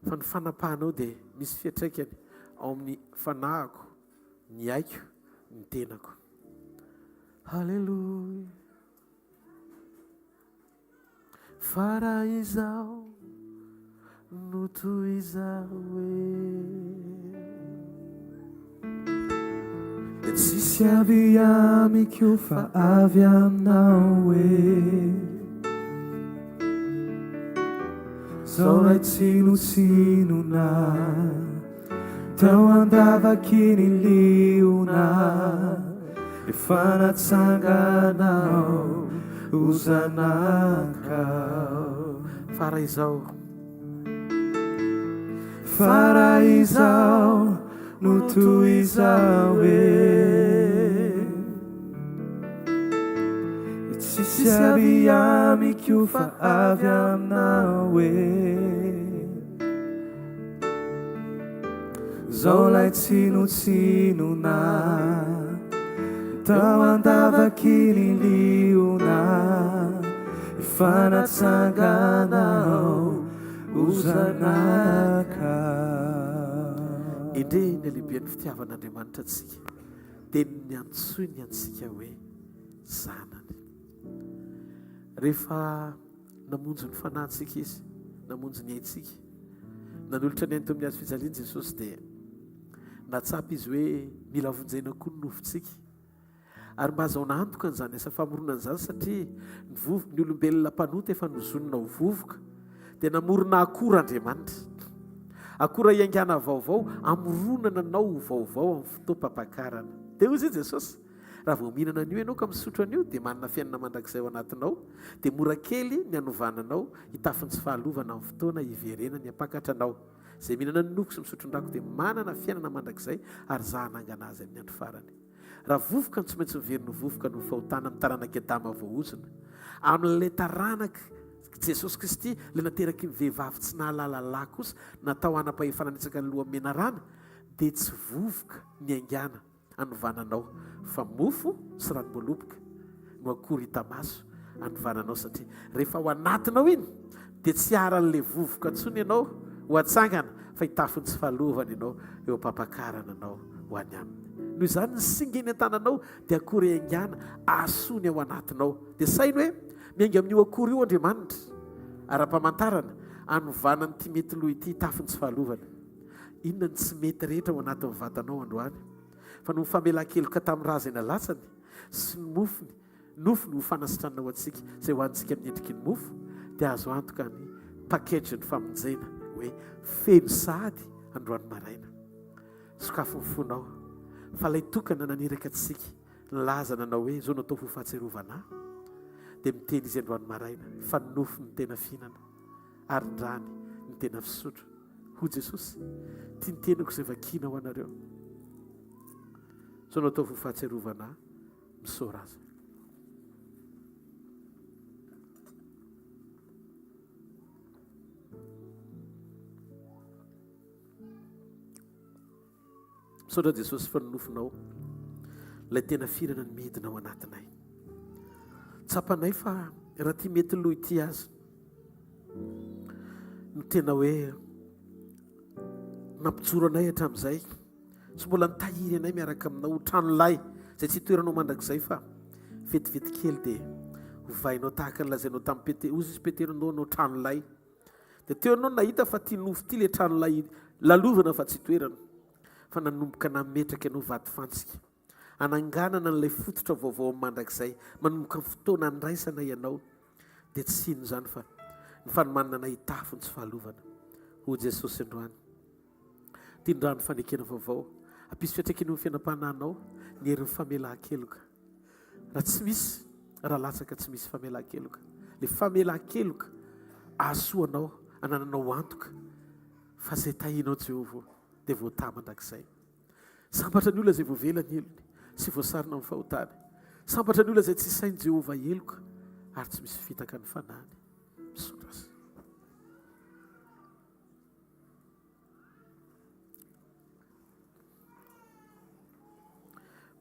fa ny fanapahanao dia misy fiatraikany ao amin'ny fanahako ny aiko ny tenako halleluia fa raha izao no toy izao dia tsisy avy amiko fa avy aminao zao lay tsinotsinona tao andavaky ny liona efa natsanganao ho zanakao fara izao no toy izao tsisy avy amiko fa avy aminao zao lay tsinotsinona tao andavaky ny liona efa natsanganao ho zanakao indre ny alehiben'ny fitiavan'Andriamanitra atsika dia ny antsoiny antsika hoe zanany rehefa namonjy ny fanahintsika izy namonjy ny aintsika nanolotra ny ainy teo amin'ny azo fijaliany jesosy dia natsapy izy hoe mila vonjena koa ny nofontsika ary mba azaona antoka n'izany asa famoronana izany satria ny olombelona mpanota efa nozonona ho vovoka dia namorona akora Andriamanitra akora iangana vaovao amoronana anao ho vaovao amin'ny fotoam-pampakarana dia ozy jesosy raha vao mihinana an'io ianao ka misotro an'io dia manana fiainana mandrakizay ao anatinao dia mora kely ny anovananao hitafiny tsy fahalovana amin'ny fotoana hiverena ny ampakatra anao zay mihinana ny noko sy misotron-drako dia manana fiainana mandrakizay ary za hanangana azy amin'ny andro farany raha vovoka ny tsy maintsy miveriny vovoka no fahotana amin'ny taranaka adama voaozona amin'ilay taranaka jesosy kristy ilay nateraky ny vehivavy tsy nahalala lahy kosa natao hanam-pahefananitsaka ny loha menarana dia tsy vovoka ny aingana anovananao fa mofo sy ranomoloboka no akory hitamaso anovananao satria rehefa ao anatinao iny dia tsy aran'ilay vovoka ntsony ianao ho atsangana fa hitafiny tsy fahalovana ianao eo ampampakarana anao ho any aminy noho izany ny singeny an-tananao dia akory aingana asony ao anatinao dia sainy hoe miainga amin'io akory io Andriamanitra ara-pamantarana anovanany ty mety loha ity hitafiny tsy fahalovana inona ny tsy mety rehetra ao anatin'ny vatanao androany fa no famelan-keloka tamin'ny razana latsany sy ny mofony nofony ho fanasitranao antsika izay ho antsika amin'ny endriky ny mofo dia azo antoka ny paketry ny famonjena hoe feno sady androany maraina sokafo ny fonao fa ilay tokana naniraka antsika nilazana anao hoe zao natao ho fahatserovana dia miteny izy androany maraina fa nofo ny tena fihinana ary ndrany ny tena fisotro ho Jesosy tia ny tenako izay vakina ho anareo zao natao ho fahatserovana misora azy misaotra Jesosy fa nonofinao ilay tena firana ny midina ao anatinay tsapanay fa raha ty mety loha ity azy no tena hoe nampijoro anay hatramin'izay sy mbola nitahiry anay miaraka aminao ho tranolay izay tsy toeranao mandrakizay fa vetivety kely dia hovainao tahaka ny lazainao tamin'ny ozy izy peteronao anao tranolay dia teo anao nahita fa tia nofo ity ilay tranolay lalovana fa tsy toerana fa nanomboka nametraka ianao vaty fantsika ananganana n'ilay fototra vaovao amin'ny mandrakizay manomboka ny fotoana niraisana ianao dia tsy ino izany fa ny fanomanana anay hitafiny tsy fahalovana ho Jesosy androany tindrano fanekena vaovao ampisy fiatraikany amin'ny fiainam-panahinao ny herin'ny famelan-keloka raha tsy misy raha latsaka tsy misy famelan-keloka ilay famelan-keloka ahasoanao anananao antoka fa izay tahinao Jehovah dia voatà mandrakizay sambatra ny olona izay voavelany elony sy voasarina amin'ny fahotany sambatra ny olona izay tsy sainy Jehovah eloka ary tsy misy fitaka ny fanahiny misondra azy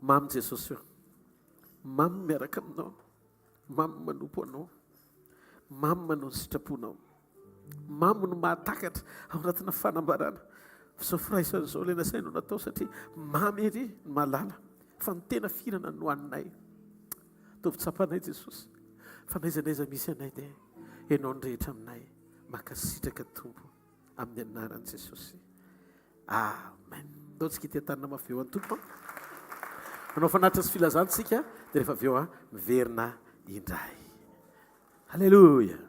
mamy Jesosy io mamy miaraka aminao mamy manompo anao mamy manao ny sitraponao mamy no mahatakatra ao anatina fanambarana zao firaisan'izao ilay nasainao natao satria mamy ery ny mahalala fa ny tena firana no aninay tovy tsapanay Jesosy fa naizanaiza misy anay dia ianao nyrehetra aminay makasitraka tompo amin'ny anaran'i Jesosy amen ataontsika ity an-tanana mafy eo any tompo manao fanatitra sy filazantsika dia rehefa avy eo miverina indray halleloia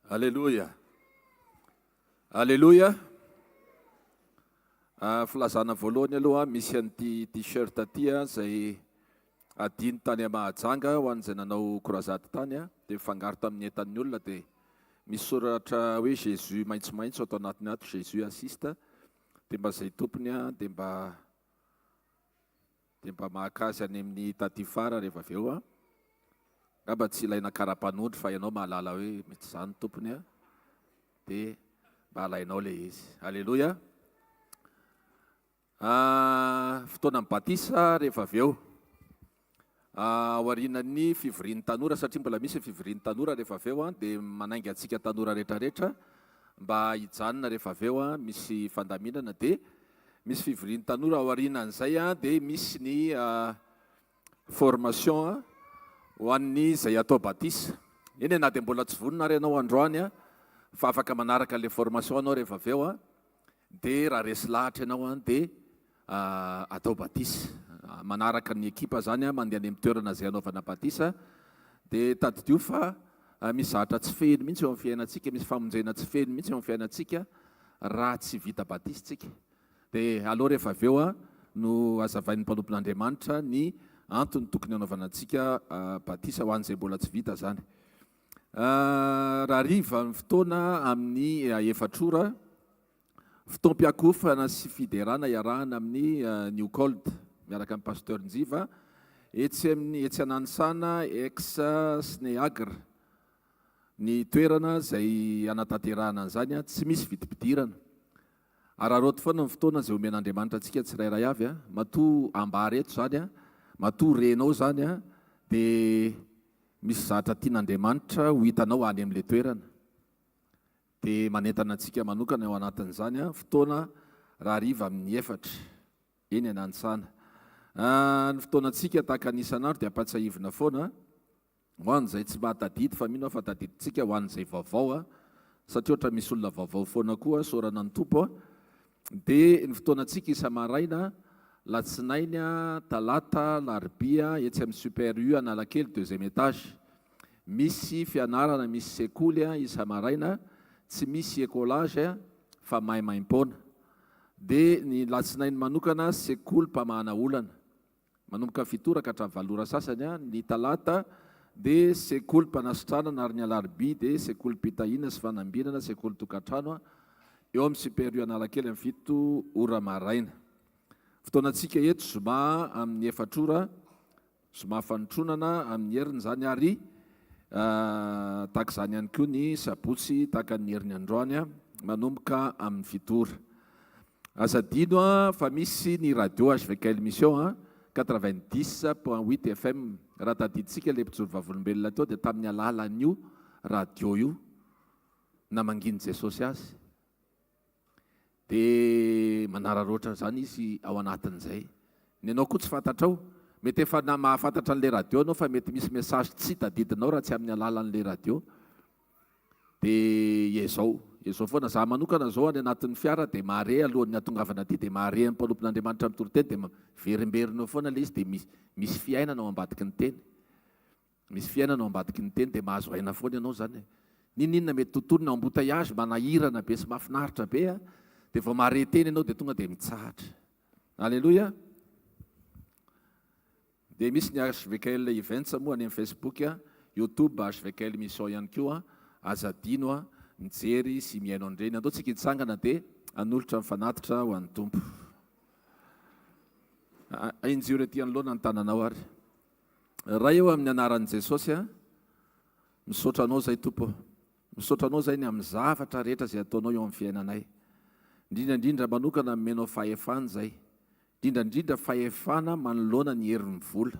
Alléluia. Alléluia. Filazana voalohany aloha misy an'ity t-shirt aty izay adiny tany Mahajanga ho an'izay nanao croisade tany dia mifangaro tamin'ny entan'ny olona dia misy soratra hoe Jésus maitsomaitso atao anatiny ato Jésus assiste dia mba izay tompony dia mba mahakazy any amin'ny tatifara rehefa avy eo ngamba tsy ilaina kara-panondry fa ianao mahalala hoe mety izany tompony dia mba alainao ilay izy alleloia fotoana mibatisa rehefa avy eo aorinan'ny fivorian'ny tanora satria mbola misy fivorian'ny tanora rehefa avy eo dia manainga antsika tanora rehetrarehetra mba hijanona rehefa avy eo misy fandaminana dia misy fivorian'ny tanora aorinan'izay dia misy ny formation ho an'ny izay atao batisa eny na dia mbola tsy vonona ary ianao androany fa afaka manaraka ilay formation anao rehefa avy eo dia raha resy lahatra ianao dia atao batisa manaraka ny ekipa zany mandeha any amin'ny toerana izay anaovana batisa dia tadidio fa misy zahatra tsy fehiny mihitsy eo amin'ny fiainantsika misy famonjena tsy fehiny mihitsy eo amin'ny fiainantsika raha tsy vita batisitsika dia aloha rehefa avy eo a no azavain'ny mpanompon'Andriamanitra ny antony tokony anaovana antsika batisa ho an'izay mbola tsy vita zany. Raha riva ny fotoana amin'ny efatrora fotoam-piakofana sy fiderana iarahana amin'ny New Cold miaraka amin'ny pasteur Njiva etsy ananisana ex Sneagra ny toerana izay anatanterahana an'izany tsy misy vidim-pidirana. Araroto foana ny fotoana izay omen'Andriamanitra antsika tsirairay avy matoa ambary eto zany matoa renao zany dia misy zatra tian'Andriamanitra ho hitanao any amin'ilay toerana. Dia manentana antsika manokana ao anatin'izany fotoana raha riva amin'ny efatra eny ananisana. Ny fotoana antsika tahaka anisan'andro dia ampatsahivina foana ho an'izay tsy mahatadidy fa mino fa tadidintsika ho an'izay vaovao satria ohatra misy olona vaovao foana koa saorana ny tompo dia ny fotoana antsika isa-maraina latsinainy talata larobia etsy amin'ny super U Analakely 2e étage misy fianarana misy sekoly isa-maraina tsy misy écolage fa maimaim-poana. Dia ny latsinainy manokana sekoly mpamahana olana manomboka fitoraka hatramin'ny valora sasany ny talata dia sekoly mpanasitrana na ary ny alarobia dia sekoly mpitahiana sy fanambinana sekoly tokantrano eo amin'ny super U Analakely amin'ny 7 ora maraina. Fotoanantsika eto zoma amin'ny efatrora zoma fanotronana amin'ny heriny zany ary tahaka izany ihany koa ny sabotsy tahaka ny heriny androany manomboka amin'ny fitora. Azadino fa misy ny radio hvkl-mission 90.8 FM raha tadiditsika ilay mpijoro vavolombelona teo dia tamin'ny alalan'io radio io na manginy Jesosy azy dia manararoatra zany izy ao anatin'izay. Ny anao koa tsy fantatrao mety efa mahafantatra an'ilay radio anao fa mety misy message tsy tadidinao raha tsy amin'ny alalan'ilay radio dia izao foana za manokana zao any anatin'ny fiara dia mahare alohan'ny atongavana aty dia mahare mpanompon'Andriamanitra amin'ny toroteny dia verimberina foana ilay izy dia misy fiainana ao ambadiky ny teny, misy fiainana ao ambadiky ny teny dia mahazo aina foana ianao zany. Ninona mety tontolona embouteillage manahirana be sy mahafinaritra be dia vao mahare teny ianao dia tonga dia mitsahatra. Alleluia. Dia misy ny hvkl events moa any amin'ny Facebook YouTube hvkl-mission ihany koa azadino mijery sy miaino andreny andao tsika hitsangana dia anolotra mifanatitra ho an'ny tompo. Injio rety anoloana ny tananao ary raha eo amin'ny anaran'i Jesosy misaotra anao zay tompo, misaotra anao zay ny amin'ny zavatra rehetra izay ataonao eo amin'ny fiainanay, indrindrandrindra manokana menao fahefana zay, indrindrandrindra fahefana manoloana ny herin'ny vola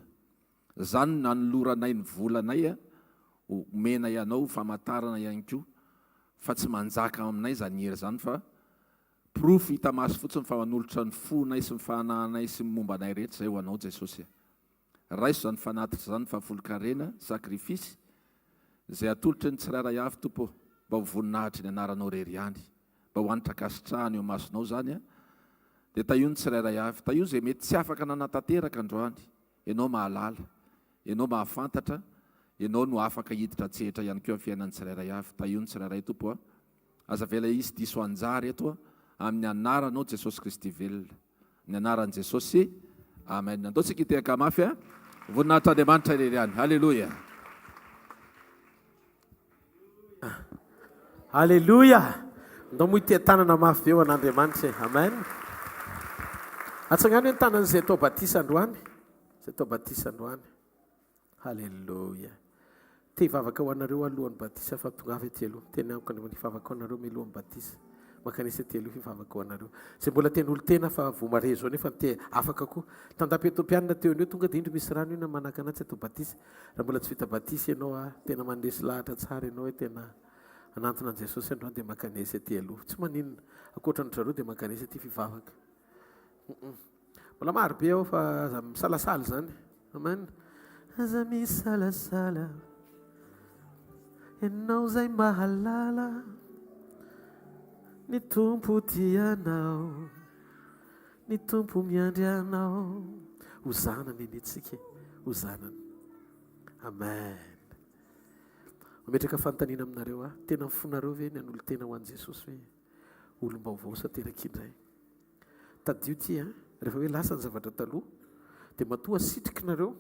zany nanoloranay ny volanay omena ianao famantarana ihany koa fa tsy manjaka aminay zany hery zany fa profo hita maso fotsiny fa manolotra ny fonay sy ny fahanahanay sy ny momba anay rehetra zay ho anao Jesosy. Raiso zany fanatitra zany fahafolo-karena sakrifisy izay atolotra ny tsirairay avy tompo mba ho voninahitra ny anaranao rery ihany, mba ho anitra kasitrahany eo masonao zany dia taio ny tsirairay avy, taio izay mety tsy afaka nanatanteraka androany, ianao mahalala, ianao mahafantatra, ianao no afaka hiditra tsehatra ihany koa amin'ny fiainan'ny tsirairay avy. Taio ny tsirairay tompo aza vela izy diso anjary eto amin'ny anaranao Jesosy Kristy velona, ny anaran'i Jesosy, amen. Andao tsika hitehaka mafy voninahitra Andriamanitra irery ihany. Halleluia. Halleluia. Andao moa ite tanana mafy eo an'Andriamanitra. Amen. Atsangano ny tanan'izay atao batisa androany, izay atao batisa androany. Halleluia. Te hivavaka ho anareo alohan'ny batisa fa tonga avy ety aloha. Teny amiko ny hivavaka ho anareo milohan'ny batisa. Makanisa ety aloha hivavaka ho anareo. Izay mbola teny olo tena fa vao mare zao nefa te afaka koa. Tandapetom-pianina teo anio tonga dia indro misy rano io na manaka anazy atao batisa. Raha mbola tsy vita batisa ianao tena mandresy lahatra tsara ianao tena anantona an'i Jesosy androany dia makanisa ety aloha. Tsy maninona ankoatran'ny zareo dia makanisa ety fivavaka. Mbola maro be ao fa aza misalasala zany. Amen. Aza misalasala ianao zay mahalala ny tompo tianao, ny tompo miandry anao. Hozana nenitsika, hozana. Amen. Mametraka fanontaniana aminareo tena mifonareo ve ny an'olo tena ho an'i Jesosy hoe olom-baovao sa teraka indray? tadio ty rehefa hoe lasa ny zavatra taloha dia matoa sitrikinareo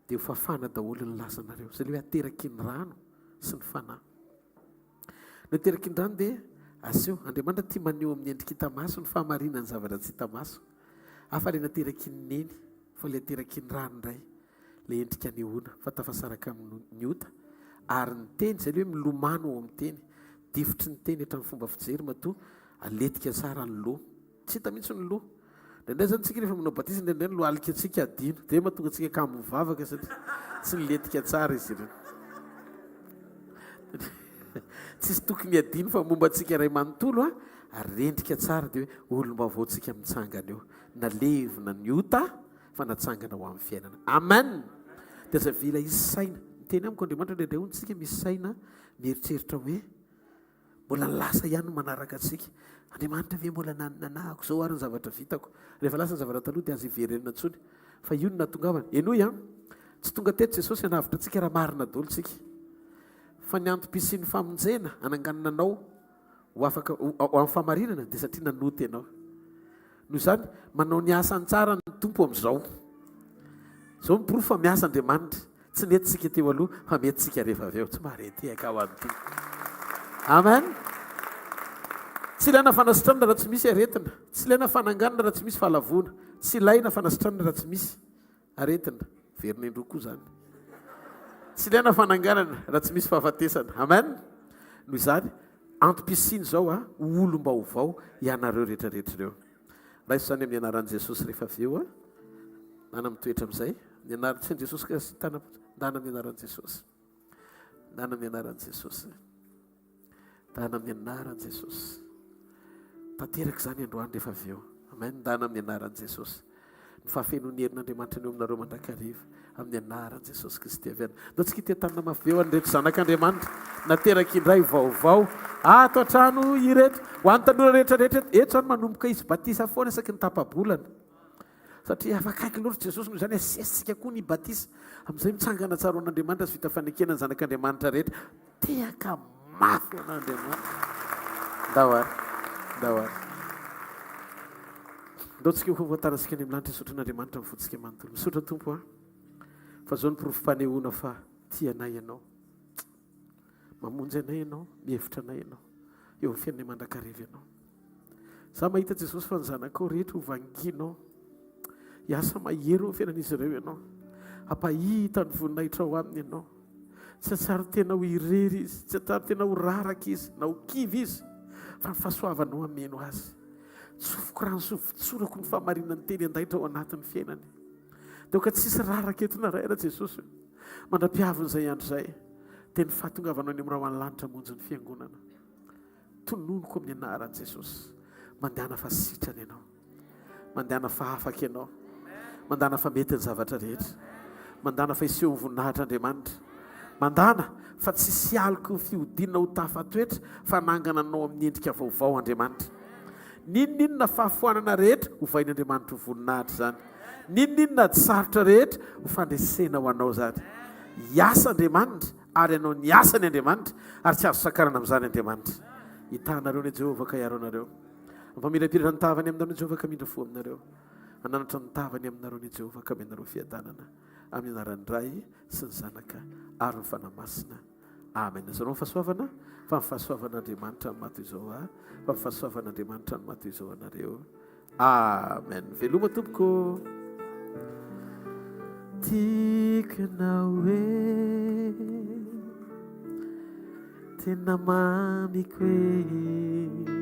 dia ho fafana daholo ny lasanareo zay le hoe ateraky ny rano sy ny fanahy no ateraky ny rano dia aseo Andriamanitra tia maneho amin'ny endrika hita maso ny fahamarinany zavatra tsy hita maso afa le nateraky ny neny fa le ateraky ny rano indray le endrika anehoana fa tafasaraka amin'ny ota ary ny teny zay le hoe milomano ao amin'ny teny difotry ny teny hatramin'ny fomba fijery matoa aletika tsara ny loha tsy hita mihitsy ny loha ndraindray zany tsika rehefa manao batisa ndraindray ny loha alika antsika adino dia mahatonga antsika kamo mivavaka satria tsy niletika tsara izy ireny tsisy tokony adino fa momba antsika ray manontolo ary rendrika tsara dia hoe olom-baovao tsika mitsangana eo nalevina ny ota fa natsangana ho amin'ny fiainana amen dia zavila izy saina teny amiko Andriamanitra ndraindray ontsika misy saina mieritreritra hoe mbola lasa ihany manaraka atsika Andriamanitra ve mbola nanahako zao ary ny zavatra vitako rehefa lasa ny zavatra taloha dia azy iverenina ntsony fa io no natongavana enoy tsy tonga teto Jesosy hanavitra antsika raha marina daholo tsika fa ny antom-pisiany famonjena ananganana anao ho afaka ho amin'ny fahamarinana dia satria nanoty ianao noho izany manao ny asany tsara ny tompo amin'izao zao miporo fa miasa Andriamanitra tsy nety tsika teo aloha fa mety tsika rehefa avy eo tsy marety aka ho an'ity amen tsy ilaina fanasitranana raha tsy misy aretina tsy ilaina fananganana raha tsy misy fahalavona tsy ilaina fanasitranana raha tsy misy aretina verina indroa koa zany tsy ilaina fananganana raha tsy misy fahafatesana amen noho izany antom-pisiny zao olom-baovao ianareo rehetrarehetra ireo raha iso zany amin'ny anaran'i Jesosy rehefa avy eo dana mitoetra amin'izay ny anaran tsy Jesosy ka tana dana amin'ny anaran'i Jesosy dana amin'ny anaran'i Jesosy dana amin'ny anaran'i Jesosy tanteraka zany androany rehefa avy eo amen dana amin'ny anaran'i Jesosy ny fahafenony herin'Andriamanitra ny eo aminareo mandrakariva amin'ny anaran'i Jesosy Kristy avy any ndao tsika tia tanana mafy eo an'ireto zanak'Andriamanitra nateraky indray vaovao ato an-trano ireto ho an'ny tanora rehetrarehetra eto zany manomboka izy batisa foana isaky ny tapabolana satria afakaiky loatra Jesosy noho izany asesitsika koa ny batisa amin'izay mitsangana tsara an'Andriamanitra sy vita fanekena ny zanak'Andriamanitra rehetra teaka mafy an'Andriamanitra ndahoary ndahoary ndao tsika ho voatarasika any amin'ny lanitra isotran'Andriamanitra mifotsika manontolo misotra tompo fa zao ny porofom-panehoana fa tianay ianao mamonjy anay ianao mihevitra anay ianao eo amin'ny fiainanay mandrakariva ianao za mahita Jesosy fa ny zanakao rehetra ho vanginao hiasa mahery eo amin'ny fiainan'izy ireo ianao ampahita ny voninahitra ao aminy ianao tsy atsary tena ho irery izy tsy atsary tena ho raraka izy na ho kivy izy fa ny fahasoavanao ameno azy tsofoko rano sovitsorako ny fahamarinany teny andaitra ao anatin'ny fiainany dia ka tsisy raraka eto narahira Jesosy mandra-piavin'izay andro izay dia ny fahatongavanao any amin'ny raha any lanitra monjy ny fiangonana tononoko amin'ny anaran'i Jesosy mandehana fa sitrany ianao mandehana fa afaka ianao mandana fa mety ny zavatra rehetra mandana fa iseho ny voninahitra Andriamanitra mandana fa tsy sialoko ny fihodinana ho tafatoetra fa nangana anao amin'ny endrika vaovao Andriamanitra ninonninona fahafoanana rehetra ho vain'Andriamanitra ho voninahitra zany ninonninona sarotra rehetra ho fandresena ho anao zany hiasa Andriamanitra ary ianao ny asany Andriamanitra ary tsy azo sakarana amin'izany Andriamanitra hitanareo ny Jehovah ka hiaro anareo ampamilapirana ny tavany aminareo ny Jehovah ka mindra fo aminareo ananatra ny tavany aminareo ny Jehovah ka menareo fiadanana amin'ny anaran'ny Ray sy ny Zanaka ary ny fanamasina amen zareo ny fahasoavana fa ny fahasoavan'Andriamanitra ny mato izao fa ny fahasoavan'Andriamanitra ny mato izao anareo amen veloma tompoko tikanao hoe tena mamiko hoe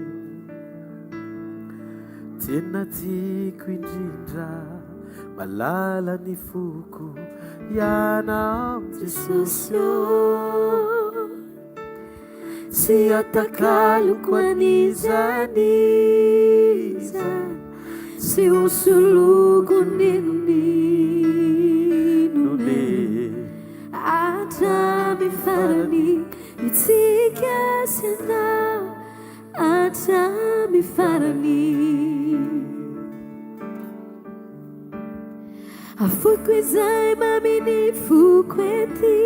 tena tiako indrindra malala ny foko ianao Jesosy sy atakaloko an'izany iza sy hosologo ninonine hatramy farany itsika sy anao hatramy farany afoko izay maminy foko ety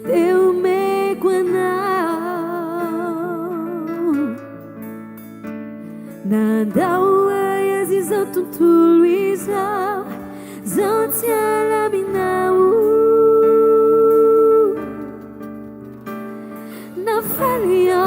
dia omeko anao nandao ay azy izao tontolo izao zao tsy alaminao nafaly ao